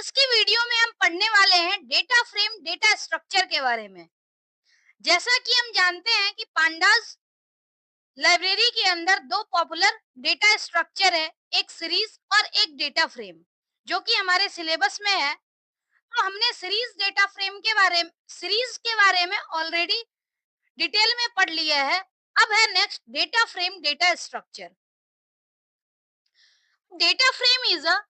आज के वीडियो में हम पढ़ने वाले हैं डेटा फ्रेम डेटा स्ट्रक्चर के बारे में। जैसा कि हम जानते हैं कि पांडास लाइब्रेरी के अंदर दो पॉपुलर डेटा स्ट्रक्चर है, एक सीरीज और एक डेटा फ्रेम, जो कि हमारे सिलेबस में है। तो हमने सीरीज के बारे में ऑलरेडी डिटेल में पढ़ लिया है। अब है next data frame data structure. Data frame is a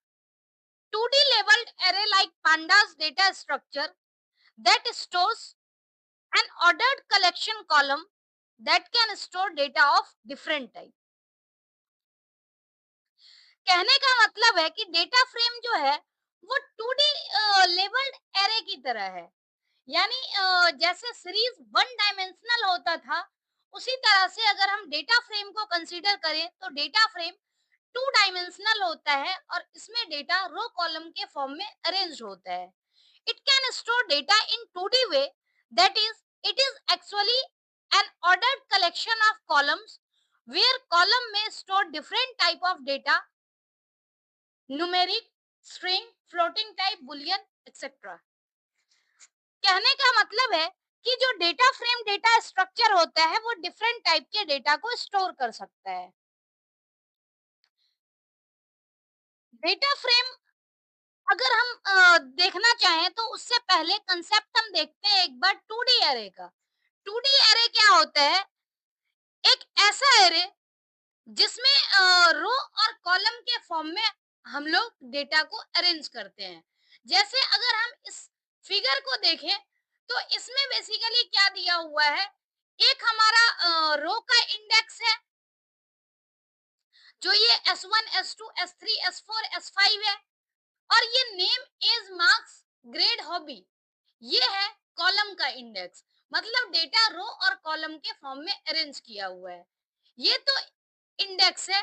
2D labeled array like pandas data structure that stores an ordered collection column that can store data of different type। कहने का मतलब है कि डेटा फ्रेम जो है वो 2D labelled array की तरह है। यानी जैसे सीरीज वन डायमेंशनल होता था, उसी तरह से अगर हम डेटा फ्रेम को कंसीडर करें तो डेटा फ्रेम टू डायमेंशनल होता है और इसमें डेटा रो कॉलम के फॉर्म में अरेंज होता है। It can store data in 2D way, that is it is actually an ordered collection of columns where column may store different type of data, numeric, string, floating type, boolean, etc। कहने का मतलब है कि जो data frame data structure होता है वो different type के डेटा को स्टोर कर सकता है। डेटा फ्रेम अगर हम देखना चाहें तो उससे पहले कंसेप्ट हम देखते हैं एक बार 2D एरे का। 2D एरे क्या होता है? एक ऐसा एरे जिसमें रो और कॉलम के फॉर्म में हम लोग डेटा को अरेंज करते हैं। जैसे अगर हम इस फिगर को देखें तो इसमें बेसिकली क्या दिया हुआ है, एक हमारा रो का इंडेक्स है जो ये S1, S2, S3, S4, S5 है, और ये name, age, marks, grade, hobby, ये है कॉलम का इंडेक्स। मतलब डेटा रो और कॉलम के फॉर्म में अरेंज किया हुआ है। ये तो इंडेक्स है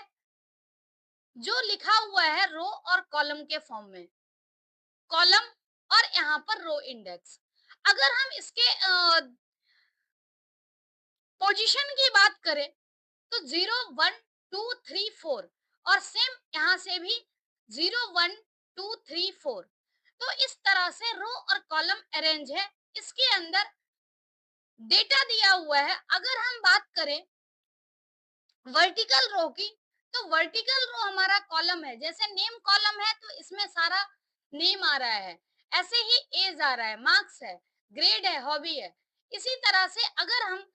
जो लिखा हुआ है रो और कॉलम के फॉर्म में, कॉलम और यहाँ पर रो इंडेक्स। अगर हम इसके पोजीशन की बात करें तो 0, 1, 2, 3, 4 और सेम यहाँ से भी 0, 1, 2, 3, 4। तो इस तरह से रो और कॉलम अरेंज है। इसके अंदर डेटा दिया हुआ है। अगर हम बात करें वर्टिकल रो की, तो वर्टिकल रो हमारा कॉलम है। जैसे नेम कॉलम है तो इसमें सारा नेम आ रहा है, ऐसे ही एज आ रहा है, मार्क्स है, ग्रेड है, हॉबी है। इसी तरह से अगर हम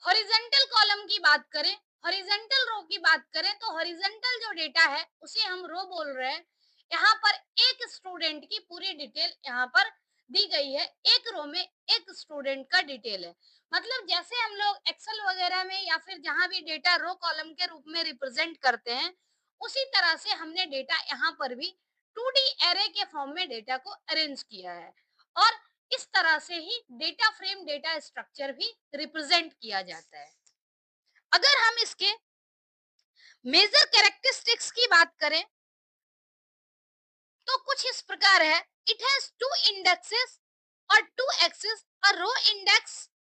हॉरिजेंटल कॉलम की बात करें, हॉरिजेंटल रो की बात करें, तो हॉरिजेंटल जो डेटा है उसे हम रो बोल रहे हैं। यहाँ पर एक स्टूडेंट की पूरी डिटेल यहाँ पर दी गई है। एक रो में एक स्टूडेंट का डिटेल है। मतलब जैसे हम लोग एक्सेल वगैरह में या फिर जहां भी डेटा रो कॉलम के रूप में रिप्रेजेंट करते हैं, उसी तरह से हमने डेटा यहाँ पर भी 2D एरे के फॉर्म में डेटा को अरेंज किया है। और इस तरह से ही डेटा फ्रेम डेटा स्ट्रक्चर भी रिप्रेजेंट किया जाता है। अगर हम इसके मेजर कैरेक्टरिस्टिक्स की बात करें तो कुछ इस प्रकार है। इट हैज टू इंडेक्सेस और two access, a row index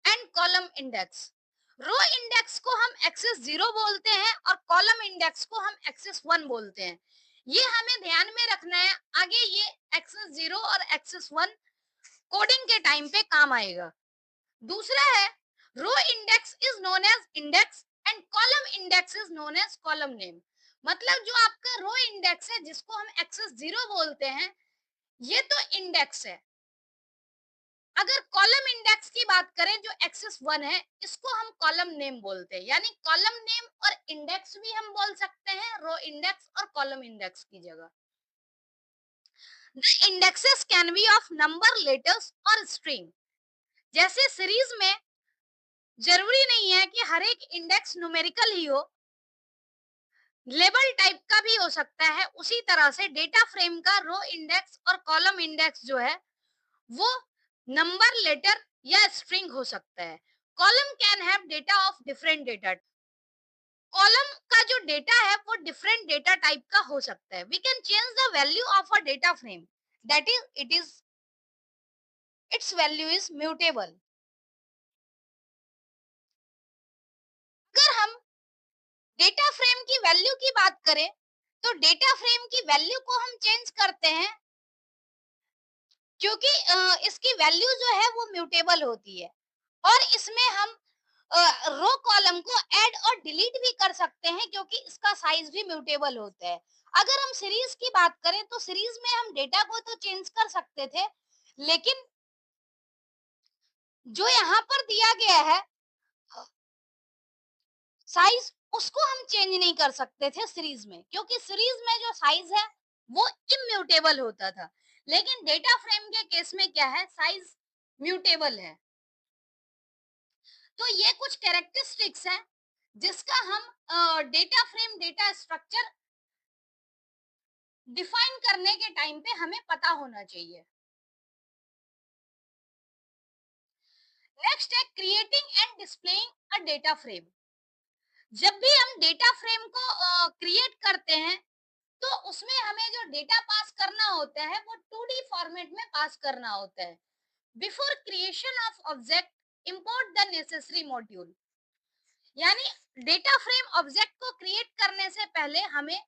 and column index. Row index को हम एक्सेस 0 बोलते हैं और कॉलम इंडेक्स को हम एक्सेस 1 बोलते हैं। ये हमें ध्यान में रखना है, आगे ये एक्सेस 0 और एक्सेस 1 कोडिंग के टाइम पे काम आएगा। दूसरा है row index is known as index and column index is known as column name. मतलब जो आपका रो इंडेक्स है जिसको हम एक्सेस 0 बोलते हैं, ये तो इंडेक्स है। अगर कॉलम इंडेक्स की बात करें जो एक्सेस 1 है, इसको हम कॉलम नेम बोलते हैं। यानी कॉलम नेम और इंडेक्स भी हम बोल सकते हैं रो इंडेक्स और कॉलम इंडेक्स की जगह। The indexes can be of number, letters और स्ट्रिंग। जैसे सीरीज में जरूरी नहीं है कि हर एक इंडेक्स न्यूमेरिकल ही हो, लेबल टाइप का भी हो सकता है। उसी तरह से डेटा फ्रेम का रो इंडेक्स और कॉलम इंडेक्स जो है वो नंबर, लेटर या स्ट्रिंग हो सकता है। Column can have data of different data. Column का जो डेटा है वो डिफरेंट डेटा टाइप का हो सकता है। We can change the value of a data frame, that is its value is mutable. अगर हम डेटा फ्रेम की वैल्यू की बात करें तो डेटा फ्रेम की वैल्यू को हम चेंज करते हैं क्योंकि इसकी वैल्यू जो है वो म्यूटेबल होती है और इसमें हम रो कॉलम को ऐड और डिलीट भी कर सकते हैं क्योंकि इसका साइज भी म्यूटेबल होता है। अगर हम सीरीज की बात करें तो सीरीज में हम डेटा को तो चेंज कर सकते थे, लेकिन जो यहाँ पर दिया गया है साइज, उसको हम चेंज नहीं कर सकते थे सीरीज में, क्योंकि सीरीज में जो साइज है वो इम्यूटेबल होता था, लेकिन डेटा फ्रेम के केस में क्या है, साइज म्यूटेबल है। तो ये कुछ कैरेक्टरिस्टिक्स हैं जिसका हम data frame data structure define करने के टाइम पे हमें पता होना चाहिए। नेक्स्ट है creating and displaying a data frame. जब भी हम डेटा फ्रेम को क्रिएट करते हैं तो उसमें हमें जो डेटा पास करना होता है वो 2D फॉर्मेट में पास करना होता है। Before creation of object import the necessary module, यानी डेटा फ्रेम ऑब्जेक्ट को क्रिएट करने से पहले हमें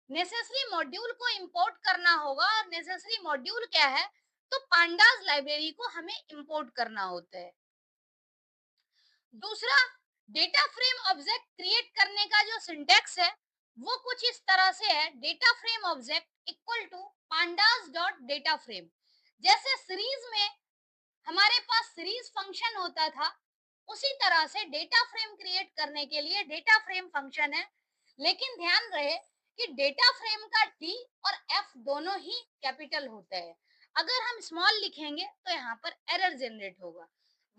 नेसेसरी मॉड्यूल को इंपोर्ट करना होगा, और नेसेसरी मॉड्यूल क्या है, तो पांडास लाइब्रेरी को हमें इंपोर्ट करना होता है। दूसरा, डेटा फ्रेम ऑब्जेक्ट क्रिएट करने का जो सिंटैक्स है वो कुछ इस तरह से है, data frame object equal to pandas dot data frame. जैसे सीरीज में हमारे पास सीरीज फंक्शन होता था, उसी तरह से डेटा फ्रेम क्रिएट करने के लिए डेटा फ्रेम फंक्शन है, लेकिन ध्यान रहे कि डेटा फ्रेम का टी और एफ दोनों ही कैपिटल होता है। अगर हम स्मॉल लिखेंगे तो यहाँ पर एरर जनरेट होगा।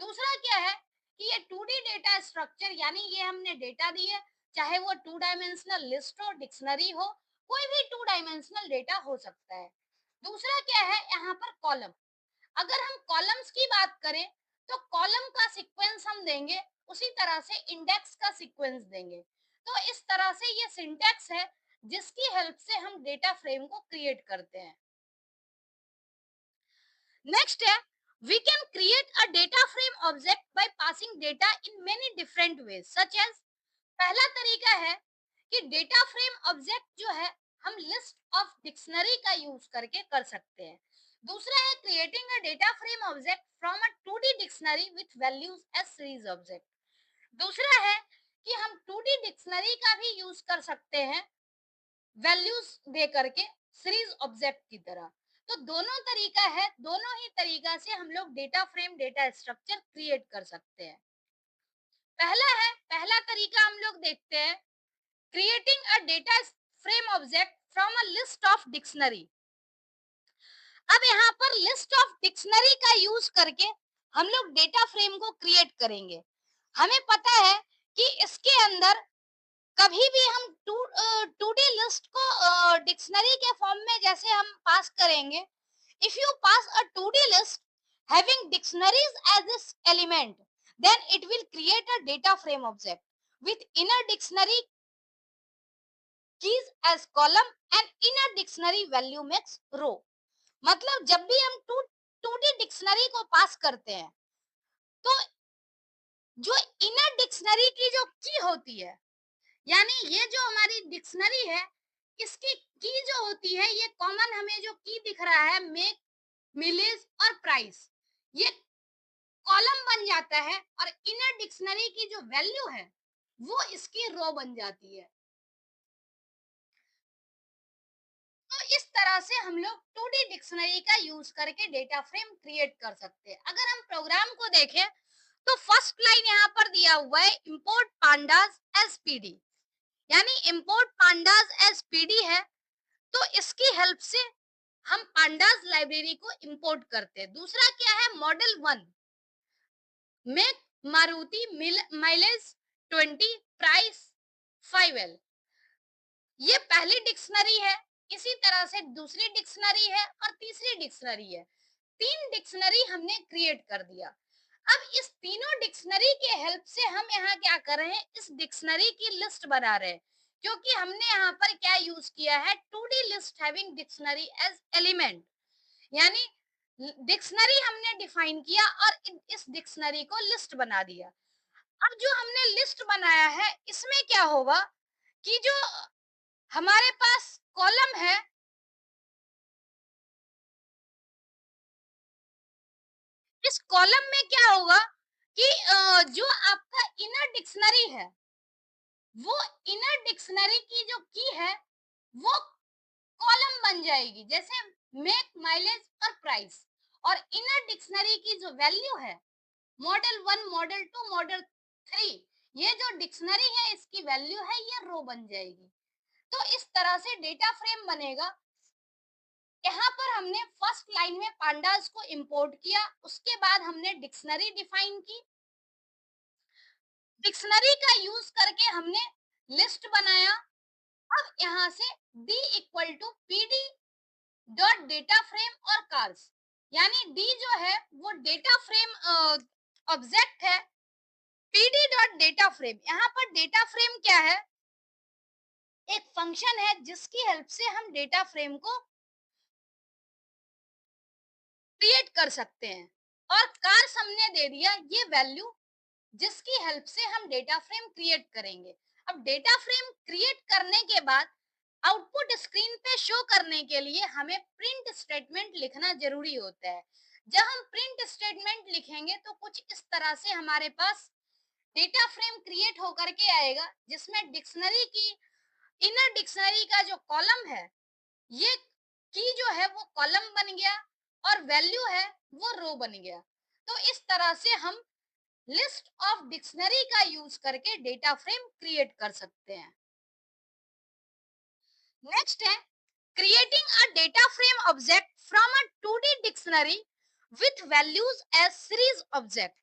दूसरा क्या है कि ये 2D डेटा स्ट्रक्चर, यानी ये हमने डेटा दी है, चाहे वो 2 डायमेंशनल लिस्ट हो, डिक्शनरी हो, कोई भी 2 डायमेंशनल डेटा हो सकता है। दूसरा क्या है, यहाँ पर कॉलम। अगर हम कॉलम्स की बात करें तो कॉलम का सीक्वेंस हम देंगे, उसी तरह से इंडेक्स का सीक्वेंस देंगे। तो इस तरह से ये सिंटैक्स है जिसकी हेल्प से हम डेटा फ्रेम को क्रिएट करते हैं। नेक्स्ट है, we can create a data frame object by passing data in many different ways such as. पहला तरीका है कि डेटा फ्रेम ऑब्जेक्ट जो है हम लिस्ट ऑफ डिक्शनरी का यूज करके कर सकते हैं। दूसरा है creating a data frame object from a 2D dictionary with values as series object. दूसरा है कि हम 2D डिक्शनरी का भी यूज कर सकते हैं वैल्यूज दे करके सीरीज ऑब्जेक्ट की तरह। तो दोनों तरीका है, दोनों ही तरीका से हम लोग data frame data structure create कर सकते हैं। पहला तरीका हम लोग देखते हैं, creating a data frame object from a list of dictionary। अब यहाँ पर लिस्ट ऑफ डिक्शनरी का यूज करके हम लोग डेटा फ्रेम को क्रिएट करेंगे। हमें पता है कि इसके अंदर कभी भी हम 2D लिस्ट को डिक्शनरी के फॉर्म में जैसे हम पास करेंगे, if you pass a 2D list having dictionaries as its element, then it will create a data frame object with inner dictionary keys as column and inner dictionary value makes row। मतलब जब भी हम 2D dictionary को पास करते हैं तो जो inner dictionary की जो की होती है, यानी ये जो हमारी डिक्शनरी है, इसकी की जो होती है, ये कॉमन हमें जो की दिख रहा है, मेक, मिलेज और प्राइस, ये कॉलम बन जाता है और इनर डिक्शनरी की जो वैल्यू है वो इसकी रो बन जाती है। तो इस तरह से हम लोग 2D डिक्शनरी का यूज करके डेटा फ्रेम क्रिएट कर सकते हैं। अगर हम प्रोग्राम को देखें तो फर्स्ट लाइन यहाँ पर दिया हुआ है इंपोर्ट पांडास एस पीडी, यानी इंपोर्ट पांडास एस पीडी है, तो इसकी हेल्प से हम पांडास लाइब्रेरी को इंपोर्ट करते हैं। दूसरा क्या है, model 1 make Maruti mileage 20 price 5L, ये पहली डिक्शनरी है। इसी तरह से दूसरी डिक्शनरी है और तीसरी डिक्शनरी है। 3 डिक्शनरी हमने क्रिएट कर दिया। अब इस तीनों डिक्शनरी के हेल्प से हम यहाँ क्या कर रहे हैं, इस डिक्शनरी की लिस्ट बना रहे हैं, क्योंकि हमने यहाँ पर क्या यूज किया है, 2D list having dictionary as element, यानी डिक्शनरी हमने डिफाइन किया और इस डिक्शनरी को लिस्ट बना दिया। अब जो हमने लिस्ट बनाया है इसमें क्या होगा कि जो हमारे पास कॉलम है, इस कॉलम में क्या होगा कि जो आपका इनर डिक्शनरी है, वो इनर डिक्शनरी की जो की है, वो कॉलम बन जाएगी, जैसे मेक, माइलेज और प्राइस। और इनर डिक्शनरी की जो वैल्यू है, मॉडल 1, मॉडल 2, मॉडल 3, ये जो डिक्शनरी है इसकी वैल्यू है, ये रो बन जाएगी। तो इस तरह से डेटा फ्रेम बनेगा। यहाँ पर हमने फर्स्ट लाइन में पांडास को इंपोर्ट किया, उसके बाद हमने डिक्शनरी डिफाइन की, डिक्शनरी का यूज करके हमने लिस्ट बनाया। अब यहाँ से D equal to PD dot data data frame और कार्स, यानी डी जो है वो डेटा फ्रेम ऑब्जेक्ट है, पीडी डॉट डेटा फ्रेम, यहाँ पर डेटा फ्रेम क्या है, एक फंक्शन है जिसकी हेल्प से हम डेटा फ्रेम को क्रिएट कर सकते हैं। और कार्स हमने दे दिया ये वैल्यू जिसकी हेल्प से हम डेटा फ्रेम क्रिएट करेंगे। अब डेटा फ्रेम क्रिएट करने के बाद आउटपुट स्क्रीन पे शो करने के लिए हमें प्रिंट स्टेटमेंट लिखना जरूरी होता है। जब हम प्रिंट स्टेटमेंट लिखेंगे तो कुछ इस तरह से हमारे पास डेटा फ्रेम क्रिएट होकर के आएगा, जिसमें डिक्शनरी की इनर डिक्शनरी का जो कॉलम है, ये की जो है वो कॉलम बन गया और वैल्यू है वो रो बन गया। तो इस तरह से हम लिस्ट ऑफ डिक्शनरी का यूज करके डेटा फ्रेम क्रिएट कर सकते हैं। नेक्स्ट है creating a data frame object from a 2D dictionary with values as series object.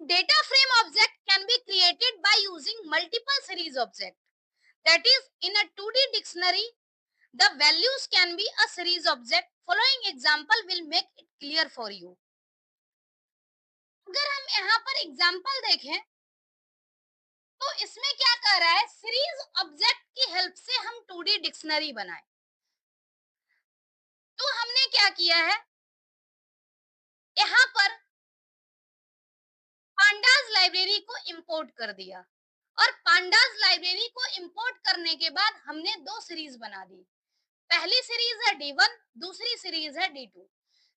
Data frame object can be created by using multiple series object. That is, in a 2D dictionary, the values can be a series object. Following example will make it clear for you. अगर हम यहाँ पर example देखें तो इसमें क्या कर रहा है, सीरीज ऑब्जेक्ट की हेल्प से हम 2D डिक्शनरी बनाए। तो हमने क्या किया है, यहाँ पर पांडास लाइब्रेरी को इंपोर्ट कर दिया और पांडास लाइब्रेरी को इंपोर्ट करने के बाद हमने दो सीरीज बना दी। पहली सीरीज है D1, दूसरी सीरीज है D2।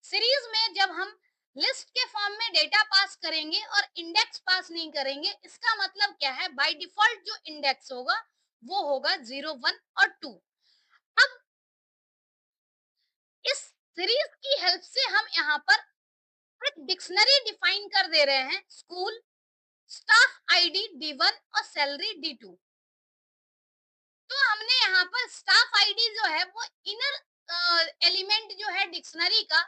सीरीज में जब हम लिस्ट के फॉर्म में डेटा पास करेंगे और इंडेक्स पास नहीं करेंगे, इसका मतलब क्या है, बाय डिफॉल्ट जो इंडेक्स होगा वो होगा 0, 1 और 2। अब इस सीरीज की हेल्प से हम यहाँ पर एक डिक्शनरी डिफाइन कर दे रहे हैं, स्कूल, स्टाफ आईडी D1 और सैलरी D2। तो हमने यहाँ पर स्टाफ आईडी जो है वो इनर एलिमेंट जो है डिक्शनरी का,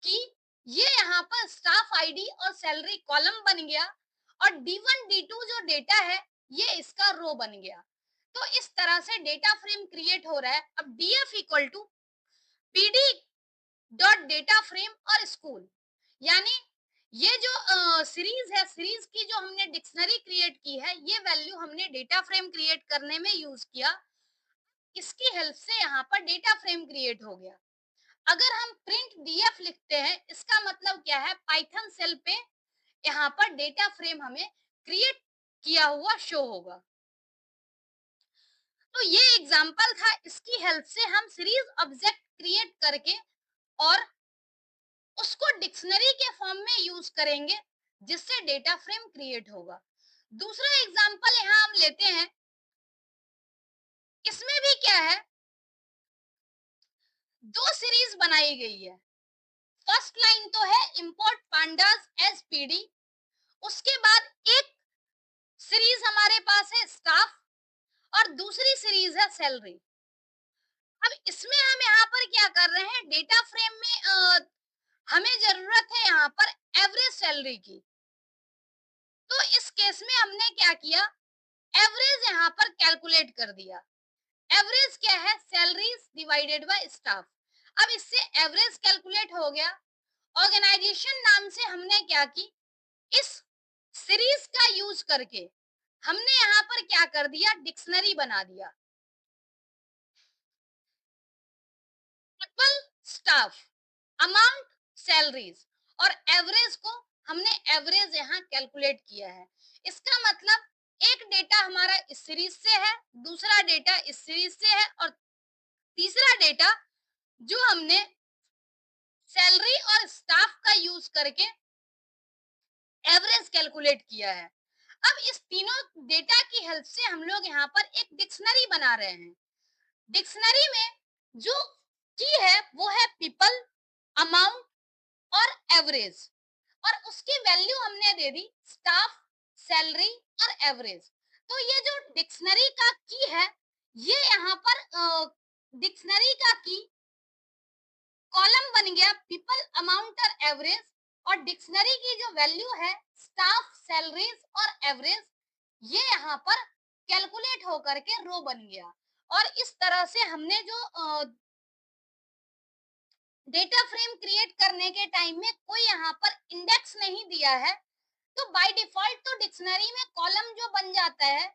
कि ये यहाँ पर स्टाफ आईडी और सैलरी कॉलम बन गया और D1 D2 जो डेटा है ये इसका रो बन गया। तो इस तरह से डेटा फ्रेम क्रिएट हो रहा है। अब DF equal to PD dot data frame और स्कूल, यानी ये जो सीरीज है, सीरीज की जो हमने डिक्शनरी क्रिएट की है, ये वैल्यू हमने डेटा फ्रेम क्रिएट करने में यूज किया, इसकी हेल्प से यहाँ पर डेटा फ्रेम क्रिएट हो गया। अगर हम प्रिंट डीएफ लिखते हैं, इसका मतलब क्या है, पाइथन सेल पे यहाँ पर डेटा फ्रेम हमें क्रिएट किया हुआ शो होगा। तो ये एग्जांपल था, इसकी हेल्प से हम सीरीज ऑब्जेक्ट क्रिएट करके और उसको डिक्शनरी के फॉर्म में यूज करेंगे, जिससे डेटा फ्रेम क्रिएट होगा। दूसरा एग्जांपल यहाँ हम लेते हैं, इसमें भी क्या है, दो सीरीज बनाई गई है। फर्स्ट लाइन तो है इंपोर्ट पांडास एज पीडी, उसके बाद एक सीरीज हमारे पास है स्टाफ और दूसरी सीरीज है सैलरी। अब इसमें हम यहाँ पर क्या कर रहे हैं, डेटा फ्रेम में हमें जरूरत है यहाँ पर एवरेज सैलरी की। तो इस केस में हमने क्या किया, एवरेज यहाँ पर कैलकुलेट कर दिया। एवरेज क्या है, सैलरीज डिवाइडेड बाय स्टाफ। अब इससे एवरेज कैलकुलेट हो गया। ऑर्गेनाइजेशन नाम से हमने क्या की, इस सीरीज का यूज करके हमने यहाँ पर क्या कर दिया, डिक्शनरी बना दिया। पीपल, स्टाफ, अमाउंट, सैलरीज और एवरेज को हमने एवरेज यहाँ कैलकुलेट किया है। इसका मतलब एक डेटा हमारा इस सीरीज से है, दूसरा डेटा इस सीरीज से है और तीसरा डेटा जो हमने सैलरी और स्टाफ का यूज करके एवरेज कैलकुलेट किया है। अब इस तीनों डेटा की हेल्प से हम लोग यहाँ पर एक डिक्शनरी बना रहे हैं। डिक्शनरी में जो की है वो है पीपल, अमाउंट और एवरेज, और उसकी वैल्यू हमने दे दी स्टाफ, सैलरी और एवरेज। तो ये जो डिक्शनरी का की है, ये यहाँ पर डिक्शनरी का की कॉलम बन गया पीपल, अमाउंट और एवरेज, और डिक्शनरी की जो वैल्यू है स्टाफ, सैलरीज और एवरेज, ये यहाँ पर कैलकुलेट होकर के रो बन गया। और इस तरह से हमने जो डेटा फ्रेम क्रिएट करने के टाइम में कोई यहाँ पर इंडेक्स नहीं दिया है, तो बाय डिफॉल्ट तो डिक्शनरी में कॉलम जो बन जाता है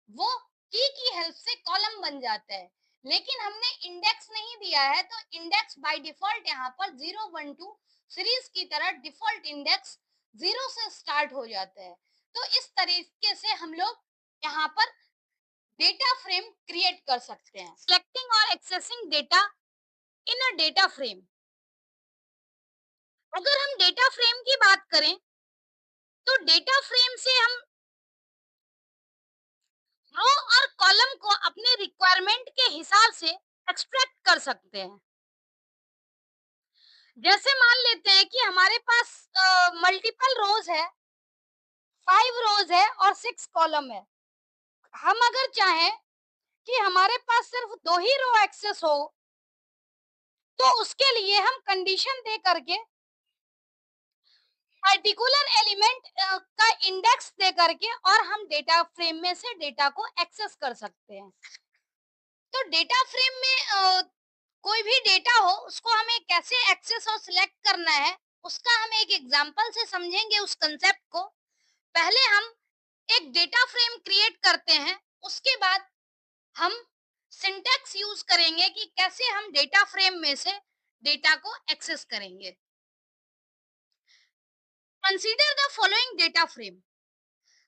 वो की हेल्प से कॉलम बन जाता है, लेकिन हमने इंडेक्स नहीं दिया है तो इंडेक्स बाय डिफॉल्ट यहाँ पर 012 सीरीज की तरह डिफॉल्ट इंडेक्स 0 से स्टार्ट हो जाता है। तो इस तरीके से हम लोग यहाँ पर डेटा फ्रेम क्रिएट कर सकते हैं। सेलेक्टिंग और accessing data in a data frame. अगर हम डेटा फ्रेम की बात करें तो डेटा फ्रेम से हम रो और कॉलम को अपने रिक्वायरमेंट के हिसाब से एक्सट्रैक्ट कर सकते हैं। जैसे मान लेते हैं कि हमारे पास मल्टीपल रोज है, 5 रोज है और 6 कॉलम है। हम अगर चाहें कि हमारे पास सिर्फ 2 ही रो एक्सेस हो, तो उसके लिए हम कंडीशन दे करके पर्टिकुलर एलिमेंट का इंडेक्स दे करके और हम डेटा फ्रेम में से डेटा को एक्सेस कर सकते हैं। तो डेटा फ्रेम में कोई भी डेटा हो उसको हमें कैसे एक्सेस और सिलेक्ट करना है, उसका हम एक एग्जांपल से समझेंगे उस कंसेप्ट को। पहले हम एक डेटा फ्रेम क्रिएट करते हैं, उसके बाद हम सिंटैक्स यूज करेंगे कि कैसे हम डेटा फ्रेम में से डेटा को एक्सेस करेंगे। Consider the following data frame.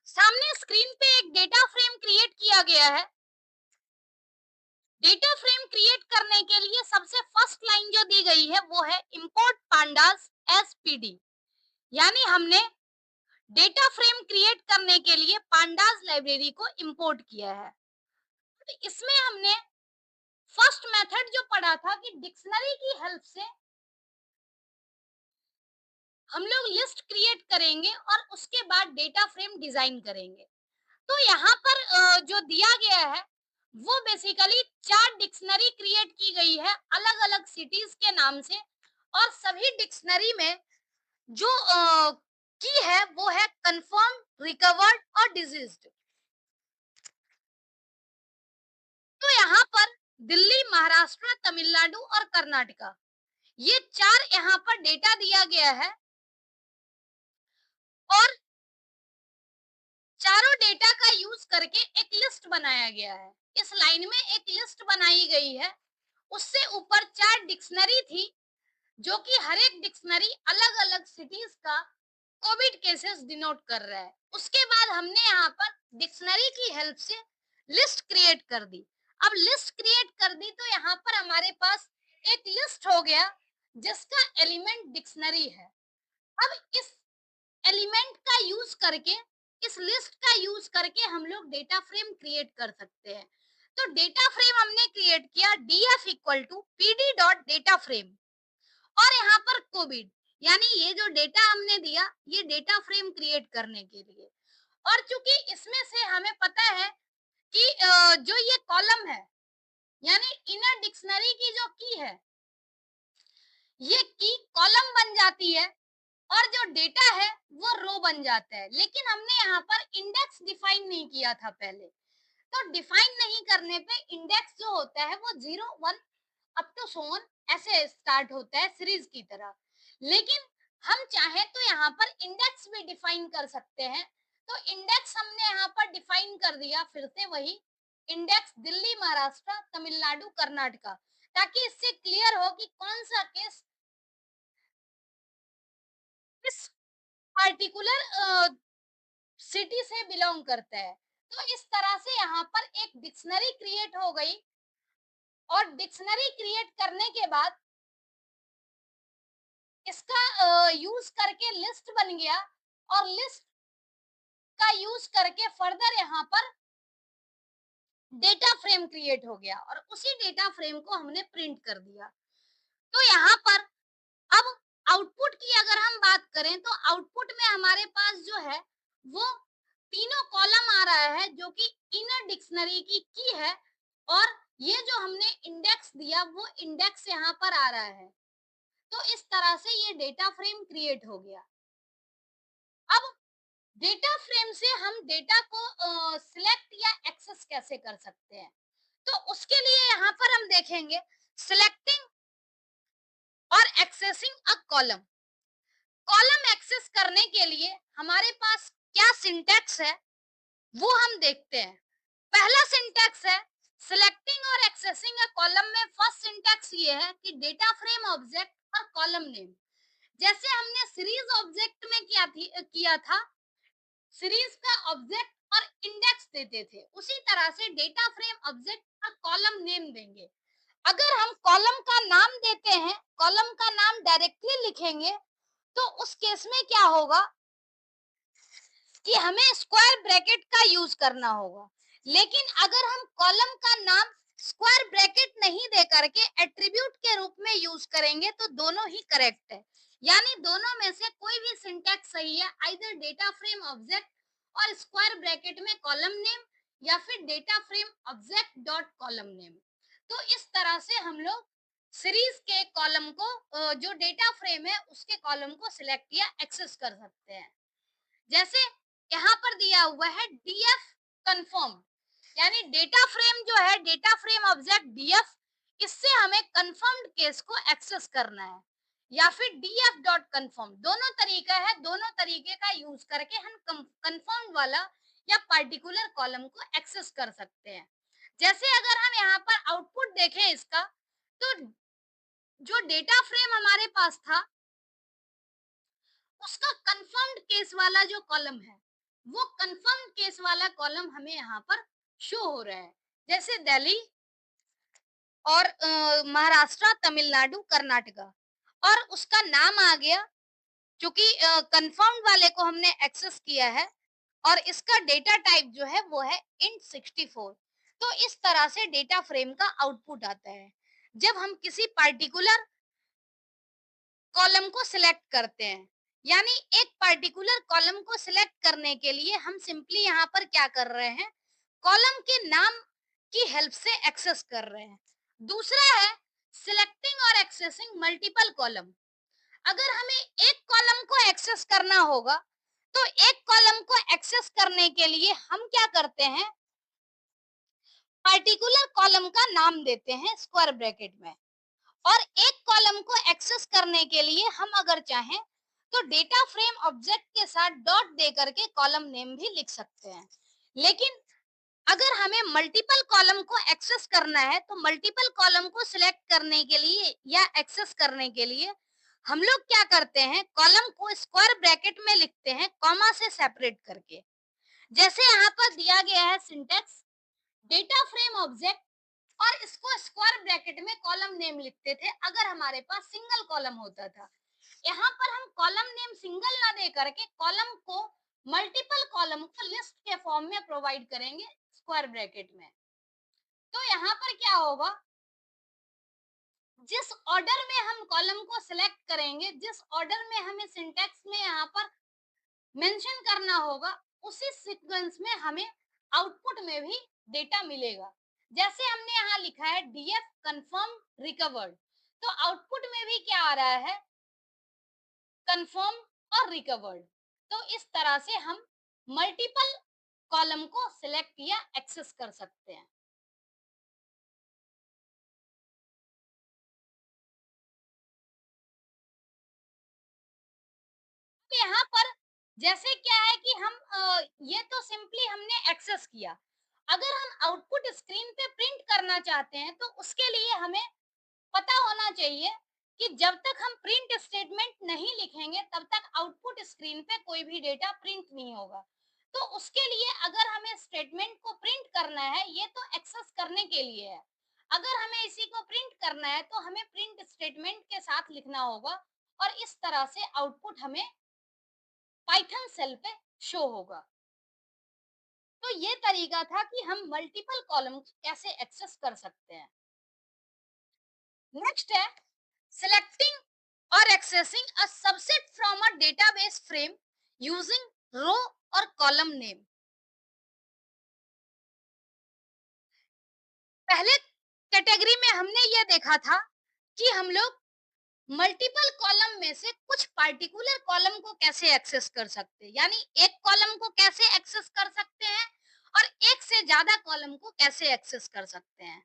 सामने स्क्रीन पे एक डेटा फ्रेम क्रिएट किया गया है। डेटा फ्रेम क्रिएट करने के लिए सबसे फर्स्ट लाइन जो दी गई है वो है इंपोर्ट पांडास एस पीडी, यानी हमने डेटा फ्रेम क्रिएट करने के लिए पांडास लाइब्रेरी को इंपोर्ट किया है। तो इसमें हमने फर्स्ट मेथड जो पढ़ा था कि डिक्शनरी की हेल्प से हम लोग लिस्ट क्रिएट करेंगे और उसके बाद डेटा फ्रेम डिजाइन करेंगे। तो यहाँ पर जो दिया गया है वो बेसिकली 4 डिक्शनरी क्रिएट की गई है अलग अलग सिटीज के नाम से, और सभी डिक्शनरी में जो की है वो है कंफर्म, रिकवर्ड और डिजीज्ड। तो यहाँ पर दिल्ली, महाराष्ट्र, तमिलनाडु और कर्नाटका, ये 4 यहाँ पर डेटा दिया गया है और चारों डेटा का यूज करके एक लिस्ट बनाया गया है। इस लाइन में एक लिस्ट बनाई गई है, उससे ऊपर 4 डिक्शनरी थी जो कि हर एक डिक्शनरी अलग अलग सिटीज का कोविड केसेस डिनोट कर रहा है। उसके बाद हमने यहाँ पर डिक्शनरी की हेल्प से लिस्ट क्रिएट कर दी। अब लिस्ट क्रिएट कर दी तो यहाँ पर हमारे पास एक लिस्ट हो गया जिसका एलिमेंट डिक्शनरी है। अब इस एलिमेंट का यूज करके, इस लिस्ट का यूज करके हम लोग डेटा फ्रेम क्रिएट कर सकते हैं। तो डेटा फ्रेम हमने क्रिएट किया df equal to pd dot data frame, और यहाँ पर कोविड, यानी ये जो डेटा हमने दिया ये डेटा फ्रेम क्रिएट करने के लिए। और चूंकि इसमें से हमें पता है कि जो ये कॉलम है यानी इनर डिक्शनरी की जो की है ये की कॉलम बन जाती है और जो डेटा है वो रो बन जाता है, लेकिन हमने यहाँ पर इंडेक्स डिफाइन नहीं किया था पहले। तो डिफाइन नहीं करने पे इंडेक्स जो होता है वो 0 1 अप टू सोन ऐसे स्टार्ट होता है सीरीज की तरह, लेकिन हम चाहे तो यहाँ पर इंडेक्स भी डिफाइन कर सकते हैं। तो इंडेक्स हमने यहाँ पर डिफाइन कर दिया, फिर से वही इंडेक्स दिल्ली, महाराष्ट्र, तमिलनाडु, कर्नाटका, ताकि इससे क्लियर हो कि कौन सा केस किस पर्टिकुलर सिटी से बिलोंग करता है। तो इस तरह से यहाँ पर एक डिक्शनरी क्रिएट हो गई और डिक्शनरी क्रिएट करने के बाद इसका यूज करके लिस्ट बन गया और लिस्ट का यूज करके फर्दर यहाँ पर डेटा फ्रेम क्रिएट हो गया और उसी डेटा फ्रेम को हमने प्रिंट कर दिया। तो यहाँ पर अब आउटपुट की अगर हम बात करें तो आउटपुट में हमारे पास जो है वो तीनों कॉलम आ रहा है जो कि इनर डिक्शनरी की है और ये जो हमने इंडेक्स दिया वो इंडेक्स यहाँ पर आ रहा है। तो इस तरह से ये डेटा फ्रेम क्रिएट हो गया। अब डेटा फ्रेम से हम डेटा को सिलेक्ट या एक्सेस कैसे कर सकते हैं, तो उसके लिए यहाँ पर हम देखेंगे सिलेक्टिंग और accessing a column. Column access करने के लिए हमारे पास क्या सिंटैक्स है वो हम देखते हैं। पहला सिंटैक्स है सिलेक्टिंग और एक्सेसिंग अ कॉलम में फर्स्ट सिंटैक्स ये है कि डेटा फ्रेम ऑब्जेक्ट और कॉलम नेम। जैसे हमने सीरीज ऑब्जेक्ट में किया था, सीरीज का ऑब्जेक्ट और इंडेक्स देते थे, उसी तरह से डेटा फ्रेम ऑब्जेक्ट और कॉलम नेम देंगे। अगर हम कॉलम का नाम देते हैं, कॉलम का नाम डायरेक्टली लिखेंगे तो उस केस में क्या होगा कि हमें स्क्वायर ब्रैकेट का यूज करना होगा। लेकिन अगर हम कॉलम का नाम स्क्वायर ब्रैकेट नहीं दे करके एट्रीब्यूट के रूप में यूज करेंगे तो दोनों ही करेक्ट है। यानी दोनों में से कोई भी सिंटैक्स सही है, आइदर डेटा फ्रेम ऑब्जेक्ट और स्क्वायर ब्रैकेट में कॉलम नेम या फिर data frame object dot column name. तो इस तरह से हम लोग सीरीज के कॉलम को जो डेटा फ्रेम है उसके कॉलम को सिलेक्ट या एक्सेस कर सकते हैं। जैसे यहाँ पर दिया हुआ है डीएफ कंफर्म, यानी डेटा फ्रेम जो है डेटा फ्रेम ऑब्जेक्ट डीएफ, इससे हमें कंफर्म्ड केस को एक्सेस करना है या फिर डीएफ डॉट कंफर्म। दोनों तरीका है, दोनों तरीके का यूज करके हम कंफर्म वाला या पर्टिकुलर कॉलम को एक्सेस कर सकते हैं। जैसे अगर हम यहाँ पर आउटपुट देखें इसका, तो जो डेटा फ्रेम हमारे पास था उसका कंफर्म्ड केस वाला जो कॉलम है वो कंफर्म्ड केस वाला कॉलम हमें यहाँ पर शो हो रहा है। जैसे दिल्ली और महाराष्ट्र, तमिलनाडु, कर्नाटका, और उसका नाम आ गया क्योंकि कंफर्म्ड वाले को हमने एक्सेस किया है और इसका डेटा टाइप जो है वो है int 64। तो इस तरह से डेटा फ्रेम का आउटपुट आता है जब हम किसी पार्टिकुलर कॉलम को सिलेक्ट करते हैं। यानी एक पर्टिकुलर कॉलम को सिलेक्ट करने के लिए हम सिंपली यहाँ पर क्या कर रहे हैं, कॉलम के नाम की हेल्प से एक्सेस कर रहे हैं। दूसरा है सिलेक्टिंग और एक्सेसिंग मल्टीपल कॉलम। अगर हमें एक कॉलम को एक्सेस करना होगा तो एक कॉलम को एक्सेस करने के लिए हम क्या करते हैं, पर्टिकुलर कॉलम का नाम देते हैं स्क्वायर ब्रैकेट में, और एक कॉलम को एक्सेस करने के लिए हम अगर चाहें तो डेटा फ्रेम ऑब्जेक्ट के साथ डॉट दे करके कॉलम नेम भी लिख सकते हैं। लेकिन अगर हमें मल्टीपल कॉलम को एक्सेस करना है तो मल्टीपल कॉलम को सिलेक्ट करने के लिए या एक्सेस करने के लिए हम लोग क्या करते हैं, कॉलम को स्क्वायर ब्रैकेट में लिखते हैं कॉमा से सेपरेट करके। जैसे यहाँ पर दिया गया है सिंटेक्स डेटा फ्रेम ऑब्जेक्ट और इसको स्क्वायर ब्रैकेट में कॉलम नेम लिखते थे अगर हमारे पास सिंगल कॉलम होता था। यहाँ पर हम कॉलम नेम सिंगल ना दे करके कॉलम को मल्टीपल कॉलम को लिस्ट के फॉर्म में प्रोवाइड करेंगे स्क्वायर ब्रैकेट में। तो यहाँ पर क्या होगा, जिस ऑर्डर में हम कॉलम को सिलेक्ट करेंगे, जिस ऑर्डर में हमें सिंटेक्स में यहाँ पर मेंशन करना होगा, उसी सीक्वेंस में हमें आउटपुट में भी डेटा मिलेगा। जैसे हमने यहाँ लिखा है डीएफ कंफर्म रिकवर्ड, तो आउटपुट में भी क्या आ रहा है, कंफर्म और रिकवर्ड। तो इस तरह से हम मल्टीपल कॉलम को सिलेक्ट या एक्सेस कर सकते हैं। तो यहाँ पर जैसे क्या है कि हम ये तो सिंपली हमने एक्सेस किया। अगर हम आउटपुट स्क्रीन पे प्रिंट करना चाहते हैं तो उसके लिए हमें पता होना चाहिए कि जब तक हम प्रिंट स्टेटमेंट नहीं लिखेंगे तब तक आउटपुट स्क्रीन पे कोई भी डेटा प्रिंट नहीं होगा। तो उसके लिए अगर हमें स्टेटमेंट को प्रिंट करना है, ये तो एक्सेस करने के लिए है। अगर हमें इसी को प्रिंट करना है तो हमें प्रिंट स्टेटमेंट के साथ लिखना होगा और इस तरह से आउटपुट हमें पाइथन सेल पे शो होगा। तो ये तरीका था कि हम मल्टीपल कॉलम कैसे एक्सेस कर सकते हैं। नेक्स्ट है सिलेक्टिंग और accessing a subset from a database frame using row और कॉलम नेम। पहले कैटेगरी में हमने ये देखा था कि हम लोग मल्टीपल कॉलम में से कुछ पार्टिकुलर कॉलम को कैसे एक्सेस कर सकते हैं, यानी एक कॉलम को कैसे एक्सेस कर सकते हैं और एक से ज्यादा कॉलम को कैसे एक्सेस कर सकते हैं।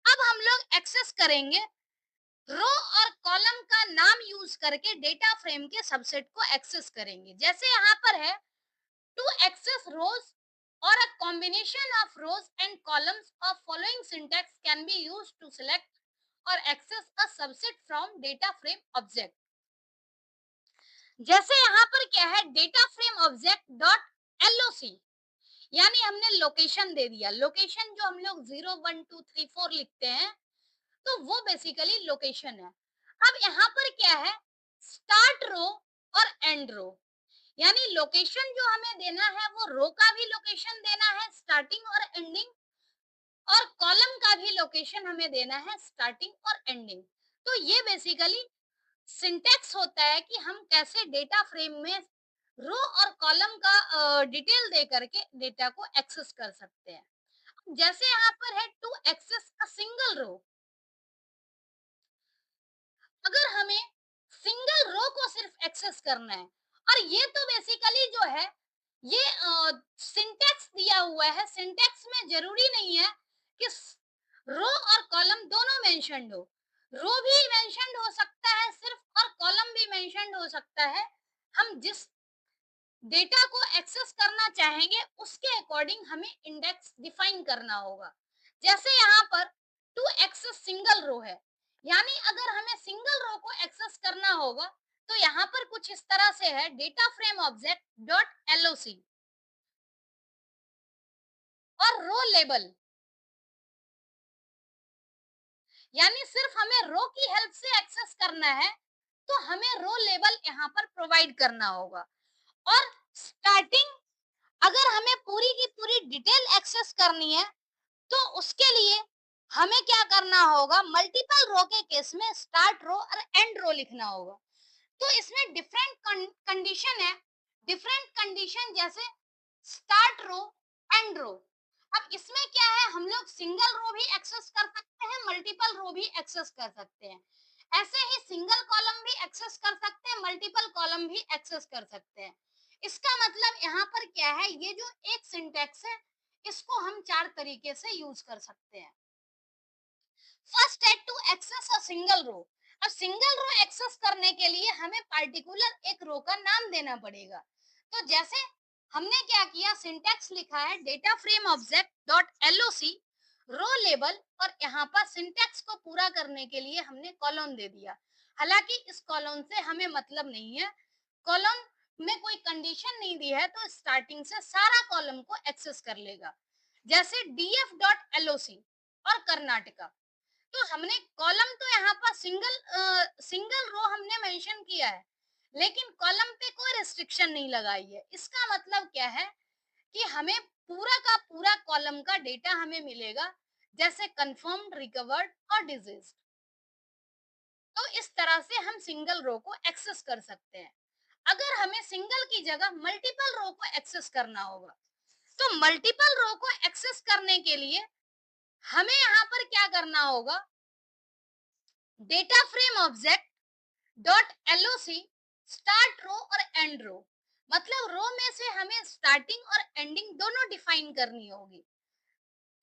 अब हम लोग एक्सेस करेंगे रो और कॉलम का नाम यूज करके डेटा फ्रेम के सबसेट को एक्सेस करेंगे। जैसे यहाँ पर है टू एक्सेस रोज और a combination of rows and columns of following syntax can be used to select और access a subset from data frame object. जैसे यहाँ पर क्या है data frame object dot LOC, यानी हमने लोकेशन दे दिया। लोकेशन जो हम लोग 0 1 2 3 4 लिखते हैं तो वो बेसिकली लोकेशन है। अब यहाँ पर क्या है स्टार्ट रो और एंड रो, यानी लोकेशन जो हमें देना है वो रो का भी लोकेशन देना है स्टार्टिंग और एंडिंग, और कॉलम का भी लोकेशन हमें देना है स्टार्टिंग और एंडिंग। तो ये बेसिकली सिंटेक्स होता है कि हम कैसे डेटा फ्रेम में रो और कॉलम का डिटेल दे करके डेटा को एक्सेस कर सकते हैं। जैसे यहाँ पर है to access a single row, अगर हमें सिंगल रो को सिर्फ एक्सेस करना है, और ये तो बेसिकली जो है ये सिंटेक्स दिया हुआ है। सिंटेक्स में जरूरी नहीं है कि रो और कॉलम दोनों मेंशन्ड हो, रो भी मेंशन्ड हो सकता है सिर्फ और कॉलम भी मेंशन्ड हो सकता है। हम जिस डेटा को एक्सेस करना चाहेंगे उसके अकॉर्डिंग हमें इंडेक्स डिफाइन करना होगा। जैसे यहाँ पर टू एक्सेस सिंगल रो है, यानी अगर हमें सिंगल रो को एक्सेस करना होगा तो यहाँ पर कुछ इस तरह से है data frame object dot LOC और रो लेबल, यानी सिर्फ हमें रो की हेल्प से एक्सेस करना है तो हमें रो लेबल यहाँ पर प्रोवाइड करना होगा। और स्टार्टिंग, अगर हमें पूरी की पूरी डिटेल एक्सेस करनी है तो उसके लिए हमें क्या करना होगा मल्टीपल रो के केस में स्टार्ट रो और एंड रो लिखना होगा। तो इसमें डिफरेंट कंडीशन है, डिफरेंट कंडीशन जैसे स्टार्ट रो एंड रो। अब इसमें क्या है हम लोग सिंगल रो भी एक्सेस कर सकते हैं मल्टीपल रो भी एक्सेस कर सकते हैं, ऐसे ही सिंगल कॉलम भी एक्सेस कर सकते हैं मल्टीपल कॉलम भी एक्सेस कर सकते हैं। इसका मतलब यहाँ पर क्या है ये जो एक सिंटेक्स है इसको हम चार तरीके से यूज कर सकते हैं। फर्स्ट है to access a single row. अब सिंगल रो एक्सेस करने के लिए हमें पार्टिकुलर एक रो का नाम देना पड़ेगा। तो जैसे हमने क्या किया सिंटैक्स लिखा है data frame object dot LOC row label, और यहाँ पर सिंटैक्स को पूरा करने के लिए हमने कॉलन दे दिया। हालांकि इस कॉलन से हमें मतलब नहीं है, कॉलन में कोई कंडीशन नहीं दी है तो स्टार्टिंग से सारा कॉलम को एक्सेस कर लेगा। जैसे डीएफ डॉट एलओसी और कर्नाटका, तो हमने कॉलम तो यहाँ पर सिंगल रो हमने मेंशन किया है लेकिन कॉलम पे कोई रिस्ट्रिक्शन नहीं लगाई है। इसका मतलब क्या है कि हमें पूरा का पूरा कॉलम का डेटा हमें मिलेगा, जैसे कंफर्म्ड रिकवर्ड और डिजीज। तो इस तरह से हम सिंगल रो को एक्सेस कर सकते हैं। अगर हमें सिंगल की जगह मल्टीपल रो को एक्सेस करना होगा तो मल्टीपल रो को एक्सेस करने के लिए हमें यहाँ पर क्या करना होगा data frame object dot LOC start row और एंड रो, मतलब रो में से हमें स्टार्टिंग और एंडिंग दोनों डिफाइन करनी होगी।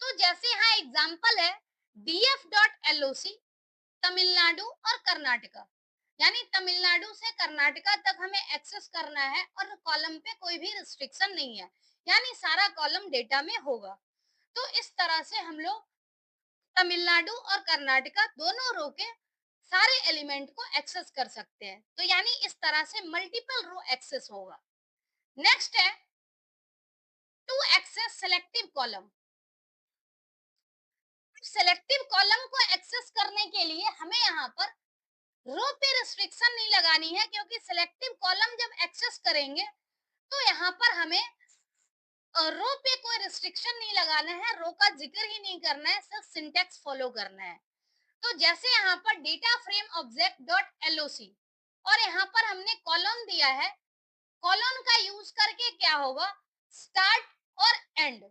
तो जैसे यहाँ एग्जांपल है डीएफ डॉट एलओसी तमिलनाडु और कर्नाटका, यानी तमिलनाडु से कर्नाटका तक हमें एक्सेस करना है और कॉलम पे कोई भी रिस्ट्रिक्शन नहीं है, यानी सारा कॉलम डेटा में होगा। तो इस तरह से हम लोग तमिलनाडु और कर्नाटका दोनों रो के सारे एलिमेंट को एक्सेस कर सकते हैं। तो यानी इस तरह से मल्टीपल रो एक्सेस होगा। नेक्स्ट है to access selective column. Selective column को एक्सेस करने के लिए हमें यहाँ पर रो पे रिस्ट्रिक्शन नहीं लगानी है, क्योंकि सिलेक्टिव कॉलम जब एक्सेस करेंगे तो यहाँ पर हमें रो पे कोई रिस्ट्रिक्शन नहीं लगाना है, रो का जिक्र ही नहीं करना है, सिर्फ सिंटेक्स फॉलो करना है। तो जैसे यहाँ पर data frame object dot LOC और यहाँ पर हमने कॉलम दिया है, कॉलम का यूज करके क्या होगा, स्टार्ट और एंड,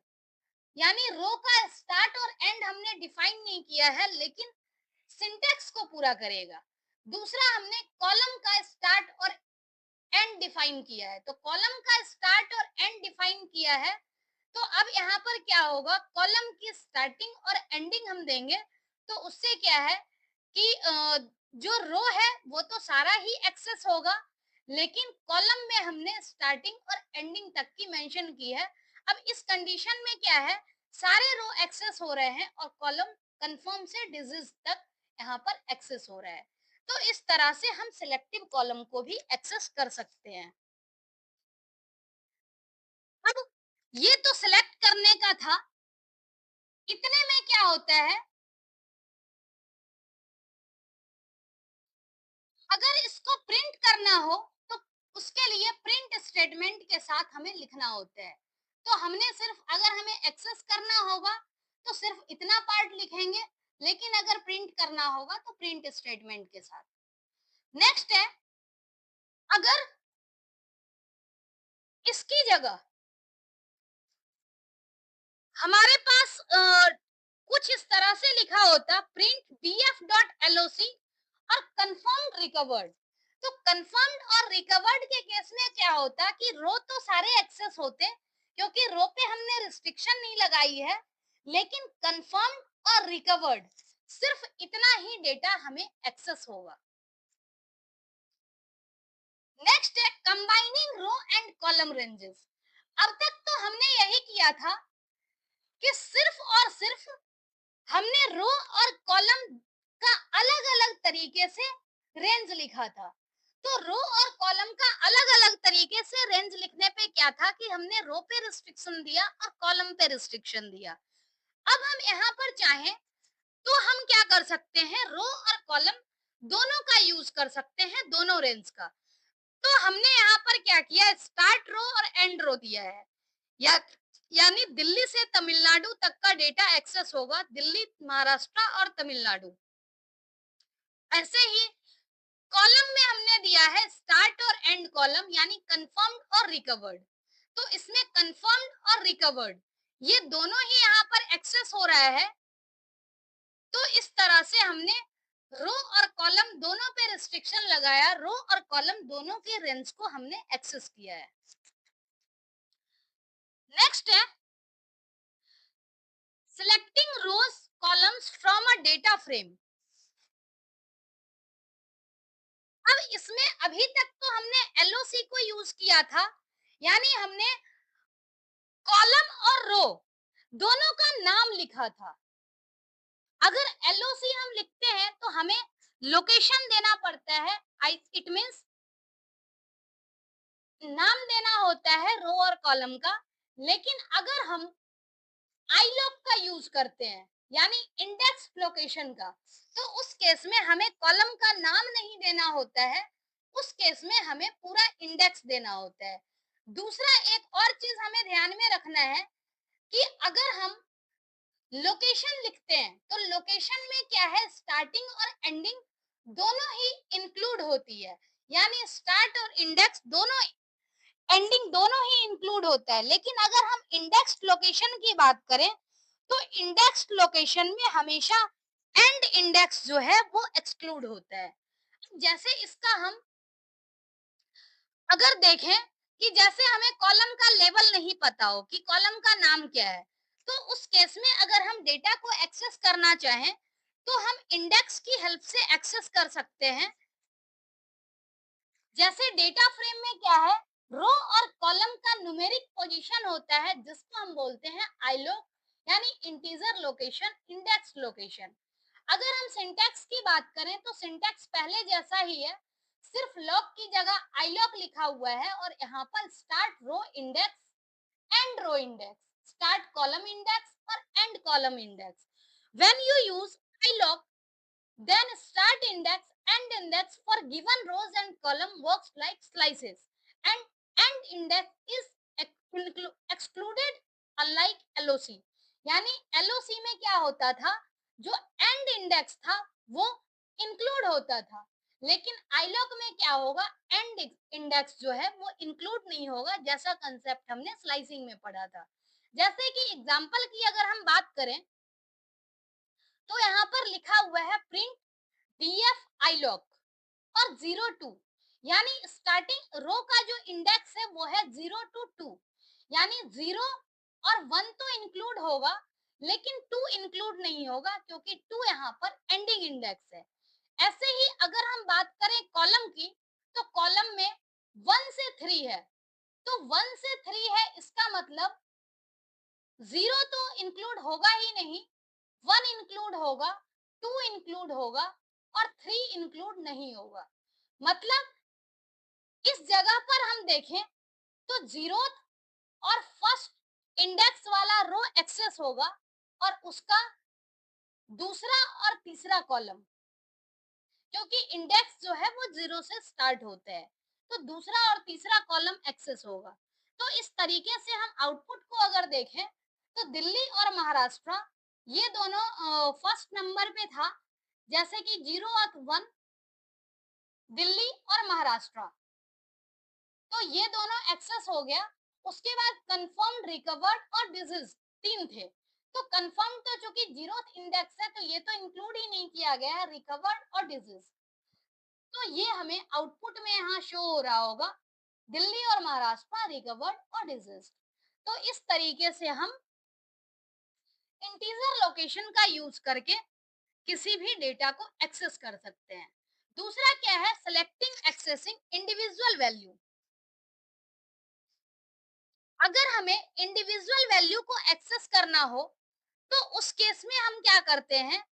यानी रो का स्टार्ट और एंड हमने डिफाइन नहीं किया है लेकिन सिंटेक्स को पूरा करेगा। दूसरा, हमने कॉलम का स्टार्ट और एंड डिफाइन किया है, तो कॉलम का स्टार्ट और एंड डिफाइन किया है, तो अब यहाँ पर क्या होगा, कॉलम की स्टार्टिंग और एंडिंग हम देंगे, तो उससे क्या है कि जो रो है वो तो सारा ही एक्सेस होगा, लेकिन कॉलम में हमने स्टार्टिंग और एंडिंग तक की मेंशन की है। अब इस कंडीशन में क्या है, सारे रो एक्सेस हो रहे हैं और कॉलम कंफर्म से डिजिट तक यहाँ पर एक्सेस हो रहा है। तो इस तरह से हम सिलेक्टिव कॉलम को भी एक्सेस कर सकते हैं। अब ये तो सिलेक्ट करने का था, इतने में क्या होता है, अगर इसको प्रिंट करना हो तो उसके लिए प्रिंट स्टेटमेंट के साथ हमें लिखना होता है। तो हमने सिर्फ, अगर हमें एक्सेस करना होगा तो सिर्फ इतना पार्ट लिखेंगे, लेकिन अगर प्रिंट करना होगा तो प्रिंट स्टेटमेंट के साथ। नेक्स्ट है, अगर इसकी जगह हमारे पास कुछ इस तरह से लिखा होता, प्रिंट bf डॉट एलओसी और कंफर्म्ड रिकवर्ड, तो कंफर्म्ड और रिकवर्ड के केस में क्या होता कि रो तो सारे एक्सेस होते, क्योंकि रो पे हमने रिस्ट्रिक्शन नहीं लगाई है, लेकिन कंफर्म्ड और रिकवर्ड सिर्फ इतना ही डेटा हमें एक्सेस होगा। नेक्स्ट है combining row and column ranges. अब तक तो हमने यही किया था कि सिर्फ और सिर्फ हमने रो और कॉलम का अलग अलग तरीके से रेंज लिखा था। तो रो और कॉलम का अलग अलग तरीके से रेंज लिखने पे क्या था कि हमने रो पे रिस्ट्रिक्शन दिया और कॉलम पे रिस्ट्रिक्शन दिया। अब हम यहाँ पर चाहें तो हम क्या कर सकते हैं, रो और कॉलम दोनों का यूज कर सकते हैं, दोनों रेंज का। तो हमने यहाँ पर क्या किया, स्टार्ट रो और एंड रो दिया है, या यानी दिल्ली से तमिलनाडु तक का डेटा एक्सेस होगा, दिल्ली, महाराष्ट्र और तमिलनाडु। ऐसे ही कॉलम में हमने दिया है स्टार्ट और एंड कॉलम, यानी कंफर्म्ड और रिकवर्ड। तो इसमें कंफर्म्ड और रिकवर्ड ये दोनों ही यहाँ पर एक्सेस हो रहा है। तो इस तरह से हमने रो और कॉलम दोनों पे रिस्ट्रिक्शन लगाया, रो और कॉलम दोनों के रेंज को हमने एक्सेस किया है। नेक्स्ट है selecting rows columns from a data frame. अब इसमें अभी तक तो हमने एलओसी को यूज किया था, यानी हमने कॉलम और रो दोनों का नाम लिखा था। अगर एलओसी हम लिखते हैं तो हमें लोकेशन देना पड़ता है, इट मींस नाम देना होता है रो और कॉलम का। लेकिन अगर हम आईलॉक का यूज करते हैं, यानी इंडेक्स लोकेशन का, तो उस केस में हमें कॉलम का नाम नहीं देना होता है, उस केस में हमें पूरा इंडेक्स देना होता है। दूसरा, एक और चीज हमें ध्यान में रखना है कि अगर हम लोकेशन लिखते हैं तो लोकेशन में क्या है, स्टार्टिंग और एंडिंग दोनों ही इंक्लूड होती है, यानी स्टार्ट और इंडेक्स दोनों, एंडिंग दोनों ही इंक्लूड होता है। लेकिन अगर हम इंडेक्स लोकेशन की बात करें तो इंडेक्स लोकेशन में हमेशा एंड इंडेक्स जो है वो एक्सक्लूड होता है। जैसे इसका हम अगर देखें कि जैसे हमें कॉलम का लेवल नहीं पता हो कि कॉलम का नाम क्या है, तो उस केस में अगर हम डेटा को एक्सेस करना चाहें तो हम इंडेक्स की हेल्प से एक्सेस कर सकते हैं। जैसे डेटा फ्रेम में क्या है, रो और कॉलम का न्यूमेरिक पोजीशन होता है जिसको हम बोलते हैं आईलोक, यानी इंटीजर लोकेशन, इंडेक्स लोकेशन। अगर हम सिंटैक्स की बात करें तो सिंटैक्स पहले जैसा ही है, सिर्फ लॉक की जगह आईलॉक लिखा हुआ है और यहाँ पर start row index end row index, start column index or end column index. When you use iloc, then start index, end index for given rows and column works like slices, and end index is excluded unlike loc. यानी loc में क्या होता था, जो end index था वो include होता था, लेकिन iloc में क्या होगा, end index जो है वो इंक्लूड नहीं होगा, जैसा कंसेप्ट हमने स्लाइसिंग में पढ़ा था। जैसे कि एग्जांपल की अगर हम बात करें तो यहाँ पर लिखा हुआ है प्रिंट df iloc और 02, यानी स्टार्टिंग रो का जो इंडेक्स है वो है 0 to 2, यानी 0 और 1 तो इंक्लूड होगा लेकिन 2 इंक्लूड नहीं होगा क्योंकि 2 यहाँ पर एंडिंग इंडेक्स है। ऐसे ही अगर हम बात करें कॉलम की, तो कॉलम में 1 से 3 है, तो 1 से 3 है इसका मतलब 0 तो इंक्लूड होगा ही नहीं, 1 इंक्लूड होगा, 2 इंक्लूड होगा और 3 इंक्लूड नहीं होगा। मतलब इस जगह पर हम देखें तो जीरोथ और फर्स्ट इंडेक्स वाला रो एक्सेस होगा और उसका दूसरा और तीसरा कॉलम, क्योंकि इंडेक्स जो है वो 0 से स्टार्ट होते हैं, तो दूसरा और तीसरा कॉलम एक्सेस होगा। तो इस तरीके से हम आउटपुट को अगर देखें तो दिल्ली और महाराष्ट्र ये दोनों फर्स्ट नंबर पे था, जैसे कि 0 और 1 दिल्ली और महाराष्ट्र, तो ये दोनों एक्सेस हो गया। उसके बाद कंफर्म्ड, रिकवर्ड और डिजीज 3 थे, तो कंफर्म तो चूंकि 0th इंडेक्स है तो ये तो इंक्लूड ही नहीं किया गया है, रिकवर्ड और डिजीज, तो ये हमें आउटपुट में यहाँ शो हो रहा होगा दिल्ली और महाराष्ट्र, रिकवर्ड और डिजीज। तो इस तरीके से हम इंटीजर लोकेशन का यूज करके किसी भी डेटा को एक्सेस कर सकते हैं। दूसरा क्या है, सेलेक्टिंग एक्सेसिंग इंडिविजुअल वैल्यू। अगर हमें इंडिविजुअल वैल्यू को एक्सेस करना हो तो उस केस में हम क्या करते हैं,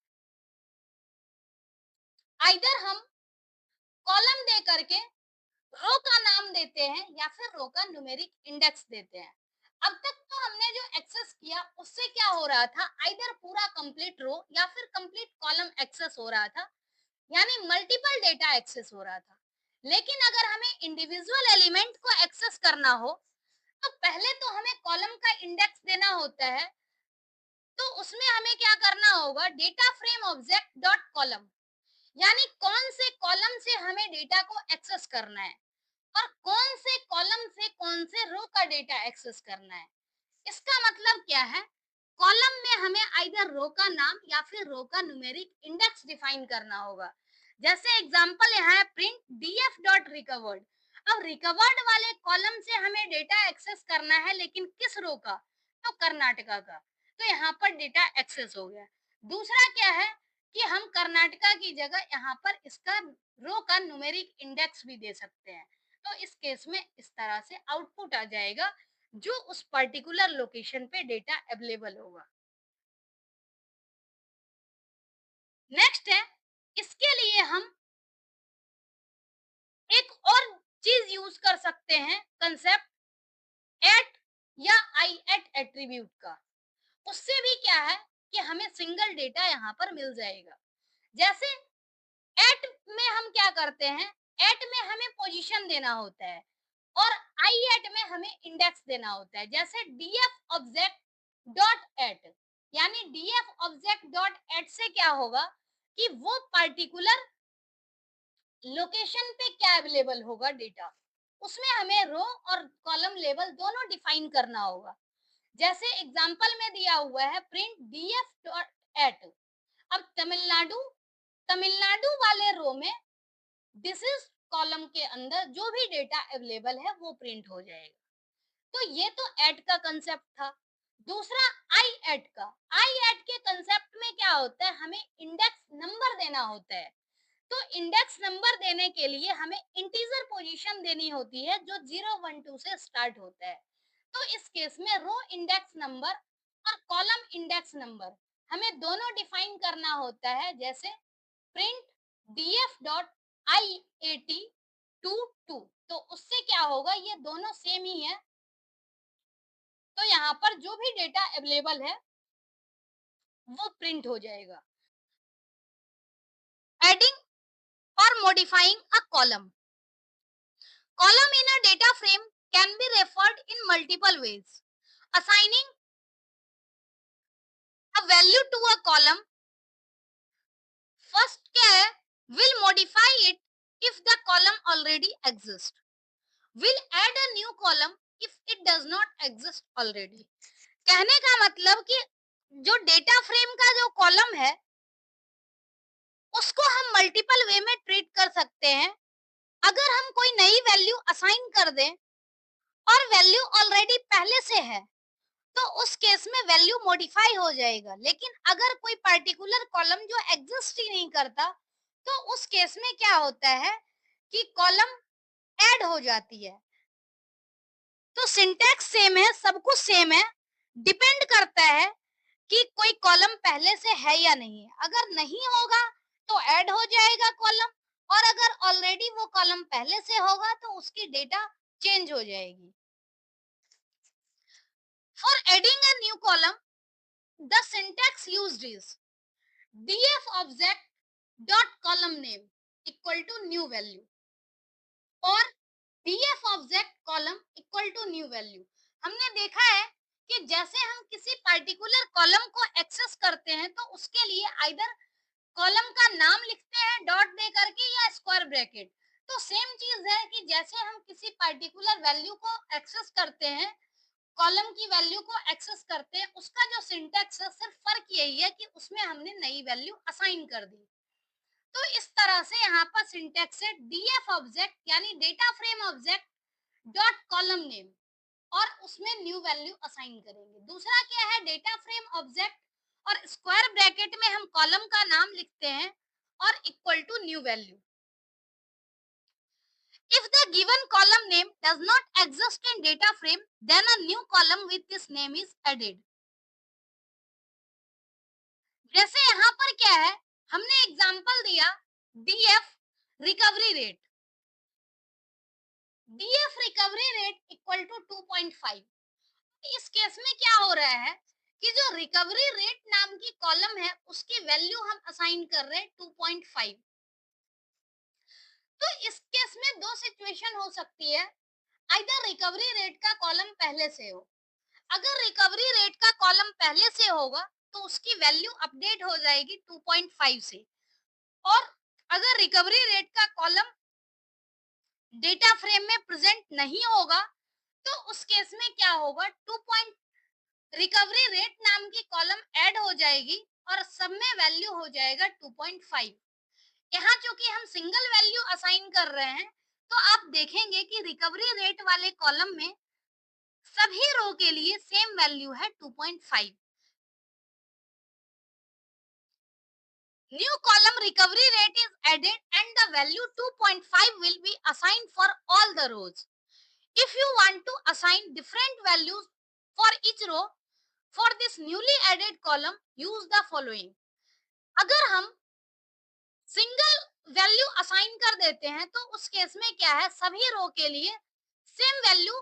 आइदर हम कॉलम दे करके रो का नाम देते हैं या फिर रो का न्यूमेरिक इंडेक्स देते हैं। अब तक तो हमने जो एक्सेस किया उससे क्या हो रहा था, आइदर पूरा कंप्लीट रो या फिर कंप्लीट कॉलम एक्सेस हो रहा था, यानी मल्टीपल डेटा एक्सेस हो रहा था। लेकिन अगर हमें इंडिविजुअल एलिमेंट को एक्सेस करना हो तो पहले तो हमें कॉलम का इंडेक्स देना होता है, तो उसमें हमें क्या करना होगा, data frame object dot column, यानी कौन से कॉलम से हमें डेटा को एक्सेस करना है और कौन से कॉलम से कौन से रो का डेटा एक्सेस करना है। इसका मतलब क्या है, कॉलम में हमें आइदर रो का नाम या फिर रो का न्यूमेरिक इंडेक्स डिफाइन करना होगा। जैसे एग्जांपल यहाँ है प्रिंट df डॉट रिकवर्ड। अब रिकवर्ड वाले कॉलम से हमें डेटा एक्सेस करना है, लेकिन किस रो का, तो कर्नाटका का, तो यहाँ पर डेटा एक्सेस हो गया। दूसरा क्या है कि हम कर्नाटका की जगह यहाँ पर इसका रो का न्यूमेरिक इंडेक्स भी दे सकते हैं, तो इस केस में इस तरह से आउटपुट आ जाएगा जो उस पर्टिकुलर लोकेशन पे डेटा अवेलेबल होगा। नेक्स्ट है, इसके लिए हम एक और चीज यूज कर सकते हैं, कंसेप्ट एट या आई एट एट्रीब्यूट का। उससे भी क्या है कि हमें सिंगल डेटा यहाँ पर मिल जाएगा। जैसे एट में हम क्या करते हैं, एट में हमें पोजीशन देना होता है और आई एट में हमें इंडेक्स देना होता है। जैसे डीएफ ऑब्जेक्ट डॉट एट, यानी डीएफ ऑब्जेक्ट डॉट एट से क्या होगा कि वो पर्टिकुलर लोकेशन पे क्या अवेलेबल होगा डेटा, उसमें हमें रो और कॉलम लेवल दोनों डिफाइन करना होगा। जैसे एग्जांपल में दिया हुआ है प्रिंट डीएफ डॉट एट। अब तमिलनाडु, तमिलनाडु वाले रो में दिस इज कॉलम के अंदर जो भी डेटा अवेलेबल है वो प्रिंट हो जाएगा। तो ये तो एट का कंसेप्ट था। दूसरा आई एट का, आई एट के कंसेप्ट में क्या होता है, हमें इंडेक्स नंबर देना होता है। तो इंडेक्स नंबर देने के लिए हमें इंटीजर पोजीशन देनी होती है जो 012 से स्टार्ट होता है। तो इस केस में रो इंडेक्स नंबर और कॉलम इंडेक्स नंबर हमें दोनों डिफाइन करना होता है। जैसे print df dot iat two two, तो उससे क्या होगा, ये दोनों सेम ही है, तो यहाँ पर जो भी डेटा अवेलेबल है वो प्रिंट हो जाएगा। एडिंग और modifying a column. Column in a data frame can be referred in multiple ways. Assigning a value to a column, first क्या है, will modify it if the column already exists. Will add a new column if it does not exist already. कहने का मतलब कि जो data frame का जो column है उसको हम मल्टीपल वे में ट्रीट कर सकते हैं। अगर हम कोई नई वैल्यू असाइन कर दें और वैल्यू ऑलरेडी पहले से है तो उस केस में वैल्यू मॉडिफाई हो जाएगा। लेकिन अगर कोई पर्टिकुलर कॉलम जो एग्जिस्ट ही नहीं करता तो उस केस में क्या होता है कि कॉलम ऐड हो जाती है। तो सिंटैक्स सेम है, सब कुछ सेम है, डिपेंड करता है कि कोई कॉलम पहले से है या नहीं है। अगर नहीं होगा तो ऐड हो जाएगा कॉलम, और अगर ऑलरेडी वो कॉलम पहले से होगा तो उसकी डेटा चेंज हो जाएगी। For adding a new column the syntax used is df object dot column name equal to new value और df object column equal to new value। हमने देखा है कि जैसे हम किसी पर्टिकुलर कॉलम को एक्सेस करते हैं तो उसके लिए आइदर कॉलम का नाम लिखते हैं डॉट दे करके या स्क्वायर ब्रैकेट। तो सेम चीज है कि जैसे हम किसी पर्टिकुलर वैल्यू को एक्सेस करते हैं, कॉलम की वैल्यू को एक्सेस करते हैं, उसका जो सिंटैक्स है सिर्फ फर्क यही है कि उसमें हमने नई वैल्यू असाइन कर दी। तो इस तरह से यहाँ पर सिंटैक्स है डीएफ ऑब्जेक्ट यानी data frame object dot column name और उसमें न्यू वैल्यू असाइन करेंगे। दूसरा क्या है, डेटा फ्रेम ऑब्जेक्ट और स्क्वायर ब्रैकेट में हम कॉलम का नाम लिखते हैं और equal to new value. If the given column name does not exist in data frame, then a new column with this name is added. जैसे यहाँ पर क्या है, हमने एग्जांपल दिया DF recovery rate, DF recovery rate equal to 2.5। इस case में क्या हो रहा है कि जो रिकवरी रेट नाम की कॉलम है उसकी वैल्यू हम असाइन कर रहे हैं 2.5। तो इस केस में दो सिचुएशन हो सकती है, आइदर रिकवरी रेट का कॉलम पहले से हो। अगर रिकवरी रेट का कॉलम पहले से होगा तो उसकी वैल्यू अपडेट हो जाएगी 2.5 से, और अगर रिकवरी रेट का कॉलम डेटा फ्रेम में प्रेजेंट नहीं होगा तो उस केस में क्या होगा, 2 रिकवरी रेट नाम की कॉलम ऐड हो जाएगी और सब में वैल्यू हो जाएगा 2.5। यहाँ चूंकि हम सिंगल वैल्यू असाइन कर रहे हैं तो आप देखेंगे कि रिकवरी रेट वाले कॉलम में सभी रो के लिए सेम वैल्यू है 2.5। New column recovery rate is added and the value 2.5 will be assigned for all the rows. If you want to assign different values for each row, for this newly added column, use the following. अगर हम single value assign कर देते हैं तो उस case में क्या है, सभी रो के लिए सेम वैल्यू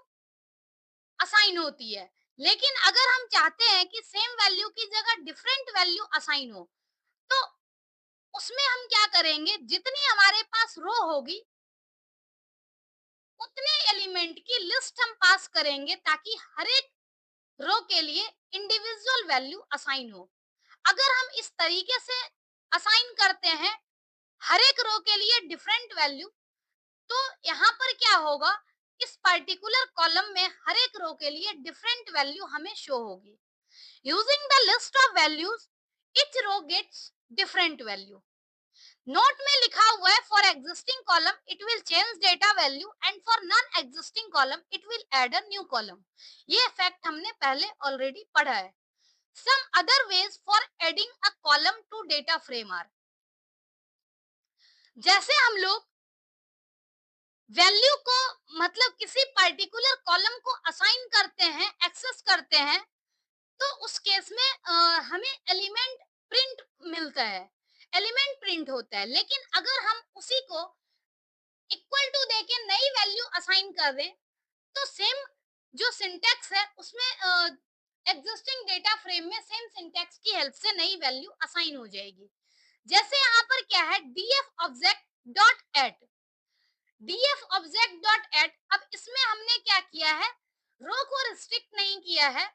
असाइन होती है। लेकिन अगर हम चाहते हैं कि सेम वैल्यू की जगह डिफरेंट वैल्यू असाइन हो तो उसमें हम क्या करेंगे, जितनी हमारे पास रो होगी उतने एलिमेंट की लिस्ट हम पास करेंगे ताकि हर एक रो के लिए इंडिविजुअल वैल्यू असाइन हो। अगर हम इस तरीके से असाइन करते हैं हर एक रो के लिए डिफरेंट वैल्यू, तो यहाँ पर क्या होगा, इस पर्टिकुलर कॉलम में हर एक रो के लिए डिफरेंट वैल्यू हमें शो होगी। Using the list of values each row gets different value. Note में लिखा हुआ है for existing column it will change data value and for non existing column it will add a new column. ये fact हमने पहले already पढ़ा है। Some other ways for adding a column to data frame are, जैसे हम लोग value को मतलब किसी पर्टिकुलर कॉलम को असाइन करते हैं, एक्सेस करते हैं, तो उस केस में हमें एलिमेंट प्रिंट मिलता है, एलिमेंट प्रिंट होता है। लेकिन अगर हम उसी को इक्वल टू देके नई वैल्यू असाइन कर दें तो सेम जो सिंटैक्स है उसमें एग्जिस्टिंग डेटा फ्रेम में सेम सिंटैक्स की हेल्प से नई वैल्यू असाइन हो जाएगी। जैसे यहाँ पर क्या है, df object dot at, df object dot at, अब इसमें हमने क्या किया है, रो को रिस्ट्रिक्ट नहीं किया है,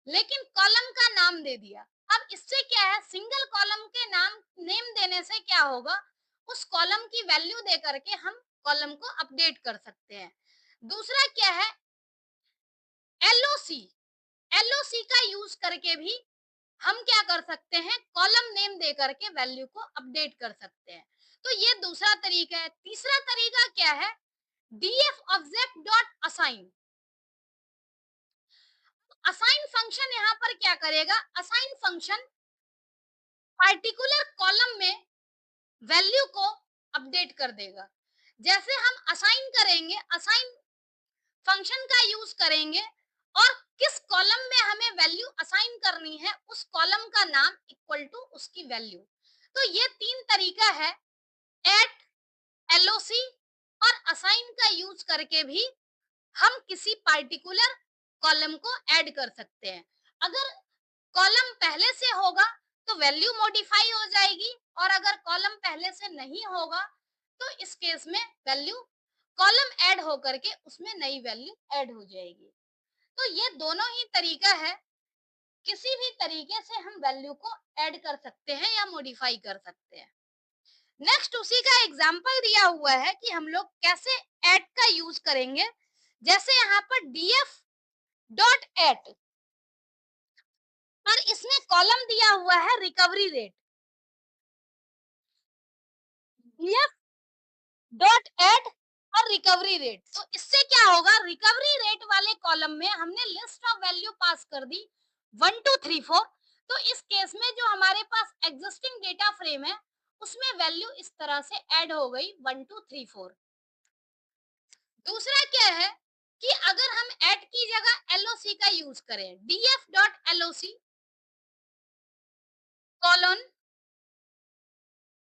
लेकिन कॉलम का नाम दे दिया। अब इससे क्या है, सिंगल कॉलम के नाम नेम देने से क्या होगा, उस कॉलम की वैल्यू दे करके हम कॉलम को अपडेट कर सकते हैं। दूसरा क्या है, एलओसी, एलओसी का यूज करके भी हम क्या कर सकते हैं, कॉलम नेम दे करके वैल्यू को अपडेट कर सकते हैं। तो ये दूसरा तरीका है। तीसरा तरीका क्या है, df object dot assign. Assign function यहाँ पर क्या करेगा, असाइन फंक्शन पार्टिकुलर कॉलम में वैल्यू को अपडेट कर देगा। जैसे हम असाइन करेंगे, असाइन फंक्शन का यूज करेंगे और किस कॉलम में हमें वैल्यू असाइन करनी है, उस कॉलम का नाम इक्वल टू उसकी वैल्यू। तो ये तीन तरीका है, एट, एलओसी और असाइन का यूज करके भी हम किसी पार्टिकुलर कॉलम को ऐड कर सकते हैं। अगर कॉलम पहले से होगा तो वैल्यू मॉडिफाई हो जाएगी, और अगर कॉलम पहले से नहीं होगा तो इस केस में वैल्यू कॉलम ऐड होकर के उसमें नई वैल्यू ऐड हो जाएगी। तो ये दोनों ही तरीका है, किसी भी तरीके से हम वैल्यू को ऐड कर सकते हैं या मॉडिफाई कर सकते हैं। नेक्स्ट उसी का एग्जांपल दिया हुआ है कि हम लोग कैसे ऐड का यूज करेंगे। जैसे यहाँ पर df डॉट एट, और इसमें कॉलम दिया हुआ है recovery rate, df dot add और रिकवरी रेट। तो इससे क्या होगा, रिकवरी रेट वाले कॉलम में हमने लिस्ट ऑफ वैल्यू पास कर दी 1 2 3 4। तो इस केस में जो हमारे पास एग्जिस्टिंग डेटा फ्रेम है उसमें वैल्यू इस तरह से ऐड हो गई 1 2 3 4। दूसरा क्या है कि अगर हम ऐड की जगह एलओसी का यूज करें, df dot LOC colon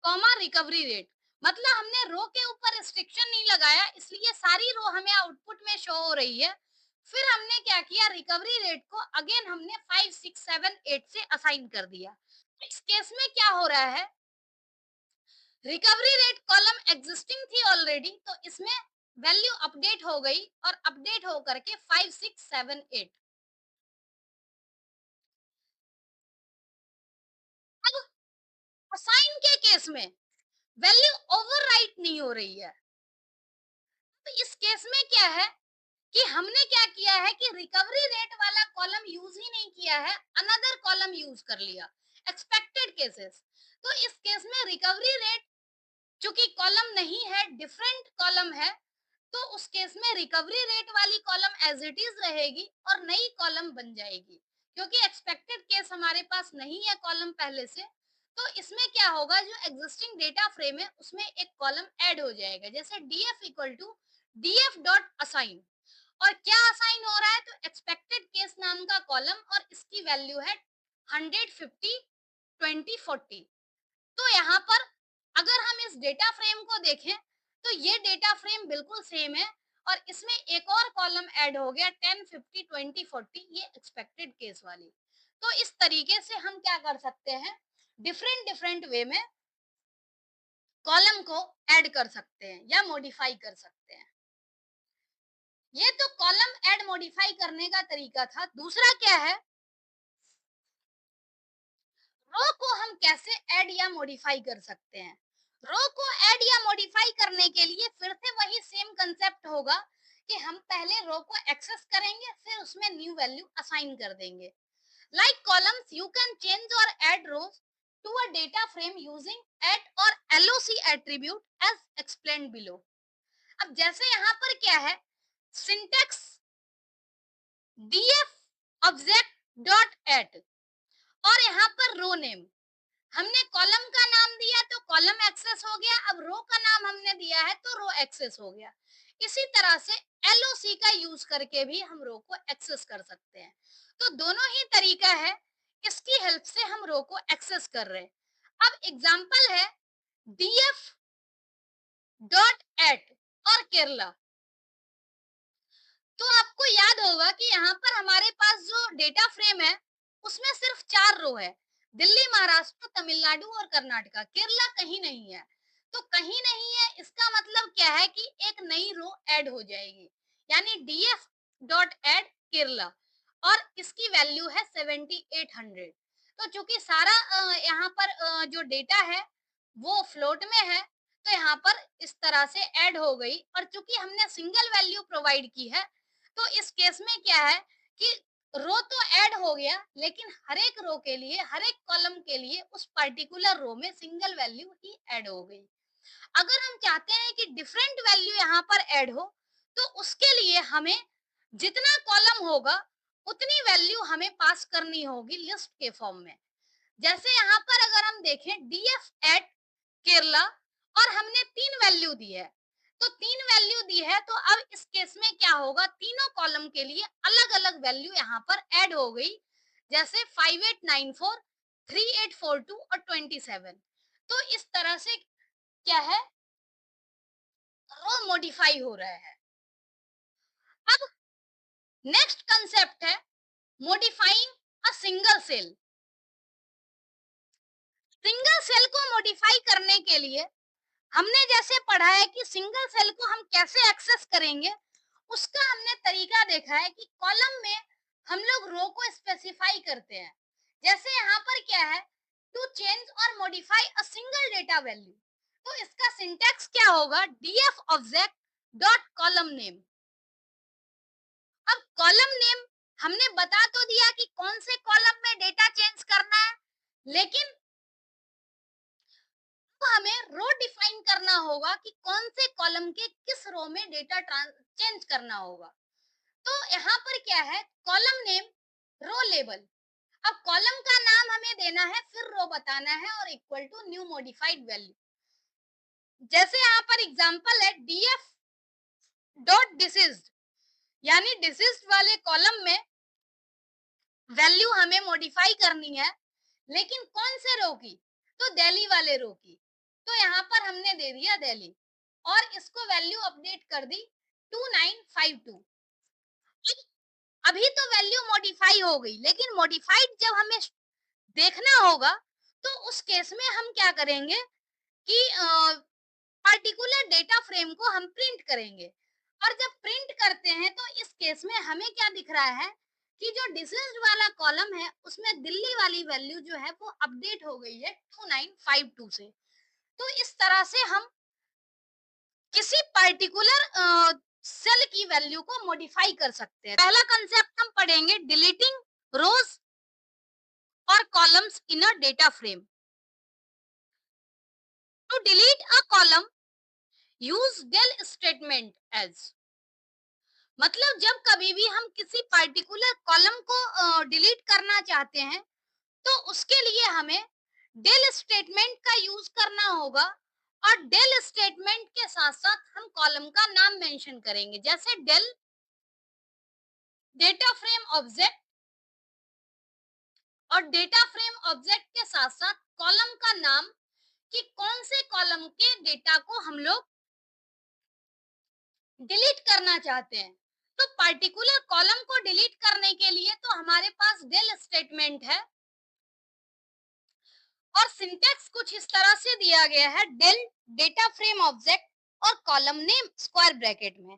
comma recovery rate, मतलब हमने रो के ऊपर रिस्ट्रिक्शन नहीं लगाया, इसलिए सारी रो हमें आउटपुट में शो हो रही है। फिर हमने क्या किया, रिकवरी रेट को अगेन हमने 5 6 7 8 से असाइन कर दिया। इस केस में क्या हो रहा है, रिकवरी रेट कॉलम एग्जिस्टिंग थी ऑलरेडी, तो इसमें वैल्यू अपडेट हो गई और अपडेट हो करके 5 6 7 8। अब असाइन के केस में वैल्यू ओवरराइट नहीं हो रही है। तो इस केस में क्या है कि हमने क्या किया है कि रिकवरी रेट वाला कॉलम यूज ही नहीं किया है, अनदर कॉलम यूज कर लिया, एक्सपेक्टेड केसेस। तो इस केस में रिकवरी रेट चूंकि कॉलम नहीं है, डिफरेंट कॉलम है, तो उस केस में रिकवरी रेट वाली कॉलम एज इट इज रहेगी और नई कॉलम बन जाएगी, क्योंकि एक्सपेक्टेड केस हमारे पास नहीं है कॉलम पहले से। तो इसमें क्या होगा, जो एग्जिस्टिंग डेटा फ्रेम है उसमें एक कॉलम ऐड हो जाएगा, जैसे df equal to df dot assign. और क्या असाइन हो रहा है, तो एक्सपेक्टेड केस नाम का कॉलम, और इसकी वैल्यू है 150 20 40। तो यहाँ पर अगर हम इस डेटा फ्रेम को देखें तो ये डेटा फ्रेम बिल्कुल सेम है, और इसमें एक और कॉलम ऐड हो गया 10 50 20 40, ये एक्सपेक्टेड केस वाली। तो इस तरीके से हम क्या कर सकते हैं, डिफरेंट डिफरेंट वे में कॉलम को ऐड कर सकते हैं या मॉडिफाई कर सकते हैं। ये तो कॉलम ऐड मॉडिफाई करने का तरीका था। दूसरा क्या है, रो को हम कैसे ऐड या मॉडिफाई कर सकते हैं। रो को ऐड या मॉडिफाई करने के लिए फिर से वही सेम कंसेप्ट होगा कि हम पहले रो को एक्सेस करेंगे, फिर उसमें न्यू वैल्यू असाइन कर देंगे। Like columns you can change और add rows to a data frame using at और LOC attribute as explained below. अब जैसे यहाँ पर क्या है, syntax df object dot at, और यहाँ पर रो नेम, हमने कॉलम का नाम दिया तो कॉलम एक्सेस हो गया, अब रो का नाम हमने दिया है तो रो एक्सेस हो गया। इसी तरह से एलओसी का यूज करके भी हम रो को एक्सेस कर सकते हैं। तो दोनों ही तरीका है, इसकी हेल्प से हम रो को एक्सेस कर रहे हैं। अब एग्जांपल है df डॉट एट और केरला। तो आपको याद होगा कि यहाँ पर हमारे पास जो डेटा फ्रेम है उसमें सिर्फ 4 रो है। दिल्ली, महाराष्ट्र, तमिलनाडु और कर्नाटका, केरला कहीं नहीं है। तो कहीं नहीं है इसका मतलब क्या है कि एक नई रो ऐड हो जाएगी, यानी डीएफ डॉट ऐड केरला, और इसकी वैल्यू है 7800। तो चूंकि सारा यहाँ पर जो डेटा है वो फ्लोट में है, तो यहाँ पर इस तरह से ऐड हो गई। और चूंकि हमने सिंगल वैल्यू प्रोवाइड की है, तो इस केस में क्या है कि रो तो ऐड हो गया, लेकिन हर एक रो के लिए, हर एक कॉलम के लिए उस पर्टिकुलर रो में सिंगल वैल्यू ही ऐड हो गई। अगर हम चाहते हैं कि डिफरेंट वैल्यू यहाँ पर ऐड हो, तो उसके लिए हमें जितना कॉलम होगा उतनी वैल्यू हमें पास करनी होगी लिस्ट के फॉर्म में। जैसे यहाँ पर अगर हम देखें डीएफ एट केरला, और हमने 3 वैल्यू दी है, तो 3 वैल्यू दी है, तो अब इस केस में क्या होगा, तीनों कॉलम के लिए अलग-अलग वैल्यू यहाँ पर ऐड हो गई, जैसे 5894, 3842 और 27। तो इस तरह से क्या है, रो मॉडिफाई हो रहा है। अब नेक्स्ट कंसेप्ट है modifying a single cell. Single cell को मॉडिफाई करने के लिए हमने जैसे पढ़ा है कि सिंगल सेल को हम कैसे एक्सेस करेंगे, उसका हमने तरीका देखा है कि कॉलम में हम लोग रो को स्पेसिफाई करते हैं। जैसे यहाँ पर क्या है, टू चेंज और modify a single data value, तो इसका सिंटैक्स क्या होगा, DF object dot column name. अब कॉलम नेम हमने बता तो दिया कि कौन से कॉलम में डेटा चेंज करना है, लेकिन तो हमें रो डिफाइन करना होगा कि कौन से कॉलम के किस रो में डेटा चेंज करना होगा। तो यहाँ पर क्या है, कॉलम नेम, रो लेबल। अब कॉलम का नाम हमें देना है, फिर रो बताना है और equal to new modified value. जैसे यहाँ पर एग्जांपल है डीएफ डॉट डिसीज्ड, यानी डिसीज्ड वाले कॉलम में वैल्यू हमें मॉडिफाई करनी है, लेकिन कौन से रो की, तो दिल्ली वाले रो की। तो यहाँ पर हमने दे दिया दिल्ली और इसको वैल्यू अपडेट कर दी 2952। अभी तो वैल्यू मॉडिफाई हो गई, लेकिन मॉडिफाइड जब हमें देखना होगा, तो उस केस में हम क्या करेंगे कि पर्टिकुलर डेटा फ्रेम को हम प्रिंट करेंगे। और जब प्रिंट करते हैं तो इस केस में हमें क्या दिख रहा है कि जो डिसीज्ड वाला कॉलम है उसमें दिल्ली वाली वैल्यू जो है वो अपडेट हो गई है 2952 से। तो इस तरह से हम किसी पर्टिकुलर सेल की वैल्यू को मॉडिफाई कर सकते हैं। पहला कंसेप्ट हम पढ़ेंगे डिलीटिंग रोज और columns in a data frame. To delete a column use del statement as. मतलब जब कभी भी हम किसी पर्टिकुलर कॉलम को डिलीट करना चाहते हैं, तो उसके लिए हमें del स्टेटमेंट का यूज करना होगा, और del स्टेटमेंट के साथ साथ हम कॉलम का नाम मेंशन करेंगे, जैसे del डेटा फ्रेम ऑब्जेक्ट, और डेटा फ्रेम ऑब्जेक्ट के साथ साथ कॉलम का नाम कि कौन से कॉलम के डेटा को हम लोग डिलीट करना चाहते हैं। तो पर्टिकुलर कॉलम को डिलीट करने के लिए तो हमारे पास del स्टेटमेंट है, और सिंटैक्स कुछ इस तरह से दिया गया है, del डेटा फ्रेम ऑब्जेक्ट और कॉलम नेम स्क्वायर ब्रैकेट में।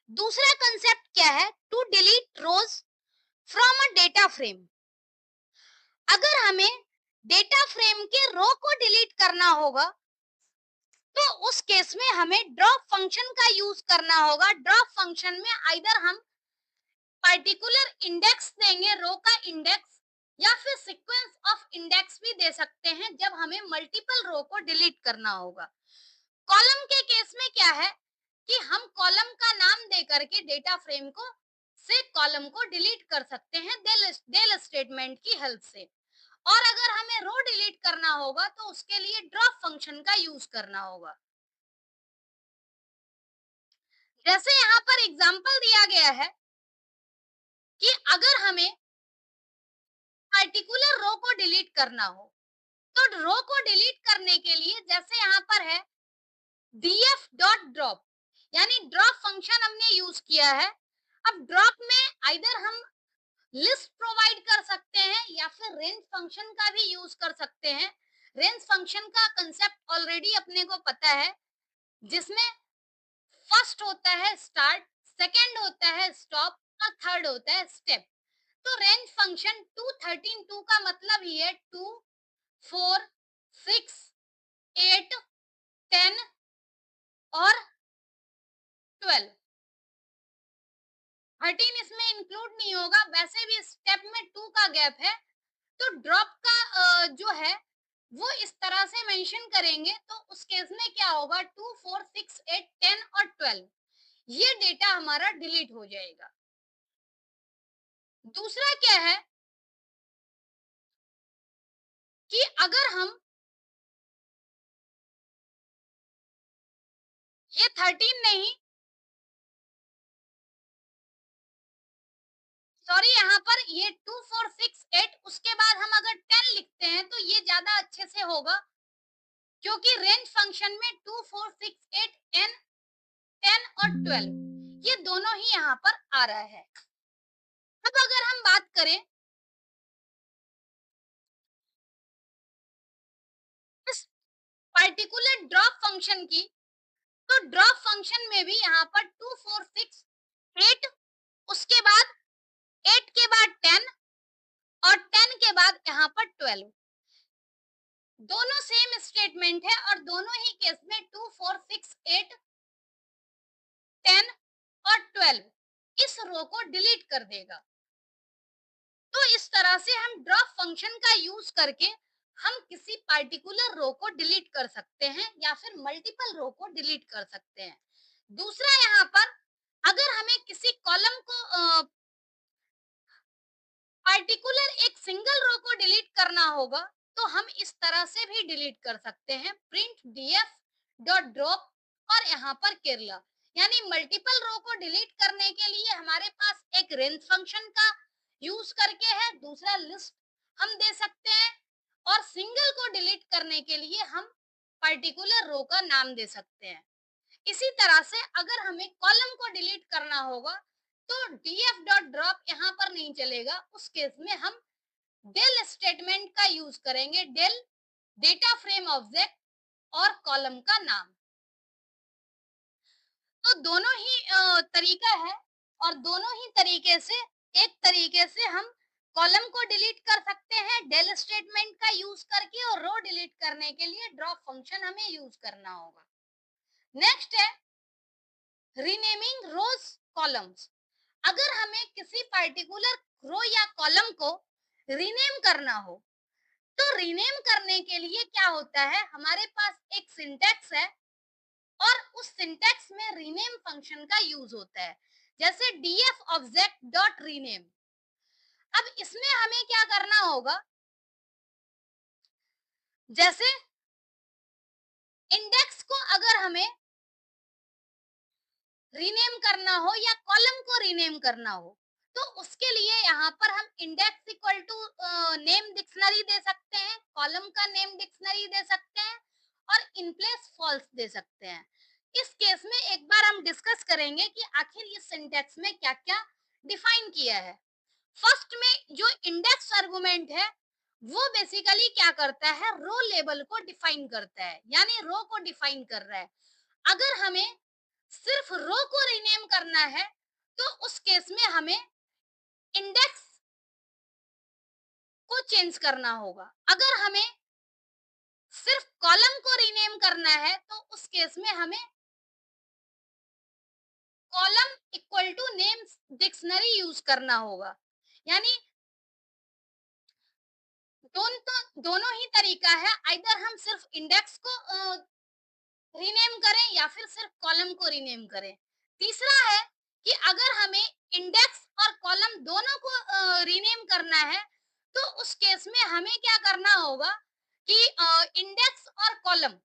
दूसरा कंसेप्ट क्या है, to delete rows from a data frame. अगर हमें डेटा फ्रेम के रो को डिलीट करना होगा, तो उस केस में हमें ड्रॉप फंक्शन का यूज करना होगा। ड्रॉप फंक्शन में आइदर हम पर्टिकुलर इंडेक्स देंगे, रो का इंडेक्स, या फिर सीक्वेंस ऑफ इंडेक्स भी दे सकते हैं जब हमें मल्टीपल रो को डिलीट करना होगा। कॉलम के केस में क्या है कि हम कॉलम का नाम दे करके डेटा फ्रेम को से कॉलम को डिलीट कर सकते हैं del स्टेटमेंट की हेल्प से। और अगर हमें रो डिलीट करना होगा तो उसके लिए ड्रॉप फंक्शन का यूज करना होगा। जैसे यहाँ पर एग्जांपल दिया गया है कि अगर हमें पर्टिकुलर रो को डिलीट करना हो, तो रो को डिलीट करने के लिए जैसे यहाँ पर है df डॉट ड्रॉप, यानी ड्रॉप फंक्शन हमने यूज किया है। अब ड्रॉप में आइदर हम लिस्ट प्रोवाइड कर सकते हैं या फिर रेंज फंक्शन का भी यूज कर सकते हैं। रेंज फंक्शन का कंसेप्ट ऑलरेडी अपने को पता है, जिसमें फर्स्ट होता है स्टार्ट, सेकंड होता है स्टॉप और थर्ड होता है स्टेप। तो रेंज फंक्शन 2 13 2 का मतलब ही है 2 4 6 8 10 और 12। 13 इसमें इंक्लूड नहीं होगा, वैसे भी स्टेप में 2 का गैप है। तो ड्रॉप का जो है वो इस तरह से मेंशन करेंगे, तो उस केस में क्या होगा, 2 4 6 8 10 और 12 ये डेटा हमारा डिलीट हो जाएगा। दूसरा क्या है कि अगर हम ये 13 नहीं, सॉरी, यहाँ पर ये 2 4 6 8 उसके बाद हम अगर 10 लिखते हैं तो ये ज्यादा अच्छे से होगा, क्योंकि रेंज फंक्शन में 2 4 6 8 10 और 12 ये दोनों ही यहाँ पर आ रहा है। अब अगर हम बात करें इस पर्टिकुलर ड्रॉप फंक्शन की, तो ड्रॉप फंक्शन में भी यहाँ पर 2 4 6 8 उसके बाद 8 के बाद 10 और 10 के बाद यहाँ पर 12 दोनों सेम स्टेटमेंट है, और दोनों ही केस में 2 4 6 8 10 और 12 इस रो को डिलीट कर देगा। तो इस तरह से हम ड्रॉप फंक्शन का यूज करके हम किसी पर्टिकुलर रो को डिलीट कर सकते हैं या फिर मल्टीपल रो को डिलीट कर सकते हैं। दूसरा, यहाँ पर अगर हमें किसी कॉलम को पर्टिकुलर एक सिंगल रो को डिलीट करना होगा, तो हम इस तरह से भी डिलीट कर सकते हैं, प्रिंट डीएफ डॉट ड्रॉप और यहाँ पर केरला। यानी मल्टीपल रो को डिलीट करने के लिए हमारे पास एक रेंज फंक्शन का यूज करके है, दूसरा लिस्ट हम दे सकते हैं, और सिंगल को डिलीट करने के लिए हम पर्टिकुलर रो का नाम दे सकते हैं। इसी तरह से अगर हमें कॉलम को डिलीट करना होगा तो df डॉट ड्रॉप यहाँ पर नहीं चलेगा, उस केस में हम डेल स्टेटमेंट का यूज करेंगे, डेल डेटा फ्रेम ऑब्जेक्ट और कॉलम का नाम। तो दोनों ही तरीका है, और दोनों ही तरीके से एक तरीके से हम कॉलम को डिलीट कर सकते हैं डेल स्टेटमेंट का यूज करके, और रो डिलीट करने के लिए ड्रॉप फंक्शन हमें यूज करना होगा। नेक्स्ट है रीनेमिंग रोज कॉलम्स। अगर हमें किसी पर्टिकुलर रो या कॉलम को रीनेम करना हो, तो रीनेम करने के लिए क्या होता है, हमारे पास एक सिंटैक्स है, और उस सिंटैक्स में रीनेम फंक्शन का यूज होता है, जैसे df ऑब्जेक्ट डॉट रीनेम। अब इसमें हमें क्या करना होगा, जैसे इंडेक्स को अगर हमें रीनेम करना हो या कॉलम को रीनेम करना हो, तो उसके लिए यहाँ पर हम index equal to name dictionary दे सकते हैं, कॉलम का नेम डिक्शनरी दे सकते हैं, और इन प्लेस फॉल्स दे सकते हैं। इस केस में एक बार हम डिस्कस करेंगे कि आखिर इस सिंटैक्स में क्या क्या डिफाइन किया है। फर्स्ट में जो इंडेक्स आर्गुमेंट है वो बेसिकली क्या करता है, रो लेबल को डिफाइन करता है, यानी रो को डिफाइन कर रहा है। अगर हमें सिर्फ रो को रीनेम करना है तो उस केस में हमें इंडेक्स को चेंज करना होगा। अगर हमें सिर्फ कॉलम को रीनेम करना है तो उस केस में हमें column equal to name dictionary use करना होगा। यानी दोनों ही तरीका है, आइदर हम सिर्फ इंडेक्स को रीनेम करें या फिर सिर्फ कॉलम को रीनेम करें। तीसरा है कि अगर हमें इंडेक्स और कॉलम दोनों को रीनेम करना है, तो उस केस में हमें क्या करना होगा कि इंडेक्स और कॉलम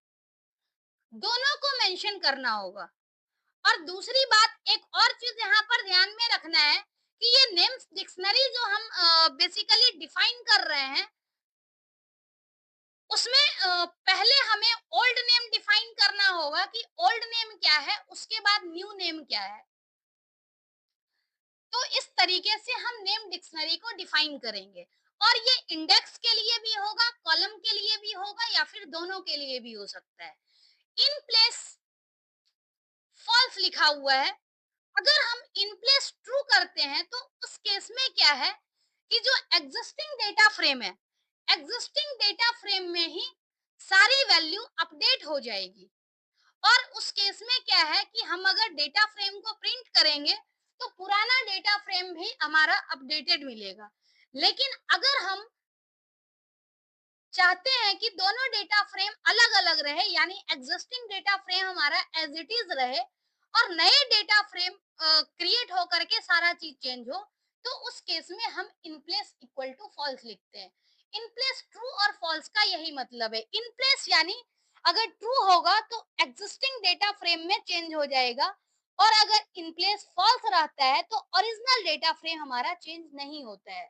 दोनों को मेंशन करना होगा। और दूसरी बात, एक और चीज यहाँ पर ध्यान में रखना है कि ये नेम्स डिक्शनरी जो हम बेसिकली डिफाइन कर रहे हैं, उसमें पहले हमें ओल्ड नेम डिफाइन करना होगा कि ओल्ड नेम क्या है, उसके बाद न्यू नेम क्या है। तो इस तरीके से हम नेम डिक्शनरी को डिफाइन करेंगे और ये इंडेक्स के लिए भी होगा, कॉलम के लिए भी होगा या फिर दोनों के लिए भी हो सकता है। इन प्लेस फॉल्स लिखा हुआ है, अगर हम इन प्लेस ट्रू करते हैं तो उस केस में क्या है कि जो एग्जिस्टिंग डेटा फ्रेम है, एग्जिस्टिंग डेटा फ्रेम में ही सारी वैल्यू अपडेट हो जाएगी और उस केस में क्या है कि हम अगर डेटा फ्रेम को प्रिंट करेंगे तो पुराना डेटा फ्रेम भी हमारा अपडेटेड मिलेगा। लेकिन अगर हम चाहते हैं कि दोनों डेटा फ्रेम अलग अलग रहे, यानी एग्जिस्टिंग डेटा फ्रेम हमारा एज इट इज रहे और नए डेटा फ्रेम क्रिएट होकर के सारा चीज चेंज हो, तो उस केस में हम in place equal to false लिखते हैं। इन प्लेस ट्रू और फॉल्स का यही मतलब है। इन प्लेस यानी अगर ट्रू होगा तो एग्जिस्टिंग डेटा फ्रेम में चेंज हो जाएगा और अगर इन प्लेस फॉल्स रहता है तो ओरिजिनल डेटा फ्रेम हमारा चेंज नहीं होता है।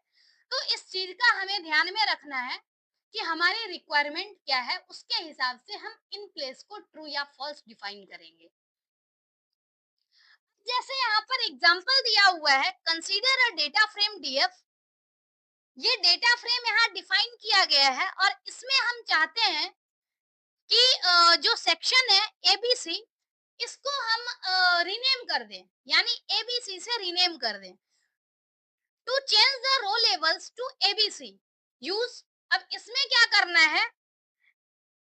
तो इस चीज का हमें ध्यान में रखना है कि हमारी रिक्वायरमेंट क्या है, उसके हिसाब से हम इन प्लेस को ट्रू या फॉल्स डिफाइन करेंगे। जैसे यहाँ पर एग्जांपल दिया हुआ है, consider a data frame DF. ये डेटा फ्रेम यहाँ डिफाइन किया गया है और इसमें हम चाहते हैं कि जो सेक्शन है एबीसी, इसको हम रीनेम कर दें, यानी एबीसी से रीनेम कर दें। To change the row levels to ABC use, अब इसमें क्या करना है,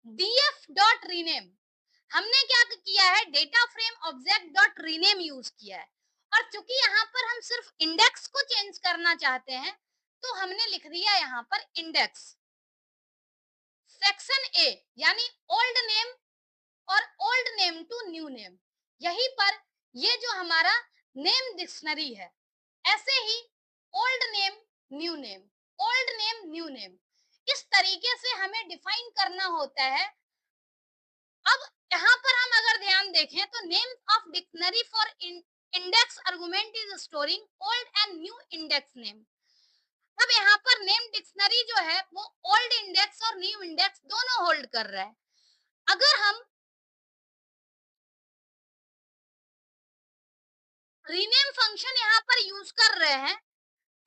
डीएफ डॉट रीनेम। हमने क्या किया है, data frame object dot rename use किया है और चूंकि यहाँ पर हम सिर्फ इंडेक्स को चेंज करना चाहते हैं तो हमने लिख दिया यहाँ पर इंडेक्स। सेक्शन ए यानी ओल्ड नेम और old name to new name, यहीं पर ये जो हमारा नेम डिक्शनरी है, ऐसे ही old name new name, old name new name, इस तरीके से हमें डिफाइन करना होता है। अब यहाँ पर हम अगर ध्यान देखें तो name of dictionary for index argument is storing old and new index name. अब यहाँ पर नेम डिक्शनरी जो है वो ओल्ड इंडेक्स और न्यू इंडेक्स दोनों होल्ड कर रहा है। अगर हम रीनेम फंक्शन यहाँ पर यूज कर रहे हैं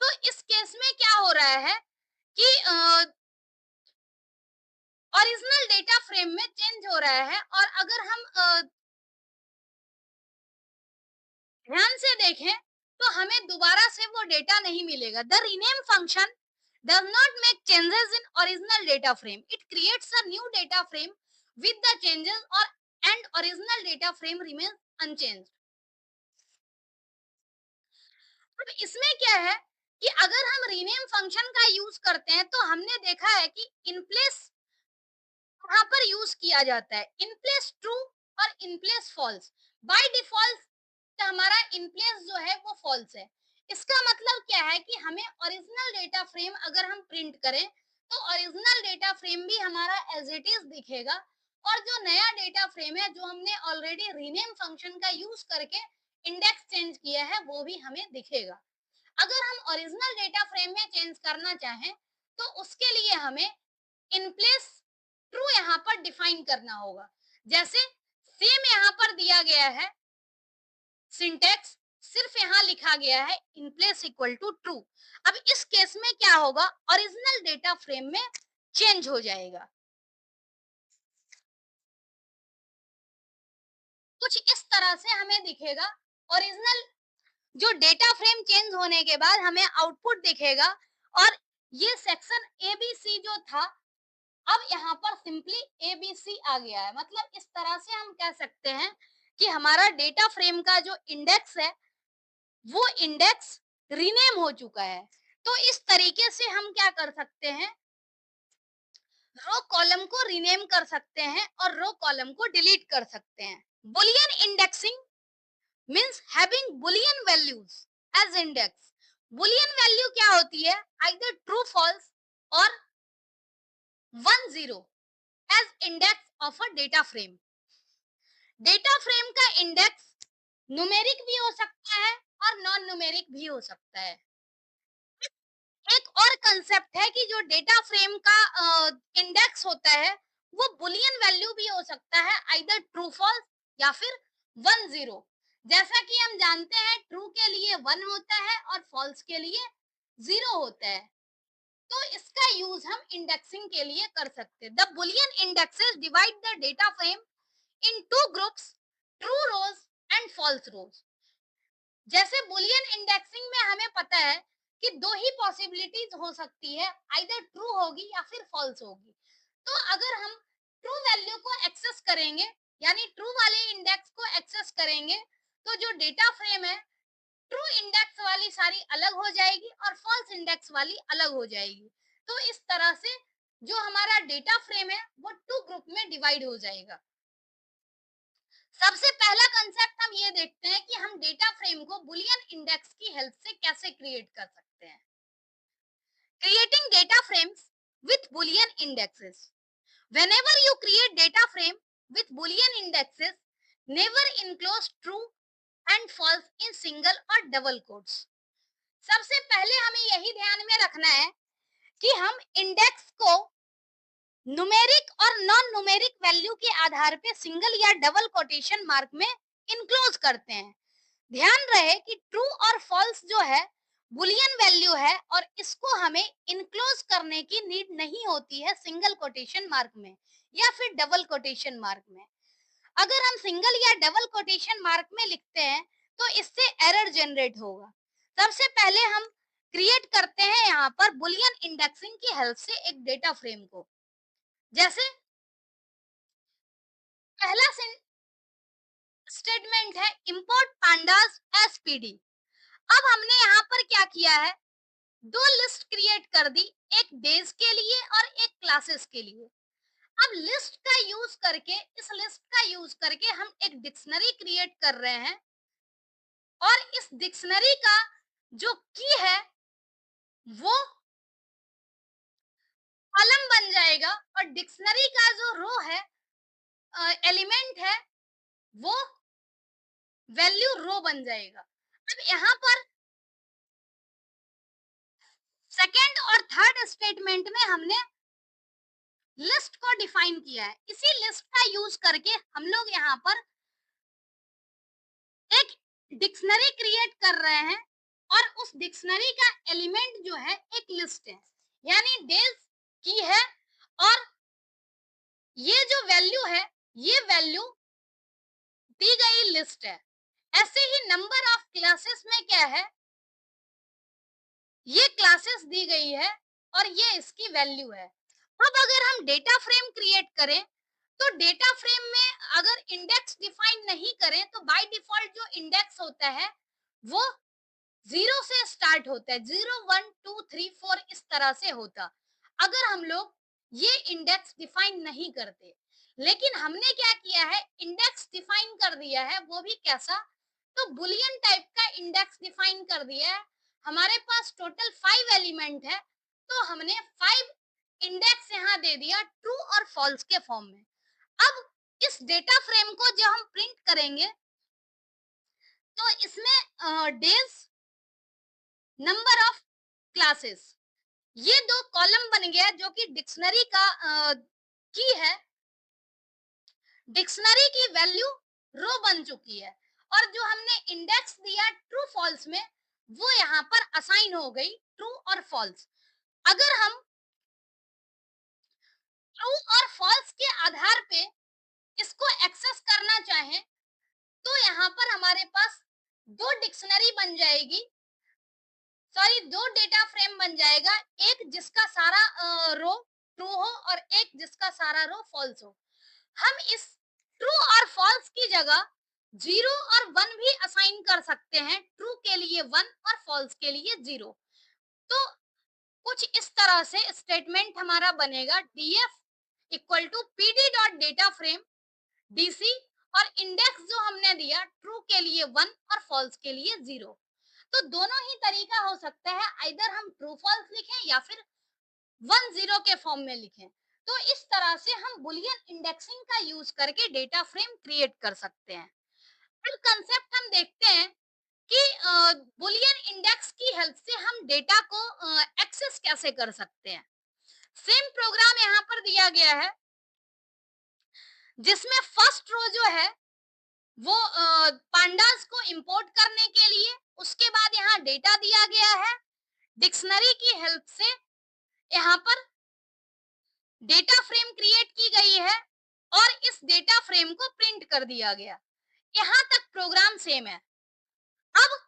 तो इस केस में क्या हो रहा है कि ओरिजिनल डेटा फ्रेम में चेंज हो रहा है और अगर हम ध्यान से देखें तो हमें दोबारा से वो डेटा नहीं मिलेगा। The rename function does not make changes in original data frame, it creates a new data frame with the changes or and original data frame remains unchanged। अब इसमें क्या है कि अगर हम रीनेम फंक्शन का यूज करते हैं तो हमने देखा है कि इन प्लेस यहाँ पर यूज किया जाता है, इन प्लेस ट्रू और in place false. By default हमारा इन प्लेस जो है वो फॉल्स है। इसका मतलब क्या है कि हमें ओरिजिनल डेटा फ्रेम अगर हम प्रिंट करें तो ओरिजिनल डेटा फ्रेम भी हमारा एज इट इज दिखेगा और जो नया डेटा फ्रेम है जो हमने ऑलरेडी रीनेम फंक्शन का यूज करके इंडेक्स चेंज किया है वो भी हमें दिखेगा। अगर हम ओरिजिनल डेटा फ्रेम में चेंज करना चाहें तो उसके लिए हमें इन प्लेस ट्रू यहाँ पर डिफाइन करना होगा। जैसे सेम यहाँ पर दिया गया है सिंटेक्स, सिर्फ यहाँ लिखा गया है in place equal to true. अब इस केस में क्या होगा, ओरिजिनल डेटा फ्रेम में चेंज हो जाएगा। कुछ इस तरह से हमें दिखेगा, ओरिजिनल जो डेटा फ्रेम चेंज होने के बाद हमें आउटपुट दिखेगा और ये सेक्शन एबीसी जो था अब यहाँ पर सिंपली एबीसी आ गया है। मतलब इस तरह से हम कह सकते हैं कि हमारा डेटा फ्रेम का जो इंडेक्स है वो इंडेक्स रीनेम हो चुका है। तो इस तरीके से हम क्या कर सकते हैं, रो कॉलम को रीनेम कर सकते हैं और रो कॉलम को डिलीट कर सकते हैं। Boolean indexing means having boolean values as index. Boolean value क्या होती है, आइदर ट्रू फॉल्स और 10 as index of a data frame. Data frame का इंडेक्स न्यूमेरिक भी हो सकता है और नॉन न्यूमेरिक भी हो सकता है। एक और कंसेप्ट है कि जो डेटा फ्रेम का इंडेक्स होता है वो बुलियन वैल्यू भी हो सकता है, आइदर ट्रू फॉल्स या फिर 10। जैसा कि हम जानते हैं ट्रू के लिए 1 होता है और फॉल्स के लिए 0 होता है। तो इसका यूज हम इंडेक्सिंग के लिए कर सकते हैं। The boolean indexes divide the data frame in two groups, true rows and false rows. जैसे बुलियन इंडेक्सिंग में हमें पता है कि दो ही पॉसिबिलिटीज हो सकती है, आइदर ट्रू होगी या फिर फॉल्स होगी। तो अगर हम ट्रू वैल्यू को एक्सेस करेंगे, यानी ट्रू वाले इंडेक्स को एक्सेस करेंगे, तो जो डेटा फ्रेम है ट्रू इंडेक्स वाली सारी अलग हो जाएगी और फॉल्स इंडेक्स वाली अलग हो जाएगी। तो इस तरह से जो हमारा डेटा फ्रेम है वो टू ग्रुप में डिवाइड हो जाएगा। सबसे पहला कंसेप्ट हम ये देखते हैं कि हम डेटा फ्रेम को बुलियन इंडेक्स की हेल्प से कैसे क्रिएट कर सकते हैं। Creating data frames with Boolean indexes. Whenever you create data frame with boolean indexes, never enclose true and false in single or double quotes. सबसे पहले हमें यही ध्यान में रखना है कि हम इंडेक्स को न्यूमेरिक और नॉन न्यूमेरिक वैल्यू के आधार पे सिंगल या डबल कोटेशन मार्क में इनक्लोज करते हैं। ध्यान रहे कि ट्रू और फॉल्स जो है बुलियन वैल्यू है और इसको हमें इनक्लोज करने की नीड नहीं होती है सिंगल कोटेशन मार्क में या फिर डबल कोटेशन मार्क में। अगर हम सिंगल या डबल कोटेशन मार्क में लिखते हैं तो इससे एरर जनरेट होगा। सबसे पहले हम क्रिएट करते हैं यहाँ पर बुलियन इंडेक्सिंग की हेल्प से एक डेटा फ्रेम को। जैसे पहला स्टेटमेंट है इंपोर्ट पांडास एस पीडी। अब हमने यहाँ पर क्या किया है, दो लिस्ट क्रिएट कर दी, एक डेज के लिए और एक क्लासेस के लिए। अब लिस्ट का यूज करके, इस लिस्ट का यूज करके हम एक डिक्शनरी क्रिएट कर रहे हैं और इस डिक्शनरी का जो की है वो कॉलम बन जाएगा और डिक्शनरी का जो रो है, एलिमेंट है, वो वैल्यू रो बन जाएगा। अब यहाँ पर सेकेंड और थर्ड स्टेटमेंट में हमने लिस्ट को डिफाइन किया है। इसी लिस्ट का यूज करके हम लोग यहाँ पर एक डिक्शनरी क्रिएट कर रहे हैं और उस डिक्शनरी का एलिमेंट जो है एक लिस्ट है, यानी डेज की है और ये जो वैल्यू है ये वैल्यू दी गई लिस्ट है। ऐसे ही नंबर ऑफ क्लासेस में क्या है, ये क्लासेस दी गई है और ये इसकी वैल्यू है। अब अगर हम डेटा फ्रेम क्रिएट करें तो डेटा फ्रेम में अगर इंडेक्स डिफाइन नहीं करें तो बाय डिफॉल्ट जो इंडेक्स होता है वो 0 से स्टार्ट होता है, 0 1 2 3 4 इस तरह से होता अगर हम लोग ये इंडेक्स डिफाइन नहीं करते। लेकिन हमने क्या किया है, इंडेक्स डिफाइन कर दिया है, वो भी कैसा, तो बुलियन टाइप का इंडेक्स डिफाइन कर दिया है। हमारे पास टोटल 5 एलिमेंट है तो हमने 5 इंडेक्स यहाँ दे दिया ट्रू और फॉल्स के फॉर्म में। अब इस डेटा फ्रेम को जब हम प्रिंट करेंगे तो इसमें डेज, नंबर ऑफ क्लासेस, ये दो कॉलम बन गया जो कि डिक्शनरी का की है। डिक्शनरी की वैल्यू रो बन चुकी है और जो हमने इंडेक्स दिया ट्रू फॉल्स में वो यहाँ पर असाइन हो गई ट्रू और फॉल्स। अगर हम ट्रू और फॉल्स के आधार पे इसको एक्सेस करना चाहें तो यहाँ पर हमारे पास दो डिक्शनरी बन जाएगी, सॉरी दो डेटा फ्रेम बन जाएगा, एक जिसका सारा रो ट्रू हो और एक जिसका सारा रो फॉल्स हो। हम इस ट्रू और फॉल्स की जगह 0 और 1 भी असाइन कर सकते हैं, ट्रू के लिए 1 और फॉल्स के लिए 0। तो कुछ इस तरह से स्टेटमेंट हमारा बनेगा df equal to pd dot data frame DC और इंडेक्स जो हमने दिया ट्रू के लिए 1 और फॉल्स के लिए 0। तो दोनों ही तरीका हो सकता है, आइदर हम ट्रू फॉल्स लिखें या फिर 1 0 के फॉर्म में लिखें। तो इस तरह से हम बुलियन इंडेक्सिंग का यूज करके डेटा फ्रेम क्रिएट कर सकते हैं। अब कंसेप्ट हम देखते हैं कि बुलियन इंडेक्स की हेल्प से हम डेटा को एक्सेस कैसे कर सकते हैं। सेम प्रोग्राम यहाँ पर दिया गया है जिसमें फर्स्ट रो जो है वो पांडास को इंपोर्ट करने के लिए। उसके बाद यहाँ डेटा दिया गया है, डिक्शनरी की हेल्प से यहाँ पर डेटा फ्रेम क्रिएट की गई है और इस डेटा फ्रेम को प्रिंट कर दिया गया। यहाँ तक प्रोग्राम सेम है। अब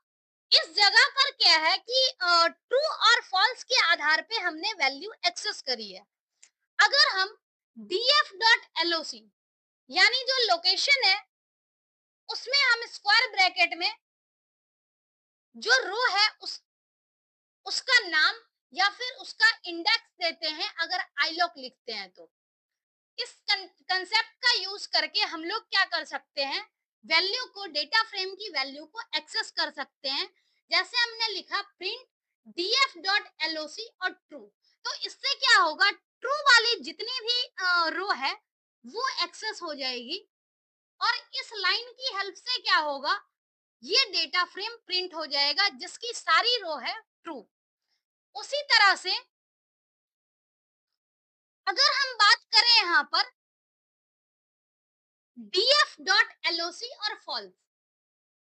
इस जगह पर क्या है कि ट्रू और फॉल्स के आधार पे हमने वैल्यू एक्सेस करी है। अगर हम df.loc यानी जो लोकेशन है उसमें हम स्क्वायर ब्रैकेट में जो रो है उसका नाम या फिर उसका इंडेक्स देते हैं अगर आईलॉक लिखते हैं तो इस कंसेप्ट का यूज करके हम लोग क्या कर सकते हैं, वैल्यू को, डेटा फ्रेम की वैल्यू को एक्सेस कर सकते हैं। जैसे हमने लिखा प्रिंट df.loc और ट्रू, तो इससे क्या होगा, ट्रू वाली जितनी भी रो है वो एक्सेस हो जाएगी और इस लाइन की हेल्प से क्या होगा, ये डेटा फ्रेम प्रिंट हो जाएगा जिसकी सारी रो है ट्रू। उसी तरह से अगर हम बात करें यहाँ पर df.loc और फॉल्स,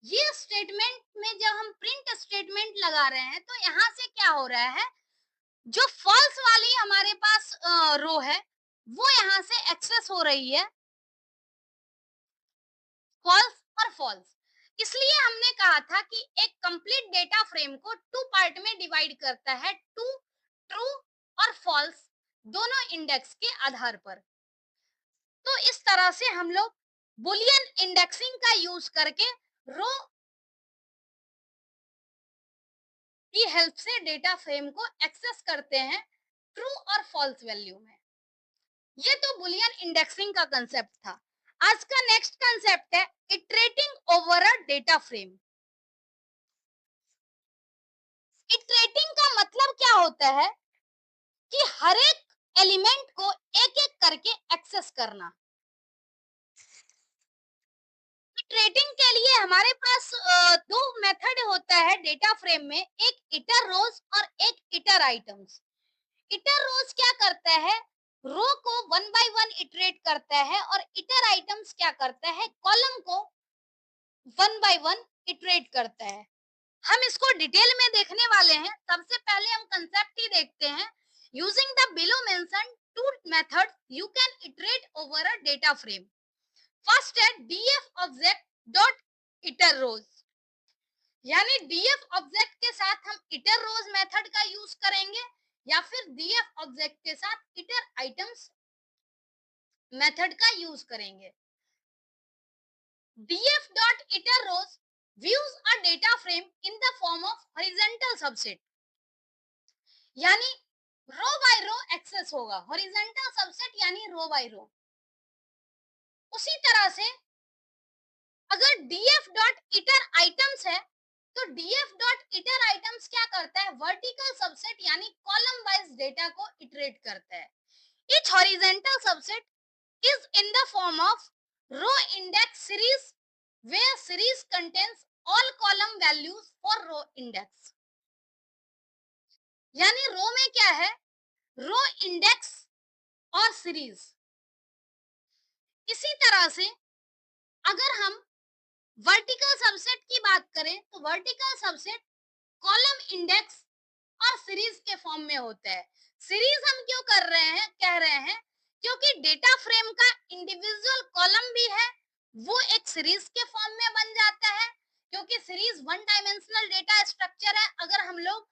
ये स्टेटमेंट में जब हम प्रिंट स्टेटमेंट लगा रहे हैं तो यहाँ से क्या हो रहा है, जो फॉल्स वाली हमारे पास रो है वो यहाँ से एक्सेस हो रही है, फॉल्स और फॉल्स। इसलिए हमने कहा था कि एक कंप्लीट डेटा फ्रेम को टू पार्ट में डिवाइड करता है, टू, ट्रू और फॉल्स दोनों इंडेक्स के आधार पर। तो इस तरह से हम लोग बुलियन इंडेक्सिंग का यूज करके रो की हेल्प से डेटा फ्रेम को एक्सेस करते हैं ट्रू और फॉल्स वैल्यू में। ये तो बुलियन इंडेक्सिंग का कंसेप्ट था। आज का नेक्स्ट कंसेप्ट है iterating over a data frame. Iterating का मतलब क्या होता है कि हर एक एलिमेंट को एक एक करके एक्सेस करना। इटरेटिंग के लिए हमारे पास दो मेथड होता है डेटा फ्रेम में, एक इटर रोज और एक इटर आइटम्स। इटर रोज क्या करता है, रो को वन बाय वन इटरेट करता है और इटर आइटम्स क्या करता है, कॉलम को वन बाय वन इटरेट करता है। हम इसको डिटेल में देखने वाले हैं। सबसे पहले हम कंसेप्ट ही देखते हैं। Using the below mention two methods you can iterate over a data frame. First है df object dot iterrows, यानी df ऑब्जेक्ट के साथ हम इटर रोज मेथड का यूज करेंगे या फिर df ऑब्जेक्ट के साथ इटर आइटम्स मेथड का यूज करेंगे। df dot iterrows views a data frame in the form of horizontal subset, यानी रो बाय रो एक्सेस होगा, हॉरिजॉन्टल सबसेट यानी रो बाय रो। उसी तरह से अगर df डॉट इटर आइटम्स है तो df डॉट इटर आइटम्स क्या करता है, वर्टिकल सबसेट यानी कॉलम वाइज डेटा को इटरेट करता है। Each horizontal subset is in the form of row index series where series contains all column values for row index, यानी रो में क्या है, रो इंडेक्स और सीरीज। इसी तरह से अगर हम वर्टिकल सबसेट की बात करें तो वर्टिकल सबसेट कॉलम इंडेक्स और सीरीज के फॉर्म में होता है। सीरीज हम क्यों कर रहे हैं, कह रहे हैं क्योंकि डेटा फ्रेम का इंडिविजुअल कॉलम भी है वो एक सीरीज के फॉर्म में बन जाता है, क्योंकि series one dimensional data structure है। अगर हम लोग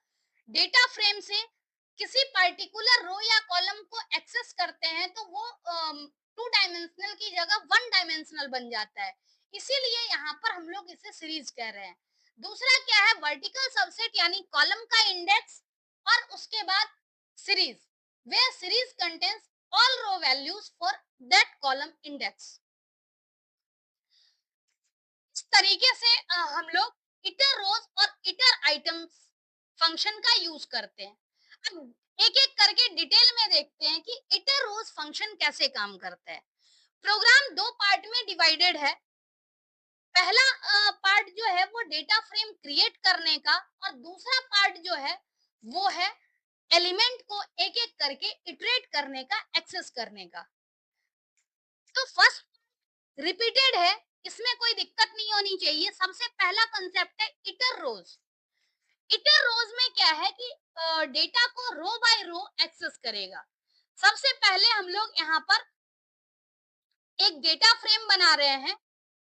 डेटा फ्रेम से किसी पर्टिकुलर रो या कॉलम को एक्सेस करते हैं तो वो टू डायमेंशनल की जगह वन डायमेंशनल बन जाता है, इसीलिए यहाँ पर हम लोग इसे सीरीज कह रहे हैं। दूसरा क्या है, वर्टिकल सबसेट यानी कॉलम का इंडेक्स और उसके बाद series, where series contains all row values for that column index। इस तरीके से हम लोग इटर रोज और इटर आइटम्स फंक्शन का यूज करते हैं। अब एक एक करके डिटेल में देखते हैं कि इटर रोज फंक्शन कैसे काम करता है। प्रोग्राम दो पार्ट में डिवाइडेड है। पहला पार्ट जो है वो डेटा फ्रेम क्रिएट करने का और दूसरा पार्ट जो है वो है एलिमेंट को एक एक करके इटरेट करने का, एक्सेस करने का। तो फर्स्ट रिपीटेड है इसमें कोई दिक्कत नहीं होनी चाहिए। सबसे पहला कंसेप्ट है इटर रोज। इटर रोज में क्या है कि डेटा को रो बाय रो एक्सेस करेगा। सबसे पहले हम लोग यहाँ पर एक डेटा फ्रेम बना रहे हैं,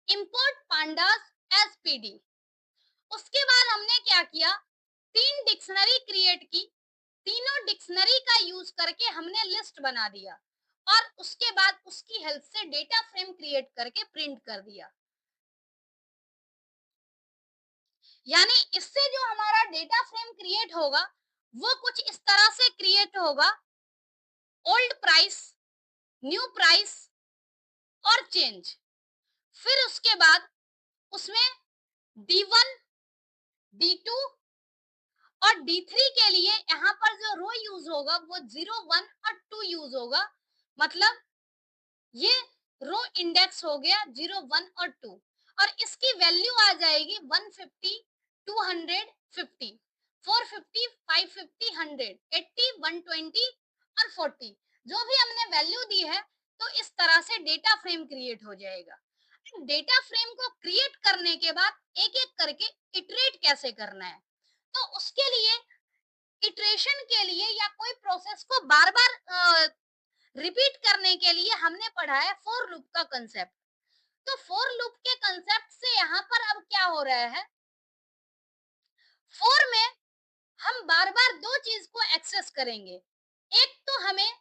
इंपोर्ट पांडास एज पीडी। उसके बाद हमने क्या किया, तीन डिक्शनरी क्रिएट की, तीनों डिक्शनरी का यूज करके हमने लिस्ट बना दिया और उसके बाद उसकी हेल्प से डेटा फ्रेम क्रिएट करके प्रिंट कर दिया। यानी इससे जो हमारा डेटा फ्रेम क्रिएट होगा वो कुछ इस तरह से क्रिएट होगा, ओल्ड प्राइस, न्यू प्राइस और चेंज। फिर उसके बाद उसमें D1, D2 और D3 के लिए यहाँ पर जो रो यूज होगा वो 0, 1 और 2 यूज होगा। मतलब ये रो इंडेक्स हो गया 0, 1 और 2 और इसकी वैल्यू आ जाएगी 150, 250, 450, 550, 100, 80, 120 और 40। जो भी हमने वैल्यू दी है तो इस तरह से डेटा फ्रेम क्रिएट हो जाएगा। डेटा फ्रेम को क्रिएट करने के बाद एक एक करके इटरेट कैसे करना है, तो उसके लिए इटरेशन के लिए या कोई प्रोसेस को बार बार रिपीट करने के लिए हमने पढ़ा है फॉर लूप का कंसेप्ट। तो फॉर लूप के कंसेप्ट से यहाँ पर अब क्या हो रहा है, फॉर में हम बार बार दो चीज को एक्सेस करेंगे। एक तो हमें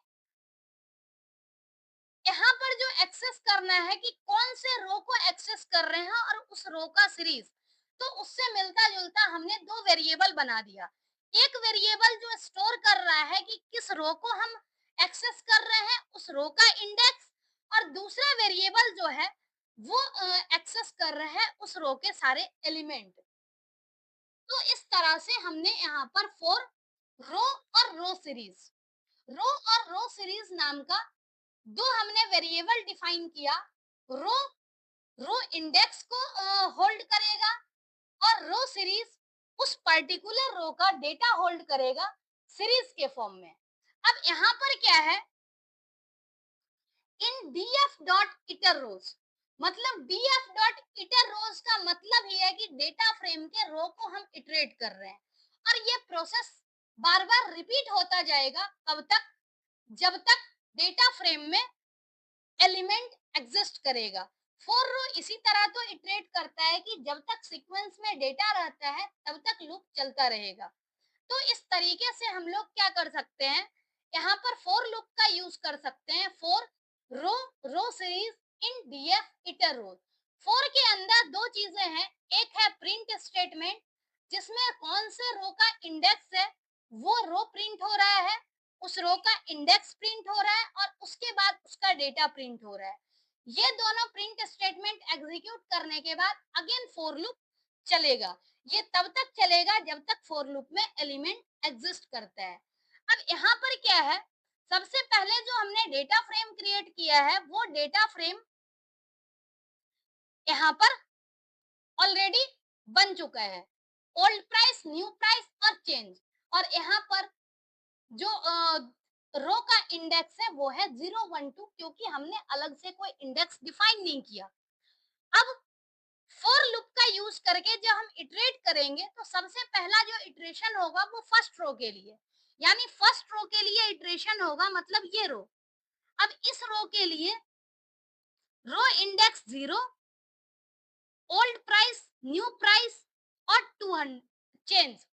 यहाँ पर जो एक्सेस करना है कि कौन से रो को एक्सेस कर रहे हैं और उस रो का सीरीज, तो उससे मिलता जुलता हमने दो वेरिएबल बना दिया। एक वेरिएबल जो स्टोर कर रहा है कि किस रो को हम एक्सेस कर रहे हैं, उस रो का इंडेक्स, और दूसरा वेरिएबल जो है वो एक्सेस कर रहा है उस रो के सारे एलिमेंट। तो इस तरह से हमने यहाँ पर फॉर रो और रो सीरीज, रो और रो सीरीज नाम का दो हमने वेरिएबल डिफाइन किया। रो रो इंडेक्स को होल्ड करेगा और रो सीरीज उस पर्टिकुलर रो का डेटा होल्ड करेगा सीरीज के फॉर्म में। अब यहाँ पर क्या है, इन df डॉट इटर रोज, मतलब df डॉट इटर रोज का मतलब ये है कि डेटा फ्रेम के रो को हम इटरेट कर रहे हैं और ये प्रोसेस बार बार रिपीट होता जाएगा। कब तक, जब तक डेटा फ्रेम में एलिमेंट एग्जिस्ट करेगा। फॉर रो इसी तरह तो इटरेट करता है कि जब तक सीक्वेंस में डेटा रहता है तब तक लूप चलता रहेगा। तो इस तरीके से हम लोग क्या कर सकते हैं, यहाँ पर फॉर लूप का यूज कर सकते हैं for row row series in DF iterrows. For के अंदर दो चीजें हैं, एक है प्रिंट स्टेटमेंट जिसमें कौन से रो का इंडेक्स है वो रो प्रिंट हो रहा है, उस रो का इंडेक्स प्रिंट हो रहा है और उसके बाद उसका डेटा प्रिंट हो रहा है। ये दोनों प्रिंट स्टेटमेंट एग्जीक्यूट करने के बाद अगेन फॉर लूप चलेगा। ये तब तक चलेगा जब तक फॉर लूप में एलिमेंट एग्जिस्ट करता है। अब यहाँ पर क्या है, सबसे पहले जो हमने डेटा फ्रेम क्रिएट किया है वो डेटा फ्रेम यहाँ पर ऑलरेडी बन चुका है, ओल्ड प्राइस, न्यू प्राइस और चेंज। और यहाँ पर जो रो का इंडेक्स है वो है 012 क्योंकि हमने अलग से कोई इंडेक्स डिफाइन नहीं किया। अब फॉर लूप का यूज करके जब हम इटरेट करेंगे तो सबसे पहला जो इटरेशन होगा वो फर्स्ट रो के लिए, यानी फर्स्ट रो के लिए इटरेशन होगा, मतलब ये रो। अब इस रो के लिए row index 0, old price, new price और 200 चेंज,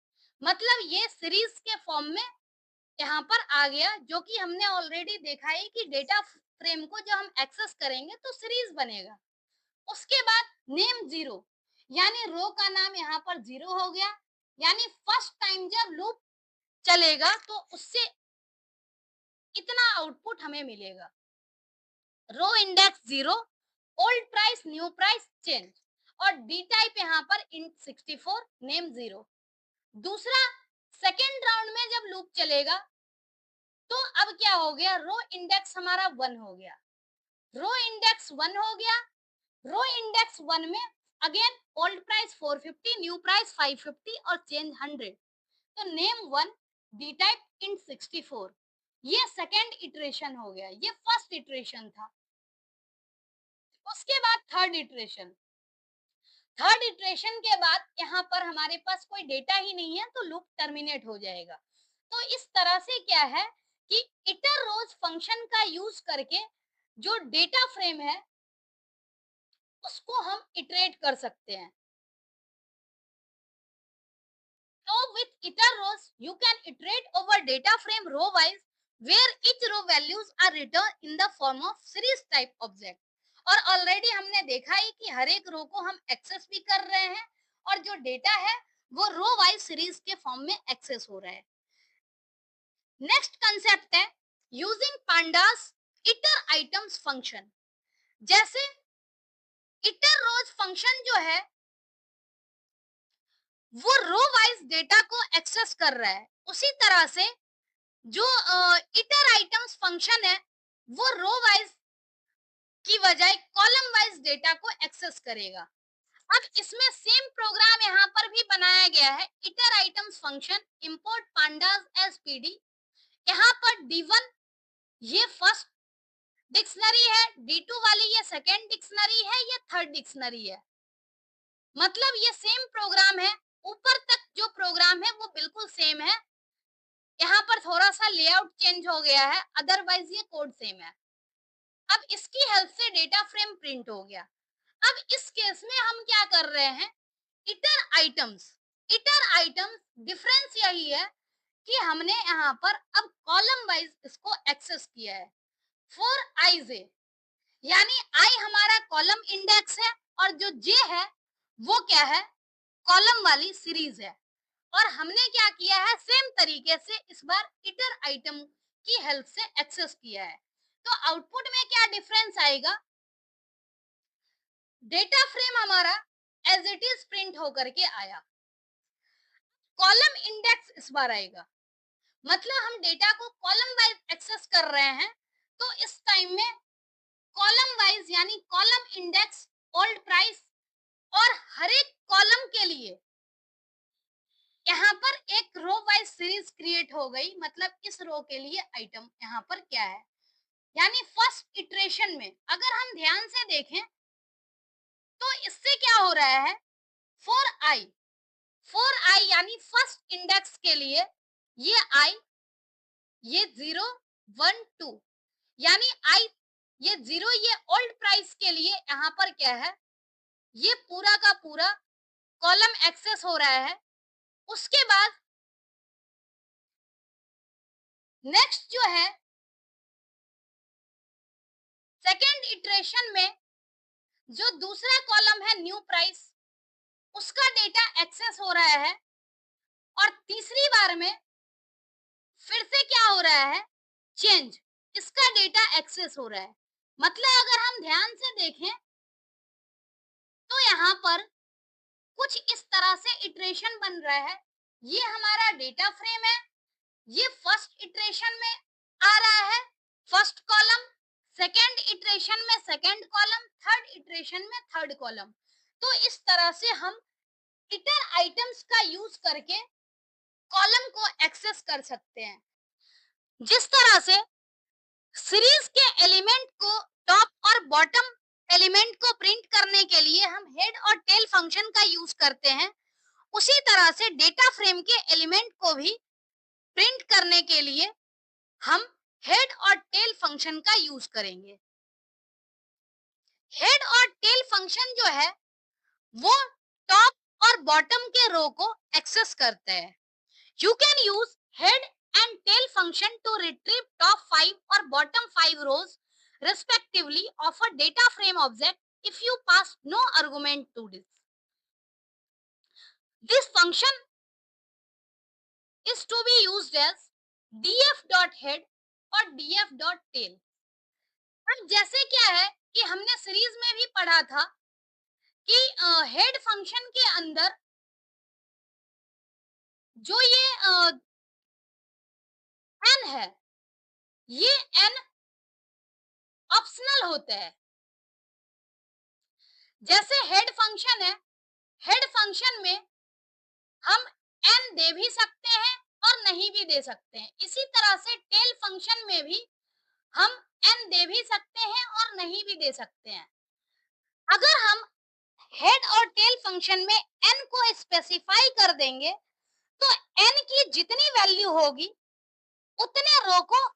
मतलब ये सीरीज के फॉर्म में यहाँ पर आ गया, जो कि हमने ऑलरेडी देखा है कि डेटा फ्रेम को जब हम एक्सेस करेंगे तो सीरीज बनेगा। उसके बाद नेम 0, यानी रो का नाम यहाँ पर 0 हो गया, यानी फर्स्ट टाइम जब लूप चलेगा तो उससे इतना आउटपुट हमें मिलेगा, row index 0, old price, new price, change. और डी टाइप यहाँ पर इंट 64, नेम 0। दूसरा सेकेंड राउंड में जब लूप चलेगा तो अब क्या हो गया, रो इंडेक्स हमारा 1 हो गया, रो इंडेक्स 1 हो गया। रो इंडेक्स 1 में again old price 450, new price 550 और चेंज 100। तो नेम 1, डी टाइप इंट 64। ये सेकेंड इटरेशन हो गया, ये फर्स्ट इटरेशन था। उसके बाद थर्ड इटरेशन के बाद यहाँ पर हमारे पास कोई डेटा ही नहीं है तो लूप टर्मिनेट हो जाएगा। तो इस तरह से क्या है कि इटर रोज फंक्शन का यूज करके जो डेटा फ्रेम है उसको हम इटरेट कर सकते हैं। So with iter rows, you can iterate over data frame row wise where each row values are returned in the form of series type object. और ऑलरेडी हमने देखा है कि हर एक रो को हम एक्सेस भी कर रहे हैं और जो डेटा है वो रो वाइज सीरीज के फॉर्म में एक्सेस हो रहा है। नेक्स्ट कंसेप्ट है using pandas hitter items function. जैसे इटर रोज फंक्शन जो है वो रो वाइज डेटा को एक्सेस कर रहा है, उसी तरह से जो इटर आइटम्स फंक्शन है वो रो वाइज की बजाय कॉलम वाइज डेटा को एक्सेस करेगा। अब इसमें सेम प्रोग्राम यहाँ पर भी बनाया गया है। Iteritems function import pandas as PD. यहाँ पर D1 ये फर्स्ट डिक्शनरी है, D2 वाली ये सेकेंड डिक्शनरी है, ये थर्ड डिक्शनरी है। मतलब ये सेम प्रोग्राम है, ऊपर तक जो प्रोग्राम है वो बिल्कुल सेम है। यहाँ पर थोड़ा सा लेआउट चेंज हो गया है, अदरवाइज ये कोड सेम है। अब इसकी हेल्प से डेटा फ्रेम प्रिंट हो गया। अब इस केस में हम क्या कर रहे हैं, इटर आइटम्स डिफरेंस यही है कि हमने यहाँ पर अब कॉलम वाइज इसको एक्सेस किया है। फॉर आई जे यानी आई हमारा कॉलम इंडेक्स है और जो जे है वो क्या है, कॉलम वाली सीरीज है। और हमने क्या किया है, सेम तरीके से इस बार इटर आइटम की हेल्प से एक्सेस किया है। तो आउटपुट में क्या डिफरेंस आएगा, डेटा फ्रेम हमारा एज इट इज प्रिंट होकर के आया, कॉलम इंडेक्स इस बार आएगा। मतलब हम डेटा को कॉलम वाइज एक्सेस कर रहे हैं तो इस टाइम में कॉलम वाइज यानी कॉलम इंडेक्स, ओल्ड प्राइस और हर एक कॉलम के लिए यहाँ पर एक रो वाइज सीरीज क्रिएट हो गई। मतलब इस रो के लिए आइटम यहाँ पर क्या है, यानी फर्स्ट इटरेशन में अगर हम ध्यान से देखें तो इससे क्या हो रहा है, फोर आई यानी फर्स्ट इंडेक्स के लिए ये आई, ये 0 1 2 यानी आई, ये 0 ये ओल्ड प्राइस के लिए यहाँ पर क्या है, ये पूरा का पूरा कॉलम एक्सेस हो रहा है। उसके बाद नेक्स्ट जो है सेकेंड इटरेशन में जो दूसरा कॉलम है न्यू प्राइस, उसका डेटा एक्सेस हो रहा है और तीसरी बार में फिर से क्या हो रहा है, चेंज, इसका डेटा एक्सेस हो रहा है। मतलब अगर हम ध्यान से देखें तो यहाँ पर कुछ इस तरह से इटरेशन बन रहा है। ये हमारा डेटा फ्रेम है, ये फर्स्ट इटरेशन में आ रहा है फर्स्ट कॉलम, सेकेंड इटरेशन में सेकेंड कॉलम, थर्ड इटरेशन में थर्ड कॉलम। तो इस तरह से हम इटर आइटम्स का यूज करके कॉलम को एक्सेस कर सकते हैं। जिस तरह से सीरीज के एलिमेंट को टॉप और बॉटम एलिमेंट को प्रिंट करने के लिए हम हेड और टेल फंक्शन का यूज करते हैं, उसी तरह से डेटा फ्रेम के एलिमेंट को भी प्रिंट करने के लिए हम हेड और टेल फंक्शन का यूज करेंगे। हेड और टेल फंक्शन जो है वो टॉप और बॉटम के रो को एक्सेस करते हैं। You can use head and tail function to retrieve top 5 or bottom 5 rows respectively of a data frame object if you pass no argument to this. This function is to be used as df.head और df.tail। अब जैसे क्या है कि हमने series में भी पढ़ा था कि हेड फंक्शन के अंदर जो ये n है, ये n ऑप्शनल होता है। जैसे हेड फंक्शन है, हेड फंक्शन में हम n दे भी सकते हैं और नहीं भी दे सकते हैं। इसी तरह से टेल फंक्शन में भी हम n दे भी सकते हैं और नहीं भी दे सकते हैं। अगर हम हेड और टेल फंक्शन में n को स्पेसिफाई कर देंगे तो n की जितनी वैल्यू होगी उतने रो को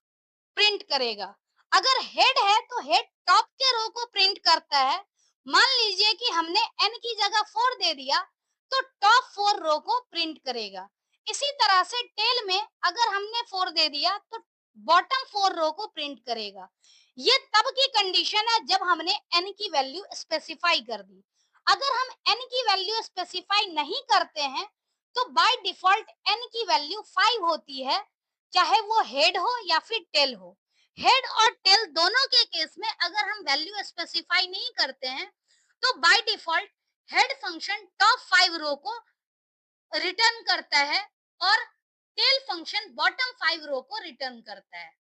प्रिंट करेगा। अगर हेड है तो हेड टॉप के रो को प्रिंट करता है। मान लीजिए कि हमने n की जगह 4 दे दिया तो टॉप 4 रो को प्रिंट करेगा। इसी तरह से टेल में अगर हमने 4 दे दिया तो बॉटम 4 रो को प्रिंट करेगा। ये तब की कंडीशन है जब हमने n की वैल्यू स्पेसिफाई कर दी। अगर हम n की वैल्यू स्पेसिफाई नहीं करते हैं तो बाय डिफॉल्ट n की वैल्यू 5 होती है, चाहे वो हेड हो या फिर टेल हो। हेड और टेल दोनों के केस में अगर हम वैल्यू स्पेसिफाई नहीं करते हैं तो by default head function top 5 रो को रिटर्न करता है और टेल फंक्शन बॉटम 5 रो को रिटर्न करता है।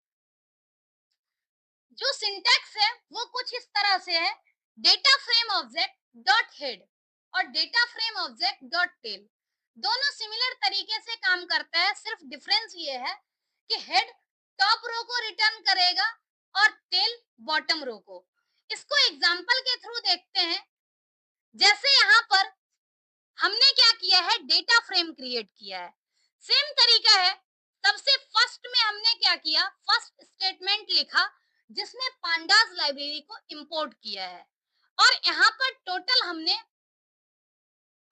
जो सिंटैक्स है वो कुछ इस तरह से है, data frame object dot head और data frame object dot tail. दोनों सिमिलर तरीके से काम करता है, सिर्फ डिफरेंस ये है कि हेड टॉप रो को रिटर्न करेगा और टेल बॉटम रो को। इसको एग्जांपल के थ्रू देखते हैं। जैसे यहाँ पर हमने क्या किया है, डेटा फ्रेम क्रिएट किया है। सेम तरीका है, सबसे फर्स्ट में हमने क्या किया, फर्स्ट स्टेटमेंट लिखा जिसमें पांडास लाइब्रेरी को इंपोर्ट किया है और यहाँ पर टोटल हमने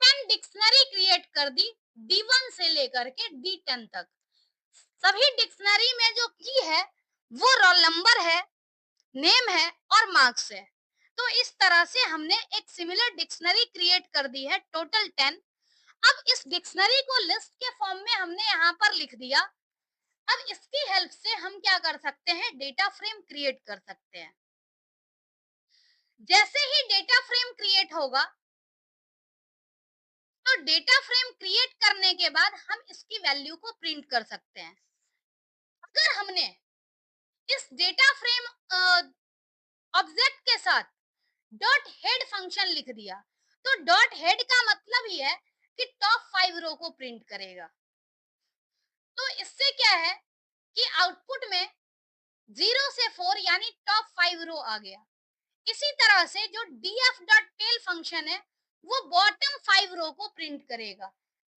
10 डिक्शनरी क्रिएट कर दी, D1 से लेकर के D10 तक। सभी डिक्शनरी में जो की है वो रोल नंबर है, नेम है और मार्क्स है। तो इस तरह से हमने एक सिमिलर डिक्शनरी क्रिएट कर दी है, टोटल 10। अब इस डिक्शनरी को लिस्ट के फॉर्म में हमने यहाँ पर लिख दिया। अब इसकी हेल्प से हम क्या कर सकते हैं, डेटा फ्रेम क्रिएट कर सकते हैं। जैसे ही डेटा फ्रेम क्रिएट होगा तो डेटा फ्रेम क्रिएट करने के बाद हम इसकी वैल्यू को प्रिंट कर सकते हैं। अगर हमने इस डेटा फ्रेम ऑब्जेक्ट के साथ डॉट हेड फंक्शन लिख दिया तो डॉट हेड का मतलब ही है कि टॉप 5 रो को प्रिंट करेगा। तो इससे क्या है कि आउटपुट में 0 से 4 यानी टॉप 5 रो आ गया। इसी तरह से जो df.tail फंक्शन है वो बॉटम 5 रो को प्रिंट करेगा।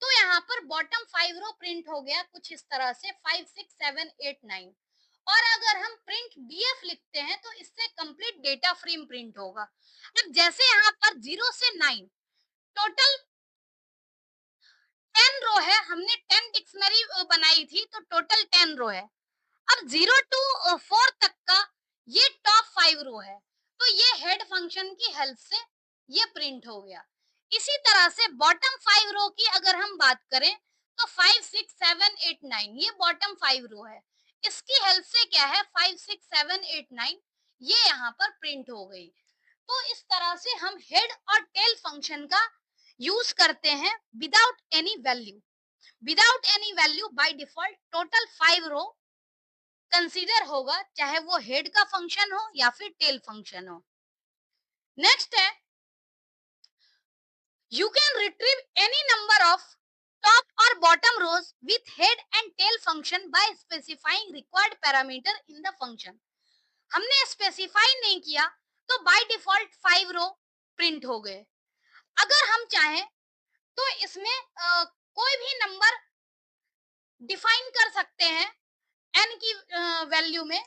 तो यहाँ पर बॉटम 5 रो प्रिंट हो गया कुछ इस तरह से 5 6 7 8 9। और अगर हम प्रिंट df लिखते हैं तो इससे कंप्लीट डेटा फ्रेम प्रिंट होगा। अब जैसे यहाँ पर 0 से 9 टोटल 10 रो है, हमने 10 डिक्शनरी बनाई थी तो टोटल 10 रो है। अब 0 टू 4 तक का ये टॉप 5 रो है तो ये हेड फंक्शन की हेल्प से ये प्रिंट हो गया। इसी तरह से बॉटम 5 रो की अगर हम बात करें तो 5 6 7 8 9 ये बॉटम 5 रो है। इसकी हेल्प से क्या है 5 6 7 8 9 ये यहाँ पर प्रिंट हो गई। तो इस तरह से हम हेड और टेल फंक्शन का यूज करते हैं without any value. Without any value by default total 5 row consider होगा, चाहे वो हेड का फंक्शन हो या फिर टेल फंक्शन हो। नेक्स्ट है, you can retrieve any number of top और bottom rows with head and tail function by specifying required parameter in the function. हमने स्पेसिफाई नहीं किया तो बाय डिफॉल्ट 5 रो प्रिंट हो गए। अगर हम चाहें तो इसमें कोई भी नंबर डिफाइन कर सकते हैं n की वैल्यू में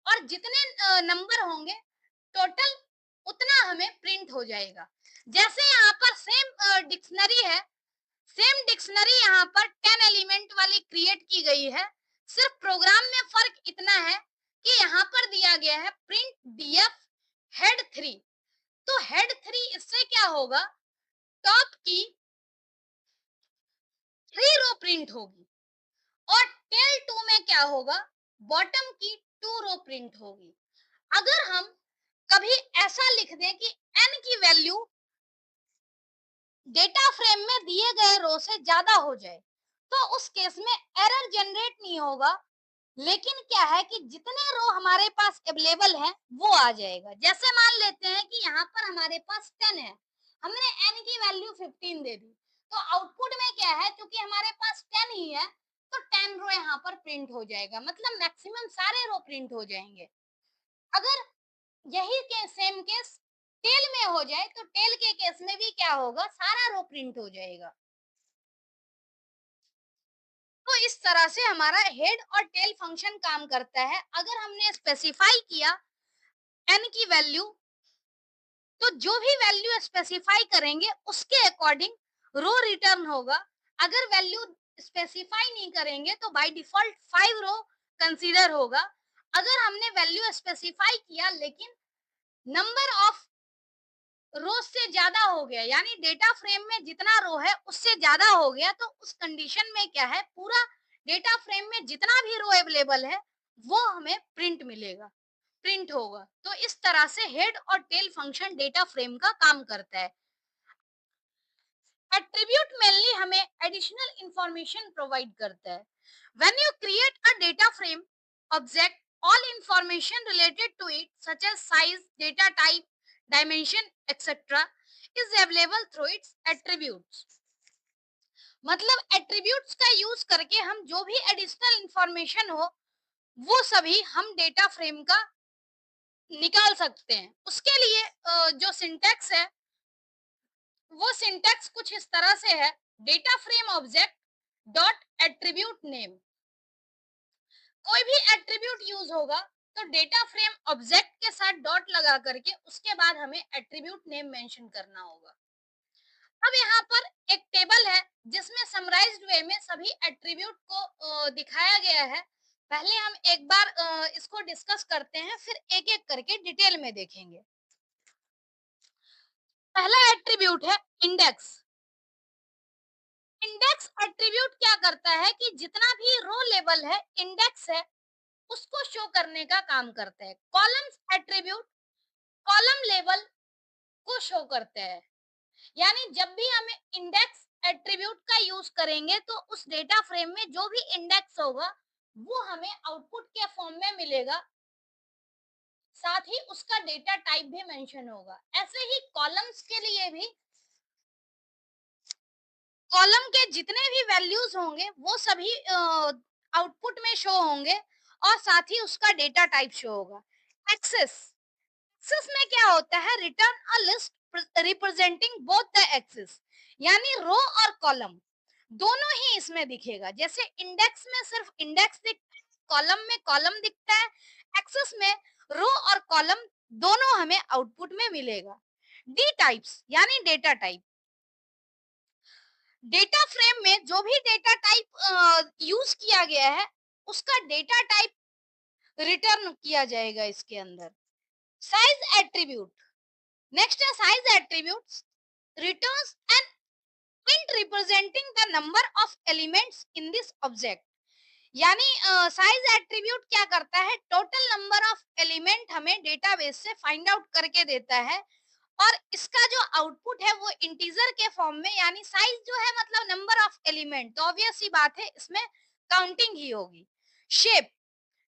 और जितने नंबर होंगे टोटल उतना हमें प्रिंट हो जाएगा। जैसे यहाँ पर सेम डिक्शनरी है, सेम डिक्शनरी यहाँ पर 10 एलिमेंट वाली क्रिएट की गई है। सिर्फ प्रोग्राम में फर्क इतना है कि यहाँ पर दिया गया है प्रिंट df हेड 3। तो हेड 3 इससे क्या होगा, टॉप की 3 रो प्रिंट होगी और टेल 2 में क्या होगा, बॉटम की 2 रो प्रिंट होगी। अगर हम कभी ऐसा लिख दें कि n की वैल्यू डेटा फ्रेम में दिए गए रो से ज्यादा हो जाए तो उस केस में एरर जनरेट नहीं होगा, लेकिन क्या है कि जितने रो हमारे पास अवेलेबल है वो आ जाएगा। जैसे मान लेते हैं कि यहाँ पर हमारे पास 10 है, हमने n की वैल्यू 15 दे दी तो आउटपुट में क्या है, क्योंकि हमारे पास 10 ही है तो 10 रो यहाँ पर प्रिंट हो जाएगा, मतलब मैक्सिमम सारे रो प्रिंट हो जाएंगे। अगर यही के सेम केस टेल में हो जाए तो टेल के केस में भी क्या होगा, सारा रो प्रिंट हो जाएगा। तो इस तरह से हमारा हेड और टेल फंक्शन काम करता है। अगर हमने स्पेसिफाई किया एन की वैल्यू, तो जो भी वैल्यू स्पेसिफाई करेंगे उसके अकॉर्डिंग रो रिटर्न होगा। अगर वैल्यू स्पेसिफाई नहीं करेंगे तो बाय डिफॉल्ट 5 रो कंसीडर होगा। अगर हमने वैल्यू स्पेसिफाई किया लेकिन नंबर ऑफ रो से ज्यादा हो गया, यानी डेटा फ्रेम में जितना रो है उससे ज्यादा हो गया, तो उस कंडीशन में क्या है, पूरा डेटा फ्रेम में जितना भी रो अवेलेबल है वो हमें प्रिंट मिलेगा, प्रिंट होगा। तो इस तरह से हेड और टेल फंक्शन डेटा फ्रेम का काम करता है। एट्रीब्यूट मेनली हमें एडिशनल इंफॉर्मेशन प्रोवाइड करता है। When you create a data frame object, all information related to it such as size, data type, dimension etcetera is available through its attributes. मतलब attributes का use करके हम जो भी additional information हो वो सभी हम डेटा फ्रेम का निकाल सकते हैं। उसके लिए जो सिंटैक्स है वो सिंटैक्स कुछ इस तरह से है, data frame object dot attribute name. कोई भी एट्रीब्यूट यूज होगा तो डेटा फ्रेम ऑब्जेक्ट के साथ डॉट लगा करके उसके बाद हमें एट्रीब्यूट नेम मेंशन करना होगा। अब यहाँ पर एक टेबल है जिसमें समराइज्ड वे में सभी एट्रीब्यूट को दिखाया गया है। पहले हम एक बार इसको डिस्कस करते हैं, फिर एक एक करके डिटेल में देखेंगे। पहला एट्रीब्यूट है इंडेक्स। इंडेक्स एट्रीब्यूट क्या करता है कि जितना भी रो लेवल है, इंडेक्स है, उसको शो करने का काम करता है। कॉलम्स एट्रीब्यूट कॉलम लेवल को शो करते हैं। यानी जब भी हम इंडेक्स एट्रीब्यूट का यूज करेंगे तो उस डेटा फ्रेम में जो भी इंडेक्स होगा वो हमें आउटपुट के फॉर्म में मिलेगा, साथ ही उसका डेटा टाइप भी मेंशन होगा। ऐसे ही कॉलम्स के लिए भी कॉलम के जितने भी वैल्यूज होंगे वो सभी आउटपुट में शो होंगे और साथ ही उसका डेटा टाइप शो होगा। एक्सेस एक्सेस में क्या होता है, return a list representing both the axes, यानी रो और कॉलम दोनों ही इसमें दिखेगा। जैसे इंडेक्स में सिर्फ इंडेक्स दिखता है, कॉलम में कॉलम दिखता है, एक्सेस में रो और कॉलम दोनों हमें आउटपुट में मिलेगा। डी टाइप्स यानी डेटा टाइप, डेटा फ्रेम में जो भी डेटा टाइप यूज किया गया है उसका डेटा टाइप रिटर्न किया जाएगा इसके अंदर। साइज एट्रीब्यूट, नेक्स्ट है size attribute returns an int representing the number of elements in this object। यानी साइज एट्रीब्यूट क्या करता है, टोटल नंबर ऑफ एलिमेंट हमें डेटाबेस से फाइंड आउट करके देता है और इसका जो आउटपुट है वो इंटीजर के फॉर्म में, यानी साइज जो है मतलब नंबर ऑफ एलिमेंट, तो ऑब्वियस सी बात है इसमें काउंटिंग ही होगी। शेप,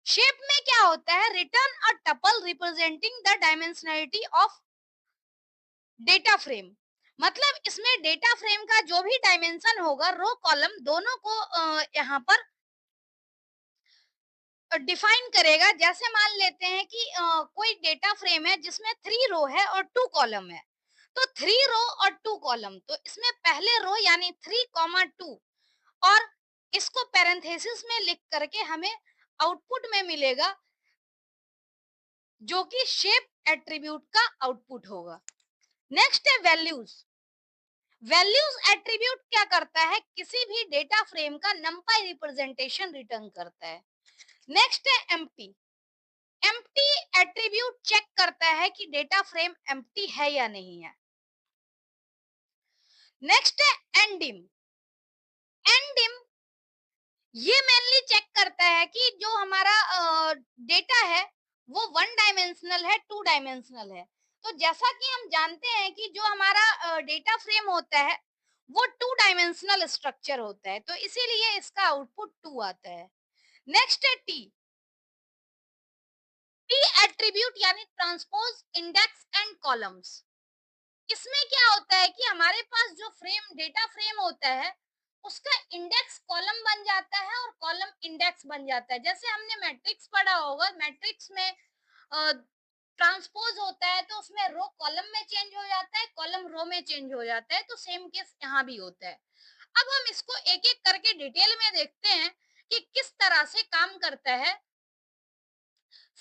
शेप में क्या होता है, return a tuple representing the dimensionality of data frame. मतलब इसमें डेटा फ्रेम का जो भी डायमेंशन होगा रो कॉलम दोनों को यहाँ पर डिफाइन करेगा। जैसे मान लेते हैं कि कोई डेटा फ्रेम है जिसमें 3 रो है और 2 कॉलम है, तो 3 रो और 2 कॉलम, तो इसमें पहले रो यानी 3, 2 और इसको पैरेंथेसिस में लिख करके हमें आउटपुट में मिलेगा जो कि शेप एट्रीब्यूट का आउटपुट होगा। नेक्स्ट है वैल्यूज। वैल्यूज एट्रीब्यूट क्या करता है, किसी भी डेटा फ्रेम का नंपाई रिप्रेजेंटेशन रिटर्न करता है। नेक्स्ट है एम्प्टी। एम्प्टी एट्रीब्यूट चेक करता है कि डेटा फ्रेम एम्प्टी है या नहीं है। नेक्स्ट है एंडिम। एंडिम ये मेनली चेक करता है कि जो हमारा डेटा है वो 1 डायमेंशनल है, 2 डायमेंशनल है। तो जैसा कि हम जानते हैं कि जो हमारा डेटा फ्रेम होता है वो 2 डायमेंशनल स्ट्रक्चर होता है, तो इसीलिए इसका आउटपुट 2 आता है। नेक्स्ट है टी। टी एट्रीब्यूट यानी ट्रांसपोज इंडेक्स एंड कॉलम्स। इसमें क्या होता है कि हमारे पास जो फ्रेम डेटा फ्रेम होता है उसका इंडेक्स कॉलम बन जाता है और कॉलम इंडेक्स बन जाता है। जैसे हमने मैट्रिक्स पढ़ा होगा, मैट्रिक्स में ट्रांसपोज होता है तो उसमें रो कॉलम में चेंज हो जाता है, कॉलम रो में चेंज हो जाता है, तो सेम केस यहाँ भी होता है। अब हम इसको एक एक करके डिटेल में देखते हैं कि किस तरह से काम करता है।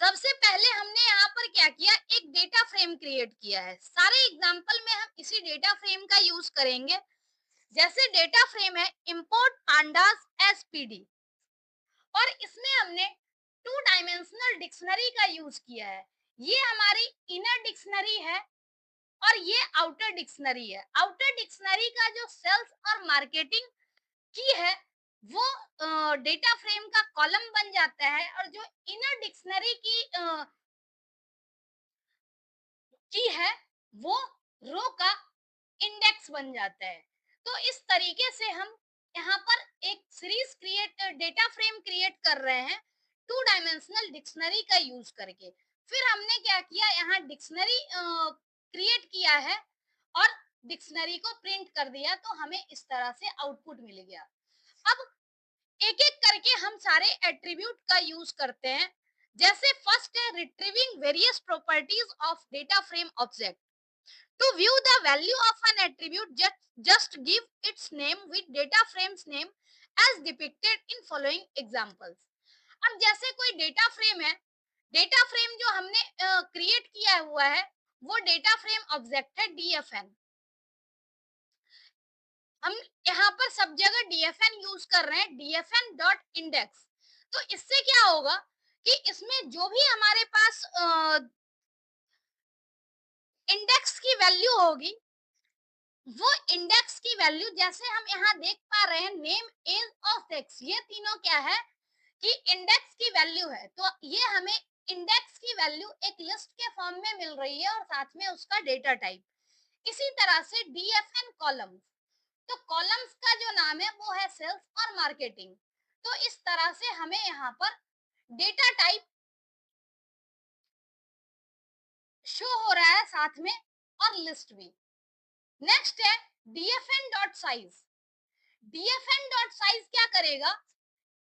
सबसे पहले हमने यहाँ पर क्या किया, एक डेटा फ्रेम क्रिएट किया है। सारे एग्जाम्पल में हम इसी डेटा फ्रेम का यूज करेंगे। जैसे डेटा फ्रेम है इंपोर्ट पांडास एसपीडी, और इसमें हमने टू डायमेंशनल डिक्शनरी का यूज किया है। ये हमारी इनर डिक्शनरी है और ये आउटर डिक्शनरी है। आउटर डिक्शनरी का जो सेल्स और मार्केटिंग की है वो डेटा फ्रेम का कॉलम बन जाता है, और जो इनर डिक्शनरी की है वो रो का इंडेक्स बन जाता है। तो इस तरीके से हम यहाँ पर एक series create data frame create कर रहे हैं टू डायमेंशनल डिक्शनरी का यूज करके। फिर हमने क्या किया, यहाँ डिक्शनरी क्रिएट किया है और डिक्शनरी को प्रिंट कर दिया, तो हमें इस तरह से आउटपुट मिल गया। अब एक एक करके हम सारे एट्रीब्यूट का यूज करते हैं। जैसे फर्स्ट है retrieving various properties of data frame object. To view the value of an attribute, just give its name with data frame's name as depicted in following examples. अब जैसे कोई डेटा फ्रेम है, data frame जो हमने create किया हुआ है वो डेटा फ्रेम ऑब्जेक्ट है डीएफएन। हम यहाँ पर सब जगह डीएफएन यूज कर रहे हैं, डीएफएन डॉट इंडेक्स। तो इससे क्या होगा कि इसमें जो भी हमारे पास इंडेक्स की वैल्यू होगी, वो इंडेक्स की वैल्यू जैसे हम यहाँ देख पा रहे हैं नेम एज और सेक्स, ये तीनों क्या है कि इंडेक्स की वैल्यू है। तो ये हमें इंडेक्स की वैल्यू एक लिस्ट के फॉर्म में मिल रही है और साथ में उसका डेटा टाइप। इसी तरह से डीएफएन कॉलम्स, तो कॉलम्स का जो नाम है वो है सेल्स और मार्केटिंग। तो इस तरह से हमें यहाँ पर डेटा टाइप शो हो रहा है साथ में, और लिस्ट भी। नेक्स्ट है डीएफएन डॉट साइज। डीएफएन डॉट साइज क्या करेगा,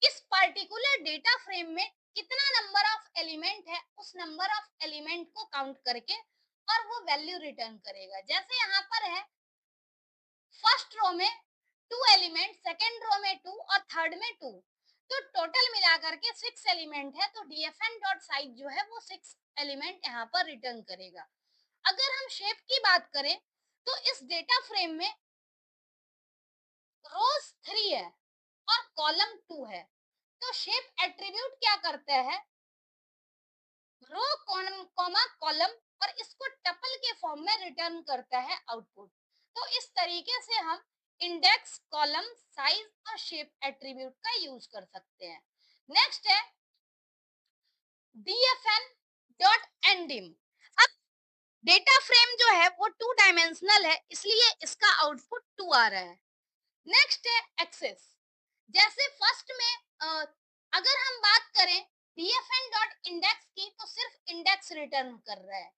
इस पर्टिकुलर डेटा फ्रेम में कितना नंबर ऑफ एलिमेंट है उस नंबर ऑफ एलिमेंट को काउंट करके और वो वैल्यू रिटर्न करेगा। जैसे यहाँ पर है फर्स्ट रो में 2 एलिमेंट, सेकेंड रो में 2 और थर्ड में 2, तो टोटल मिलाकर के 6 एलिमेंट है। तो डीएफएन डॉट साइज जो है वो 6 एलिमेंट यहाँ पर रिटर्न करेगा। अगर हम शेप की बात करें तो इस डेटा फ्रेम में रोज 3 है और कॉलम 2 है। तो शेप एट्रीब्यूट क्या करता है, रो कॉमा कॉलम, और इसको टपल के फॉर्म में रिटर्न करता है आउटपुट। तो इस तरीके से हम इंडेक्स, कॉलम, साइज और शेप एट्रीब्यूट का यूज कर सकते हैं। नेक्स्ट है डीएफएन डॉट एंडिम। अब डेटा फ्रेम जो है वो टू डायमेंशनल है, इसलिए इसका आउटपुट 2 आ रहा है। नेक्स्ट है एक्सेस। जैसे फर्स्ट में अगर हम बात करें डीएफएन डॉट इंडेक्स की, तो सिर्फ इंडेक्स रिटर्न कर रहा है।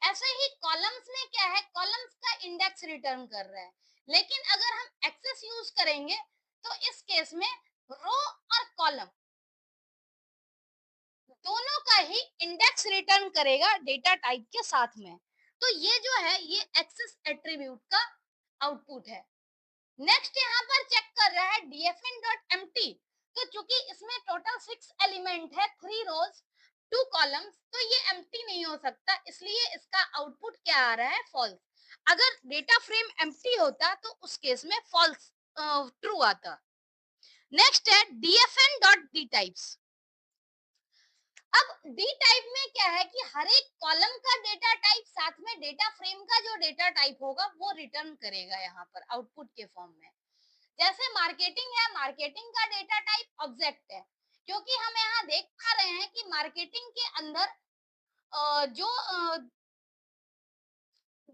ऐसे ही कॉलम्स में क्या है, कॉलम्स का इंडेक्स रिटर्न कर रहा है। लेकिन अगर हम एक्सेस यूज करेंगे तो इस केस में रो और कॉलम दोनों का ही इंडेक्स रिटर्न करेगा डेटा टाइप के साथ में। तो ये जो है ये एक्सेस एट्रीब्यूट का आउटपुट है। नेक्स्ट यहाँ पर चेक कर रहा है डीएफएन डॉट एम्प्टी। तो चूंकि इसमें टोटल 6 एलिमेंट है, 3 रोज 2 कॉलम्स, तो ये एम्प्टी नहीं हो सकता, इसलिए इसका आउटपुट क्या आ रहा है, फॉल्स। अगर डेटा फ्रेम एम्प्टी होता तो उस केस में फॉल्स ट्रू आता। नेक्स्ट है डीएफएन डॉट डी टाइप्स। अब डी टाइप में क्या है कि हर एक कॉलम का डेटा टाइप साथ में डेटा फ्रेम का जो डेटा टाइप होगा वो रिटर्न करेगा यहाँ पर आउटपुट के फॉर्म में। जैसे मार्केटिंग है, मार्केटिंग का डेटा टाइप ऑब्जेक्ट है, क्योंकि हम यहाँ देख पा रहे हैं कि मार्केटिंग के अंदर जो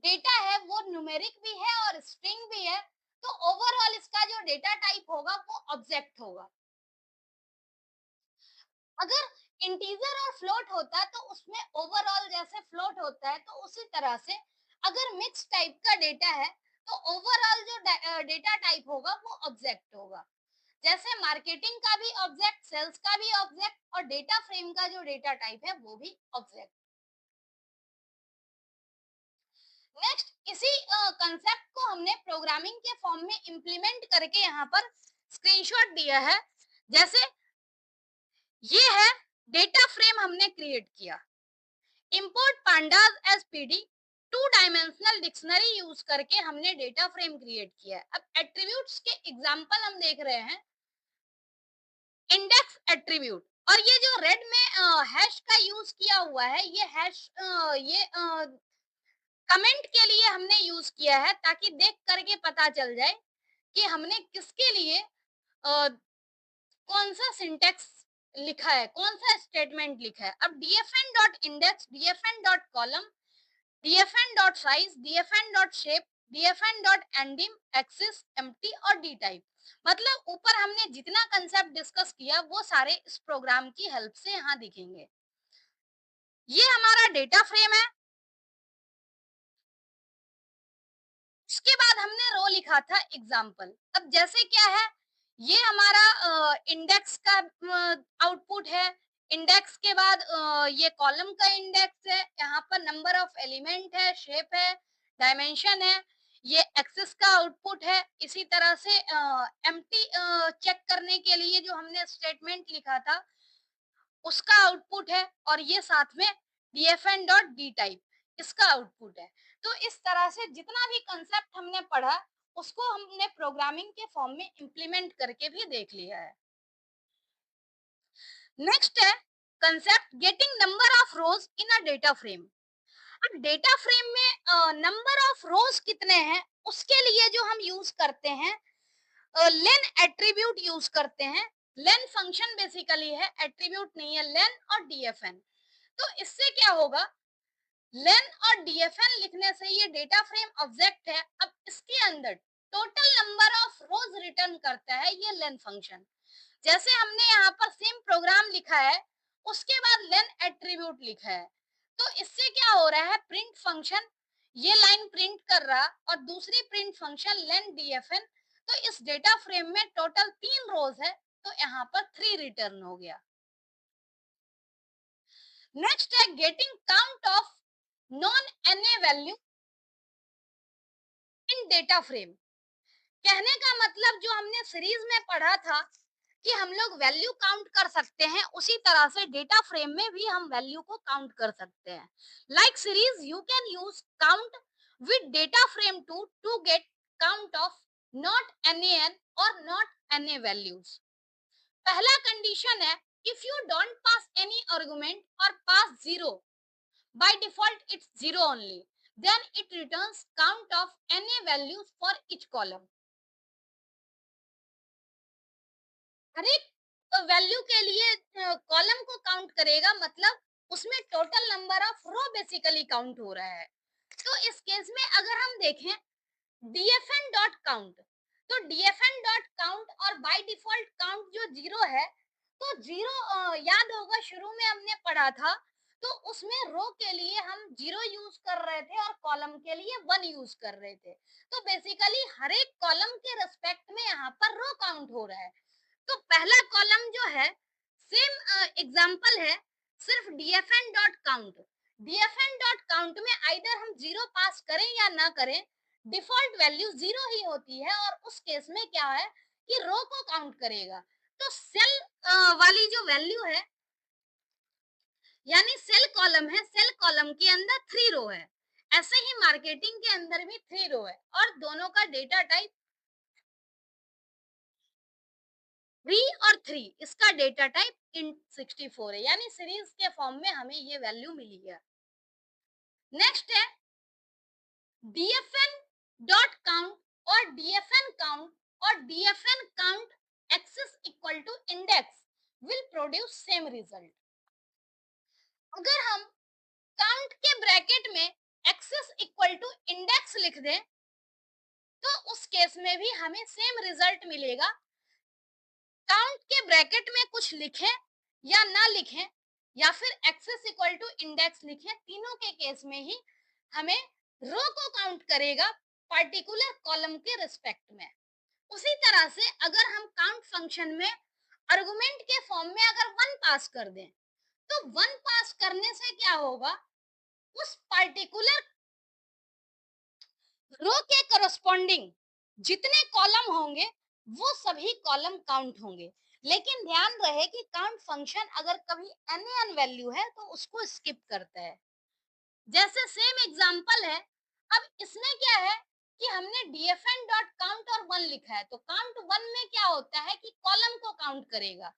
डेटा है वो न्यूमेरिक भी है और स्ट्रिंग भी है। तो ओवरऑल इसका जो डेटा टाइप होगा वो ऑब्जेक्ट होगा। अगर इंटीजर और फ्लोट होता तो उसमें ओवरऑल जैसे फ्लोट होता है, तो उसी तरह से अगर मिक्स टाइप का डेटा है तो ओवरऑल जो डेटा टाइप होगा वो ऑब्जेक्ट होगा। जैसे मार्केटिंग का भी ऑब्जेक्ट, सेल्स का भी ऑब्जेक्ट और डेटा फ्रेम का जो डेटा टाइप है वो भी ऑब्जेक्ट। नेक्स्ट इसी कंसेप्ट को हमने प्रोग्रामिंग के फॉर्म में इम्प्लीमेंट करके यहाँ पर स्क्रीनशॉट दिया है। जैसे ये है डेटा फ्रेम हमने क्रिएट किया, import pandas as PD, two dimensional dictionary use करके हमने डेटा फ्रेम क्रिएट किया है। अब एट्रीब्यूट्स के एग्जांपल हम देख रहे हैं, इंडेक्स एट्रीब्यूट, और ये जो रेड में हैश का यूज किया हुआ है, ये हैश ये कमेंट के लिए हमने यूज किया है ताकि देख करके पता चल जाए कि हमने किसके लिए कौन सा सिंटेक्स लिखा है, कौन सा स्टेटमेंट लिखा है। अब dfn dot index, dfn dot column, dfn dot size, dfn dot shape, dfn dot एंडिम, axis, empty और डी टाइप, मतलब ऊपर हमने जितना कंसेप्ट डिस्कस किया वो सारे इस प्रोग्राम की हेल्प से यहाँ दिखेंगे। ये हमारा डेटा फ्रेम है। इसके बाद हमने रो लिखा था एग्जाम्पल। अब जैसे क्या है, ये हमारा इंडेक्स का आउटपुट है। इंडेक्स के बाद ये कॉलम का इंडेक्स है, यहाँ पर नंबर ऑफ एलिमेंट है, शेप है, डायमेंशन है, ये एक्सेस का आउटपुट है। इसी तरह से एम्प्टी चेक करने के लिए जो हमने स्टेटमेंट लिखा था उसका आउटपुट है, और ये साथ में dfn डॉट डी टाइप इसका आउटपुट है। तो इस तरह से जितना भी कंसेप्ट हमने पढ़ा उसको हमने प्रोग्रामिंग के फॉर्म में इम्प्लीमेंट करके भी देख लिया है। नेक्स्ट है concept getting number of rose in a data frame. अब डेटा फ्रेम में नंबर ऑफ रोज कितने हैं उसके लिए जो हम यूज करते हैं, लेन एट्रीब्यूट यूज करते हैं। लेन फंक्शन बेसिकली है, एट्रीब्यूट नहीं है, लेन और डीएफएन। तो इससे क्या होगा, लेन और डीएफएन लिखने से ये डेटा फ्रेम ऑब्जेक्ट है। अब इसके अंदर total number of rose return करता है ये लेन फंक्शन। जैसे हमने यहाँ पर सेम प्रोग्राम लिखा है, उसके बाद लेन एट्रीब्यूट लिखा है, तो इससे क्या हो रहा है, प्रिंट फंक्शन ये लाइन प्रिंट कर रहा और दूसरी प्रिंट फंक्शन लेन डीएफएन। तो इस डेटा फ्रेम में टोटल 3 रोज है, तो यहाँ पर 3 रिटर्न हो गया। नेक्स्ट है getting count of non NA value in data frame. कहने का मतलब जो हमने सीरीज में पढ़ा था कि हम लोग वैल्यू काउंट कर सकते हैं, उसी तरह से डेटा फ्रेम में भी हम वैल्यू को काउंट कर सकते हैं। Like series you can use count with data frame to get count of not N और नॉट एन वैल्यूज। पहला कंडीशन है, if you don't pass any argument और pass zero, by default it's zero only, then it returns count of any values for each column। हर एक value के लिए column को count करेगा, मतलब उसमें total number of row basically count हो रहा है। तो इस केस में अगर हम देखें dfn डॉट काउंट, तो dfn डॉट काउंट और बाय डिफॉल्ट काउंट जो जीरो है, तो जीरो याद होगा शुरू में हमने पढ़ा था, तो उसमें रो के लिए हम जीरो यूज कर रहे थे और कॉलम के लिए 1 यूज कर रहे थे। तो बेसिकली हर एक कॉलम के रेस्पेक्ट में यहाँ पर रो काउंट हो रहा है। तो पहला कॉलम जो है सेम एग्जांपल है, सिर्फ dfn dot count, dfn dot count में आइदर हम जीरो पास करें या ना करें, डिफॉल्ट वैल्यू जीरो ही होती है, और उस केस में क्या है कि रो को काउंट करेगा। तो सेल वाली जो वैल्यू है, यानी सेल कॉलम है, सेल कॉलम के अंदर 3 रो है। ऐसे ही मार्केटिंग के अंदर भी 3 रो है, और दोनों का डेटा टाइप 3 और 3, इसका डेटा टाइप int 64 है, यानी सीरीज के फॉर्म में हमें ये वैल्यू मिली है। नेक्स्ट है dfn डॉट काउंट और dfn काउंट और dfn count axis equal to index will produce same result. अगर हम काउंट के ब्रैकेट में एक्सेस इक्वल टू इंडेक्स लिख दें, तो उस केस में भी हमें सेम रिजल्ट मिलेगा। काउंट के ब्रैकेट में कुछ लिखें या ना लिखें, या फिर एक्सेस इक्वल टू इंडेक्स लिखें, तीनों के केस में ही हमें रो को काउंट करेगा पर्टिकुलर कॉलम के रिस्पेक्ट में। उसी तरह से अगर हम काउंट फंक्शन में आर्गुमेंट के फॉर्म में अगर 1 पास कर दें, तो 1 पास करने से क्या होगा, उस पर्टिकुलर रो के करस्पॉन्डिंग जितने कॉलम होंगे वो सभी कॉलम काउंट होंगे, लेकिन ध्यान रहे कि काउंट फंक्शन अगर कभी एन वैल्यू है तो उसको स्किप करता है। जैसे सेम एग्जांपल है, अब इसमें क्या है कि हमने डीएफएन डॉट काउंट और वन लिखा है, तो काउंट वन में क्या होता है कि कॉलम को काउंट करेगा,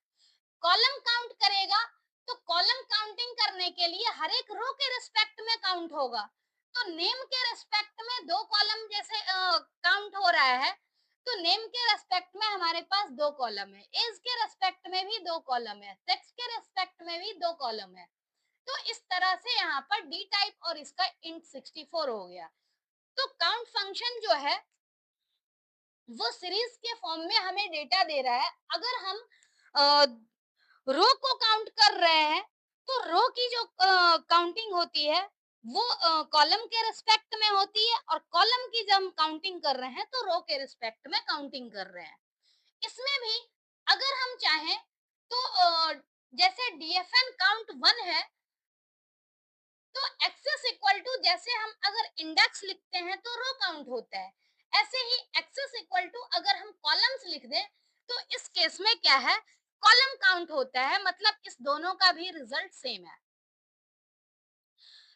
कॉलम काउंट करेगा, तो कॉलम काउंटिंग करने के लिए हर एक रो के रिस्पेक्ट में काउंट होगा। तो नेम के रिस्पेक्ट में दो कॉलम जैसे काउंट हो रहा है, तो नेम के रेस्पेक्ट में हमारे पास दो कॉलम है, एज के रेस्पेक्ट में भी दो कॉलम है, सेक्स के रेस्पेक्ट में भी दो कॉलम है। तो इस तरह से यहाँ पर डी टाइप और इसका इंट 64 हो गया। तो काउंट फंक्शन जो है वो सीरीज के फॉर्म में हमें डेटा दे रहा है। अगर हम रो को काउंट कर रहे हैं तो रो की जो काउंटिंग होती है वो कॉलम के रिस्पेक्ट में होती है, और कॉलम की जब हम काउंटिंग कर रहे हैं तो रो के रिस्पेक्ट में काउंटिंग कर रहे हैं। इसमें भी अगर हम चाहें तो जैसे डीएफएन काउंट वन है, तो एक्सेस इक्वल टू जैसे हम अगर इंडेक्स लिखते हैं तो रो काउंट होता है, ऐसे ही एक्सेस इक्वल टू अगर हम कॉलम्स लिख दें तो इस केस में क्या है, कॉलम काउंट होता है, मतलब इस दोनों का भी रिजल्ट सेम है।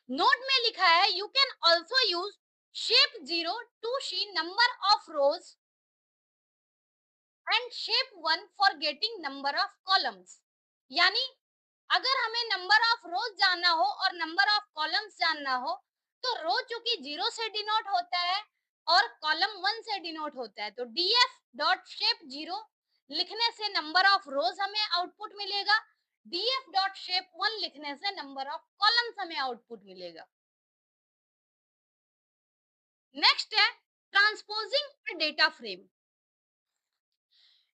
नोट में लिखा है you can also use shape zero to see number of rows and shape one for getting number of columns. यानी अगर हमें नंबर ऑफ रोज जानना हो और नंबर ऑफ कॉलम्स जानना हो, तो रो चूंकि जीरो से डिनोट होता है और कॉलम वन से डिनोट होता है, तो डीएफ डॉट शेप जीरो लिखने से नंबर ऑफ रोज हमें आउटपुट मिलेगा, डीएफ डॉट शेप वन लिखने से नंबर ऑफ कॉलम्स हमें आउटपुट मिलेगा। नेक्स्ट है transposing data frame.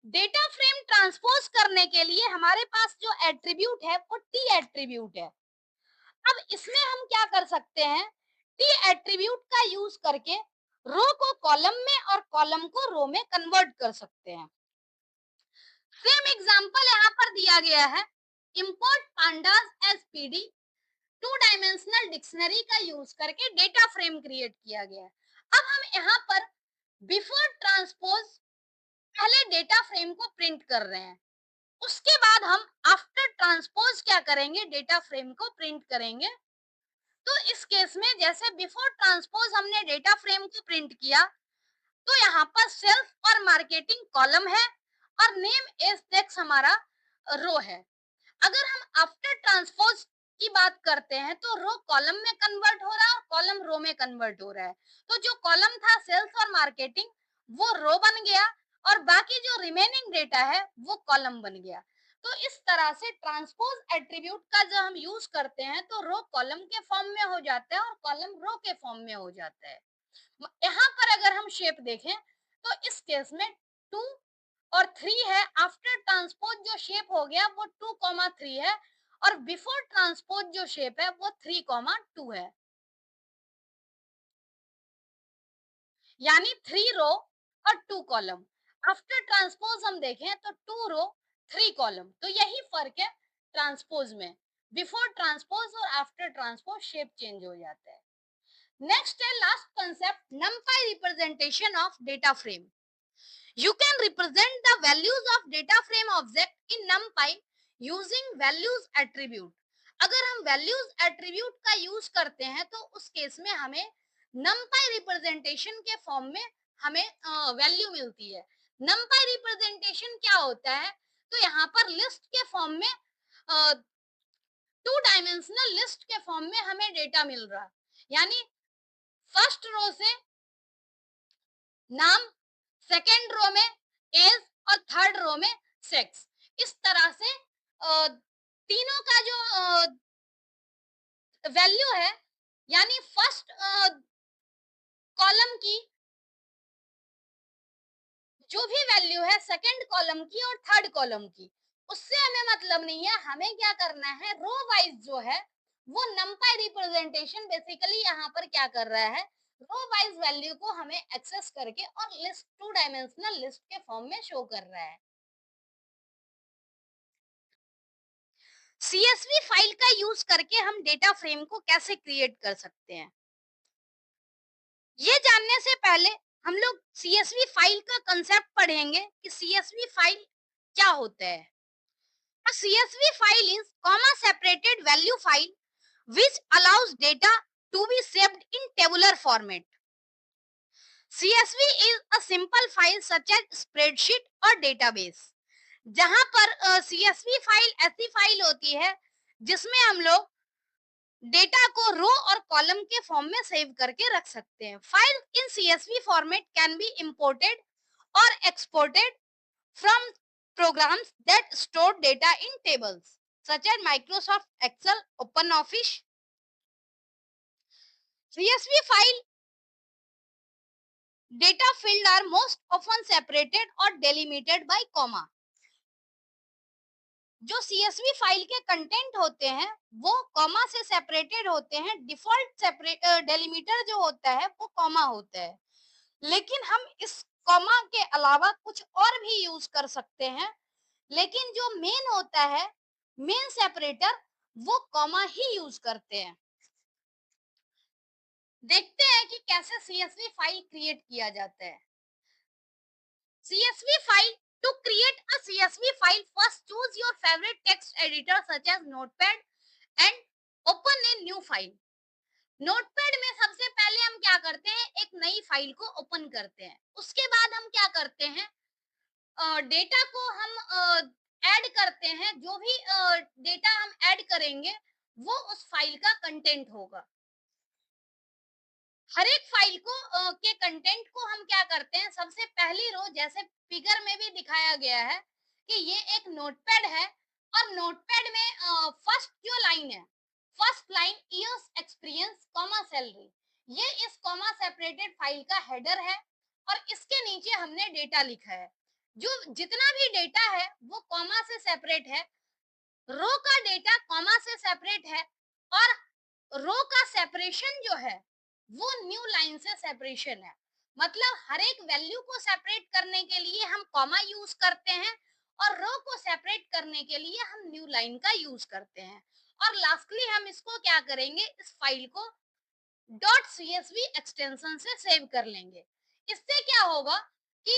Data frame transpose करने के लिए हमारे पास जो एट्रीब्यूट है वो टी एट्रीब्यूट है। अब इसमें हम क्या कर सकते हैं, टी एट्रीब्यूट का यूज करके रो को कॉलम में और कॉलम को रो में कन्वर्ट कर सकते हैं। सेम एग्जांपल यहाँ पर दिया गया है, import pandas as PD, two dimensional dictionary का यूज करके डेटा फ्रेम क्रिएट किया गया है। अब हम यहाँ पर बिफोर ट्रांसपोज पहले डेटा फ्रेम को प्रिंट कर रहे हैं, उसके बाद हम आफ्टर ट्रांसपोज क्या करेंगे, डेटा फ्रेम को प्रिंट करेंगे। तो इस केस में जैसे बिफोर ट्रांसपोज हमने डेटा फ्रेम को प्रिंट किया, तो यहाँ पर सेल्स और मार्केटिंग कॉलम है और नेम एज टेक्स्ट हमारा रो है। अगर हम आफ्टर ट्रांसपोज की बात करते हैं तो रो कॉलम में कन्वर्ट हो रहा है और कॉलम रो में कन्वर्ट हो रहा है। तो जो कॉलम था सेल्स और मार्केटिंग वो रो बन गया और बाकी जो रिमेनिंग डेटा है वो कॉलम बन गया। तो इस तरह से ट्रांसपोज एट्रीब्यूट का जब हम यूज करते हैं तो रो कॉलम के फॉर्म में हो जाता है और कॉलम रो के फॉर्म में हो जाता है। यहाँ पर अगर हम शेप देखें तो इस केस में टू और थ्री है, आफ्टर ट्रांसपोज जो शेप हो गया वो टू कॉमा थ्री है और बिफोर ट्रांसपोज जो शेप है वो थ्री कॉमा टू है, यानी थ्री रो और टू कॉलम। आफ्टर ट्रांसपोज हम देखें तो टू रो थ्री कॉलम, तो यही फर्क है ट्रांसपोज में, बिफोर ट्रांसपोज और आफ्टर ट्रांसपोज शेप चेंज हो जाता है। नेक्स्ट है last concept, नंपाई representation of data frame. You can represent the values of data frame object in NumPy using values attribute. अगर हम values attribute का यूज करते हैं तो उस केस में हमें NumPy रिप्रेजेंटेशन के फॉर्म में हमें वैल्यू मिलती है। NumPy रिप्रेजेंटेशन क्या होता है, तो यहाँ पर लिस्ट के फॉर्म में टू डायमेंशनल लिस्ट के फॉर्म में हमें डेटा मिल रहा है, यानी फर्स्ट रो से नाम, सेकेंड रो में एज और थर्ड रो में सेक्स। इस तरह से तीनों का जो वैल्यू है, यानी फर्स्ट कॉलम की जो भी वैल्यू है सेकेंड कॉलम की और थर्ड कॉलम की, उससे हमें मतलब नहीं है। हमें क्या करना है, रो वाइज जो है वो नंपाई रिप्रेजेंटेशन बेसिकली यहाँ पर क्या कर रहा है, रो वाइज वैल्यू को हमें एक्सेस करके और लिस्ट टू डायमेंशनल लिस्ट के फॉर्म में शो कर रहा है। सीएसवी फाइल का यूज करके हम डेटा फ्रेम को कैसे क्रिएट कर सकते हैं, ये जानने से पहले हम लोग सीएसवी फाइल का कंसेप्ट पढ़ेंगे कि सीएसवी फाइल क्या होता है। A CSV file is comma separated value file which allows data to be saved in tabular format. CSV is a simple file such as spreadsheet और database. जहां पर CSV file ऐसी file होती है जिसमें हम लोग डेटा को रो और कॉलम के फॉर्म में सेव करके रख सकते हैं. File in CSV format can be imported और exported from programs that store data in tables such as Microsoft Excel, OpenOffice. CSV file data field are most often separated or delimited by comma. जो CSV file के content होते हैं वो comma से separated होते हैं. Default separate delimiter जो होता है वो कॉमा होता है, लेकिन हम इस कॉमा के अलावा कुछ और भी यूज कर सकते हैं. लेकिन जो मेन होता है, मेन सेपरेटर, वो कॉमा ही यूज करते हैं. देखते हैं कि कैसे सीएसवी फाइल क्रिएट किया जाता है. CSV file, to create a CSV file first choose your favourite text editor such as notepad and open a new file. Notepad में सबसे पहले हम क्या करते हैं, एक नई फाइल को ओपन करते हैं. उसके बाद हम क्या करते हैं, डेटा को हम ऐड करते हैं. जो भी डेटा हम ऐड करेंगे वो उस फाइल का कंटेंट होगा. हर एक फाइल को के कंटेंट को हम क्या करते हैं, सबसे पहली रो जैसे फिगर में भी दिखाया गया है कि ये एक नोटपैड है और नोटपैड में फर्स्ट जो लाइन है, first line years experience comma salary, ये इस कॉमा सेपरेटेड फाइल का हेडर है और इसके नीचे हमने डेटा लिखा है. जो जितना भी डेटा है वो कॉमा से सेपरेट है. रो का डेटा कॉमा से सेपरेट है और रो का सेपरेशन जो है वो न्यू लाइन से सेपरेशन है. मतलब हर एक वैल्यू को सेपरेट करने के लिए हम कॉमा यूज करते हैं और रो को सेपरेट करने के लिए हम न्यू लाइन का यूज करते हैं. और लास्टली हम इसको क्या करेंगे, इस file co dot CSV extension से सेव कर लेंगे. इससे क्या होगा कि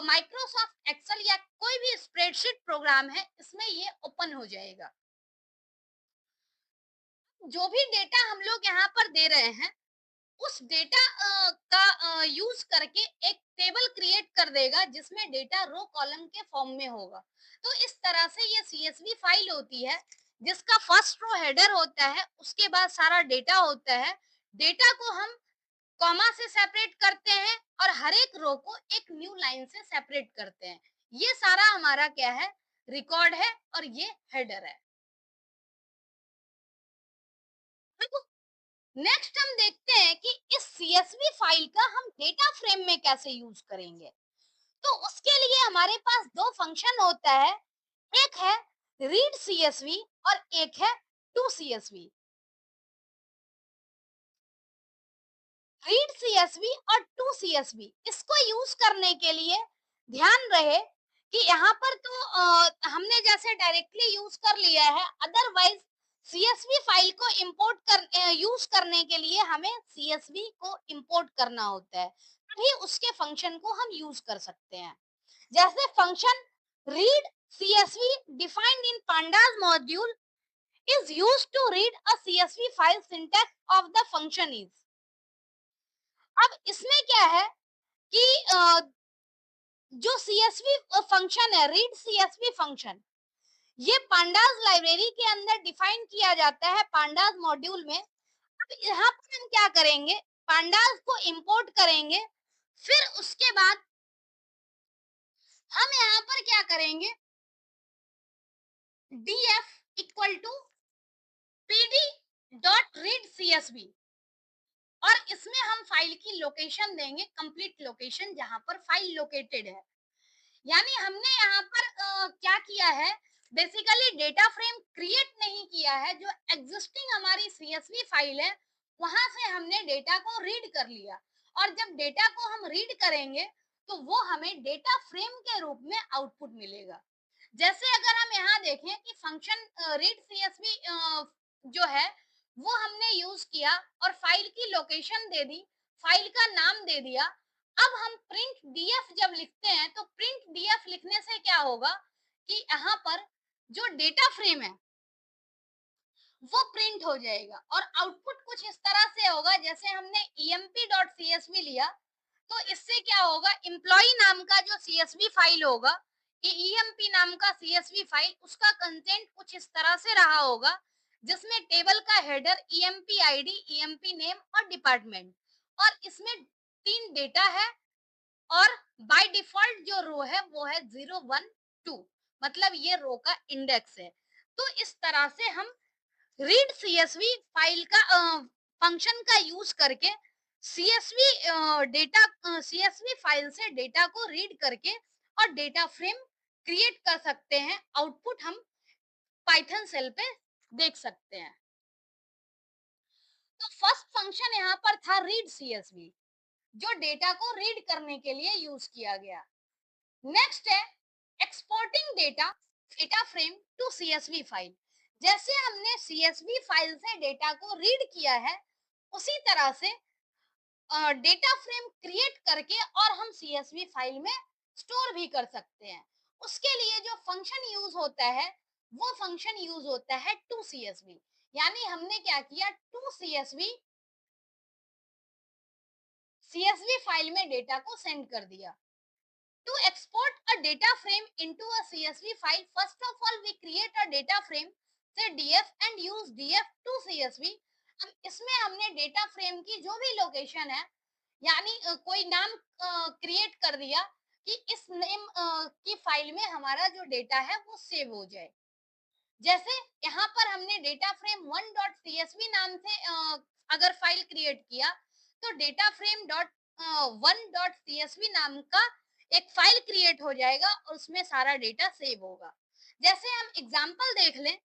माइक्रोसॉफ्ट एक्सेल या कोई भी स्प्रेडशीट प्रोग्राम है इसमें ये ओपन हो जाएगा. जो भी डेटा हम लोग यहाँ पर दे रहे हैं उस डेटा का यूज करके एक टेबल क्रिएट कर देगा जिसमें डेटा रो कॉलम के फॉर्म में होगा. तो इस तरह से ये सीएसवी फाइल होती है जिसका फर्स्ट रो हेडर होता है, उसके बाद सारा डेटा होता है. डेटा को हम कॉमा से सेपरेट करते हैं और हर एक रो को एक न्यू लाइन से सेपरेट करते हैं. ये सारा हमारा क्या है, रिकॉर्ड है और ये हेडर है. नेक्स्ट हम देखते हैं कि इस सीएसवी फाइल का हम डेटा फ्रेम में कैसे यूज करेंगे. तो उसके लिए हमारे पास दो फंक्शन होता है, एक है रीड सीएसवी और एक है टू सीएसवी. रीड सीएसवी और टू सीएसवी इसको यूज करने के लिए ध्यान रहे कि यहाँ पर तो हमने जैसे डायरेक्टली यूज कर लिया है, अदरवाइज सीएसवी फाइल को इंपोर्ट कर यूज करने के लिए हमें सीएसवी को इंपोर्ट करना होता है, तभी उसके फंक्शन को हम यूज कर सकते हैं. जैसे function read CSV defined in pandas module is used to read a CSV file. Syntax of the function is. अब इसमें क्या है कि जो सीएसवी फंक्शन है, रीड सीएसवी फंक्शन, ये पांडास लाइब्रेरी के अंदर डिफाइन किया जाता है पांडास मॉड्यूल में. अब यहाँ पर हम क्या करेंगे, पांडास को इंपोर्ट करेंगे, फिर उसके बाद हम यहाँ पर क्या करेंगे, df equal to pd dot read CSV और इसमें हम फाइल की लोकेशन देंगे, कंप्लीट लोकेशन जहां पर फाइल लोकेटेड है. यानी हमने यहाँ पर क्या किया है, बेसिकली डेटा फ्रेम क्रिएट नहीं किया है. जो एग्जिस्टिंग हमारी सीएसवी फाइल है वहां से हमने डेटा को रीड कर लिया और जब डेटा को हम रीड करेंगे तो वो हमें डेटा फ्रेम के रूप में आउटपुट मिलेगा. जैसे अगर हम यहाँ देखें कि फंक्शन रीड सीएसवी जो है वो हमने यूज किया और फाइल की लोकेशन दे दी. फाइल का नाम दे दिया। अब हम प्रिंट डीएफ जब लिखते हैं तो प्रिंट डीएफ लिखने से क्या होगा कि यहाँ पर जो डेटा फ्रेम है वो प्रिंट हो जाएगा और आउटपुट कुछ इस तरह से होगा जैसे हमने emp.csv लिया तो इससे क्या होगा, एम्प्लॉय नाम का जो सीएसवी फाइल होगा, ईएमपी नाम का सीएसवी फाइल, उसका कंटेंट कुछ इस तरह से रहा होगा जिसमें टेबल का header EMP ID, EMP name और डिपार्टमेंट, और इसमें 3 डेटा है और बाय डिफॉल्ट जो रो है वो है 012, मतलब ये रो का इंडेक्स है। तो इस तरह से हम रीड सीएसवी फाइल का फंक्शन का यूज करके सीएसवी डेटा सीएसवी फाइल से डेटा को रीड करके और डेटा फ्रेम क्रिएट कर सकते हैं। आउटपुट हम पाइथन सेल पे देख सकते हैं। तो फर्स्ट फंक्शन यहाँ पर था रीड सीएसवी, जो डेटा को रीड करने के लिए यूज किया गया। नेक्स्ट है exporting data data frame to CSV file. जैसे हमने सीएसवी फाइल से डेटा को रीड किया है उसी तरह से डेटा फ्रेम क्रिएट करके और हम सीएसवी फाइल में स्टोर भी कर सकते हैं। उसके लिए जो फंक्शन यूज होता है वो फंक्शन यूज होता है टू सीएसवी, यानी हमने क्या किया, टू सीएसवी सीएसवी फाइल में डेटा को सेंड कर दिया। To export a data frame into a CSV file, first of all we create a data frame, say df and use df to CSV। अब इसमें हमने डेटा फ्रेम की जो भी लोकेशन है, यानी कोई नाम क्रिएट कर दिया कि इस नेम की फाइल में हमारा जो डेटा है वो सेव हो जाए। जैसे यहाँ पर हमने डेटा फ्रेम 1.csv नाम से अगर फाइल क्रिएट किया तो डेटा फ्रेम डॉट 1.csv नाम का एक फाइल क्रिएट हो जाएगा और उसमें सारा डेटा सेव होगा। जैसे हम एग्जांपल देख लें,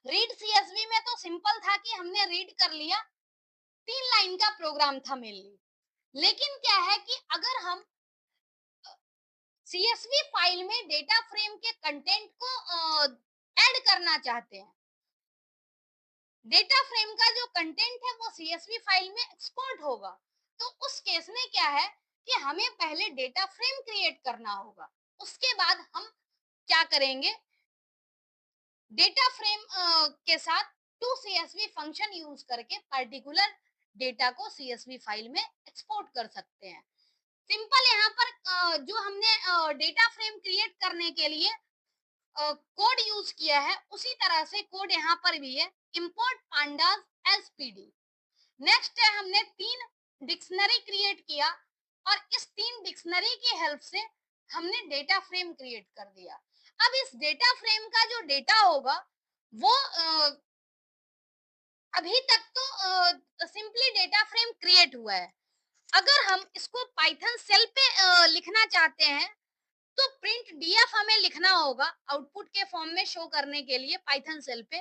रीड सीएसवी में तो सिंपल था कि हमने रीड कर लिया, 3 लाइन का प्रोग्राम था मेनली। लेकिन क्या है कि अगर हम सीएसवी फाइल में डेटा फ्रेम के कंटेंट को ऐड करना चाहते हैं, डेटा फ्रेम का जो कंटेंट है वो सीएसवी फाइल में एक्सपोर्ट होगा, तो उस केस में क्या है कि हमें पहले डेटा फ्रेम क्रिएट करना होगा। उसके बाद हम क्या करेंगे, डेटा फ्रेम के साथ टू सीएसवी फंक्शन यूज करके पर्टिकुलर डेटा को सीएसवी फाइल में एक्सपोर्ट कर सकते हैं। सिंपल यहाँ पर जो हमने डेटा फ्रेम क्रिएट करने के लिए कोड यूज किया है उसी तरह से कोड यहाँ पर भी है, import pandas as pd। Next है हमने 3 डिक्शनरी क्रिएट किया और इस 3 डिक्शनरी की हेल्प से हमने डेटा फ्रेम क्रिएट कर दिया। अब इस डेटा फ्रेम का जो डेटा होगा वो अभी तक तो सिंपली डेटा फ्रेम क्रिएट हुआ है। अगर हम इसको पाइथन सेल पे लिखना चाहते हैं तो प्रिंट डीएफ हमें लिखना होगा आउटपुट के फॉर्म में शो करने के लिए पाइथन सेल पे।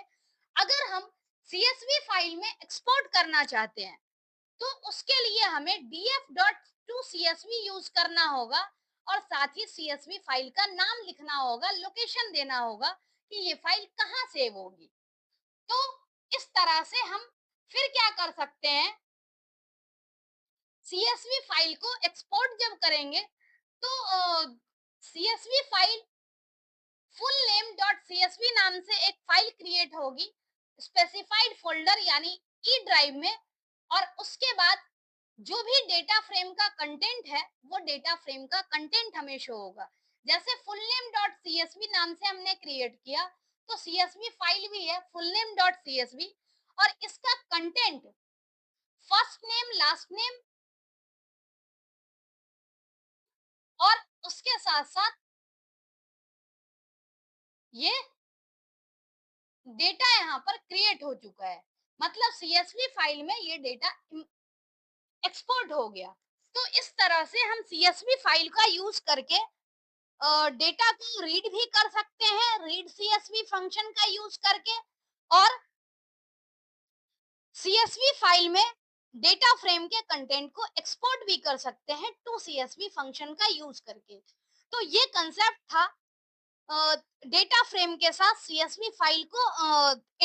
अगर हम सीएसवी फाइल में एक्सपोर्ट करना चाहते हैं तो उसके लिए हमें df.tocsv यूज करना होगा और साथ ही सीएसवी फाइल का नाम लिखना होगा, लोकेशन देना होगा कि ये फाइल कहाँ सेव होगी। तो इस तरह से हम फिर क्या कर सकते हैं, सीएसवी फाइल को एक्सपोर्ट जब करेंगे तो CSV file full name dot CSV नाम से एक फाइल क्रिएट होगी स्पेसिफाइड फोल्डर यानी ई ड्राइव में, और उसके बाद जो भी डेटा फ्रेम का कंटेंट है वो डेटा फ्रेम का कंटेंट हमें शो होगा। जैसे फुल नेम डॉट सीएसवी नाम से हमने क्रिएट किया तो सीएसवी फाइल भी है फुल नेम डॉट सीएसवी और इसका content first name last name और उसके साथ साथ ये डेटा यहाँ पर क्रिएट हो चुका है, मतलब सीएसवी फाइल में ये डेटा एक्सपोर्ट हो गया। तो इस तरह से हम सीएसवी फाइल का यूज करके डेटा को रीड भी कर सकते हैं, रीड सीएसवी फंक्शन का यूज करके, और सीएसवी फाइल में डेटा फ्रेम के कंटेंट को एक्सपोर्ट भी कर सकते हैं टू सीएसवी फंक्शन का यूज करके। तो ये कंसेप्ट था डेटा फ्रेम के साथ सीएसवी फाइल को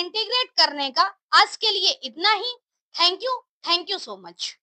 इंटीग्रेट करने का। आज के लिए इतना ही। Thank you. Thank you so much.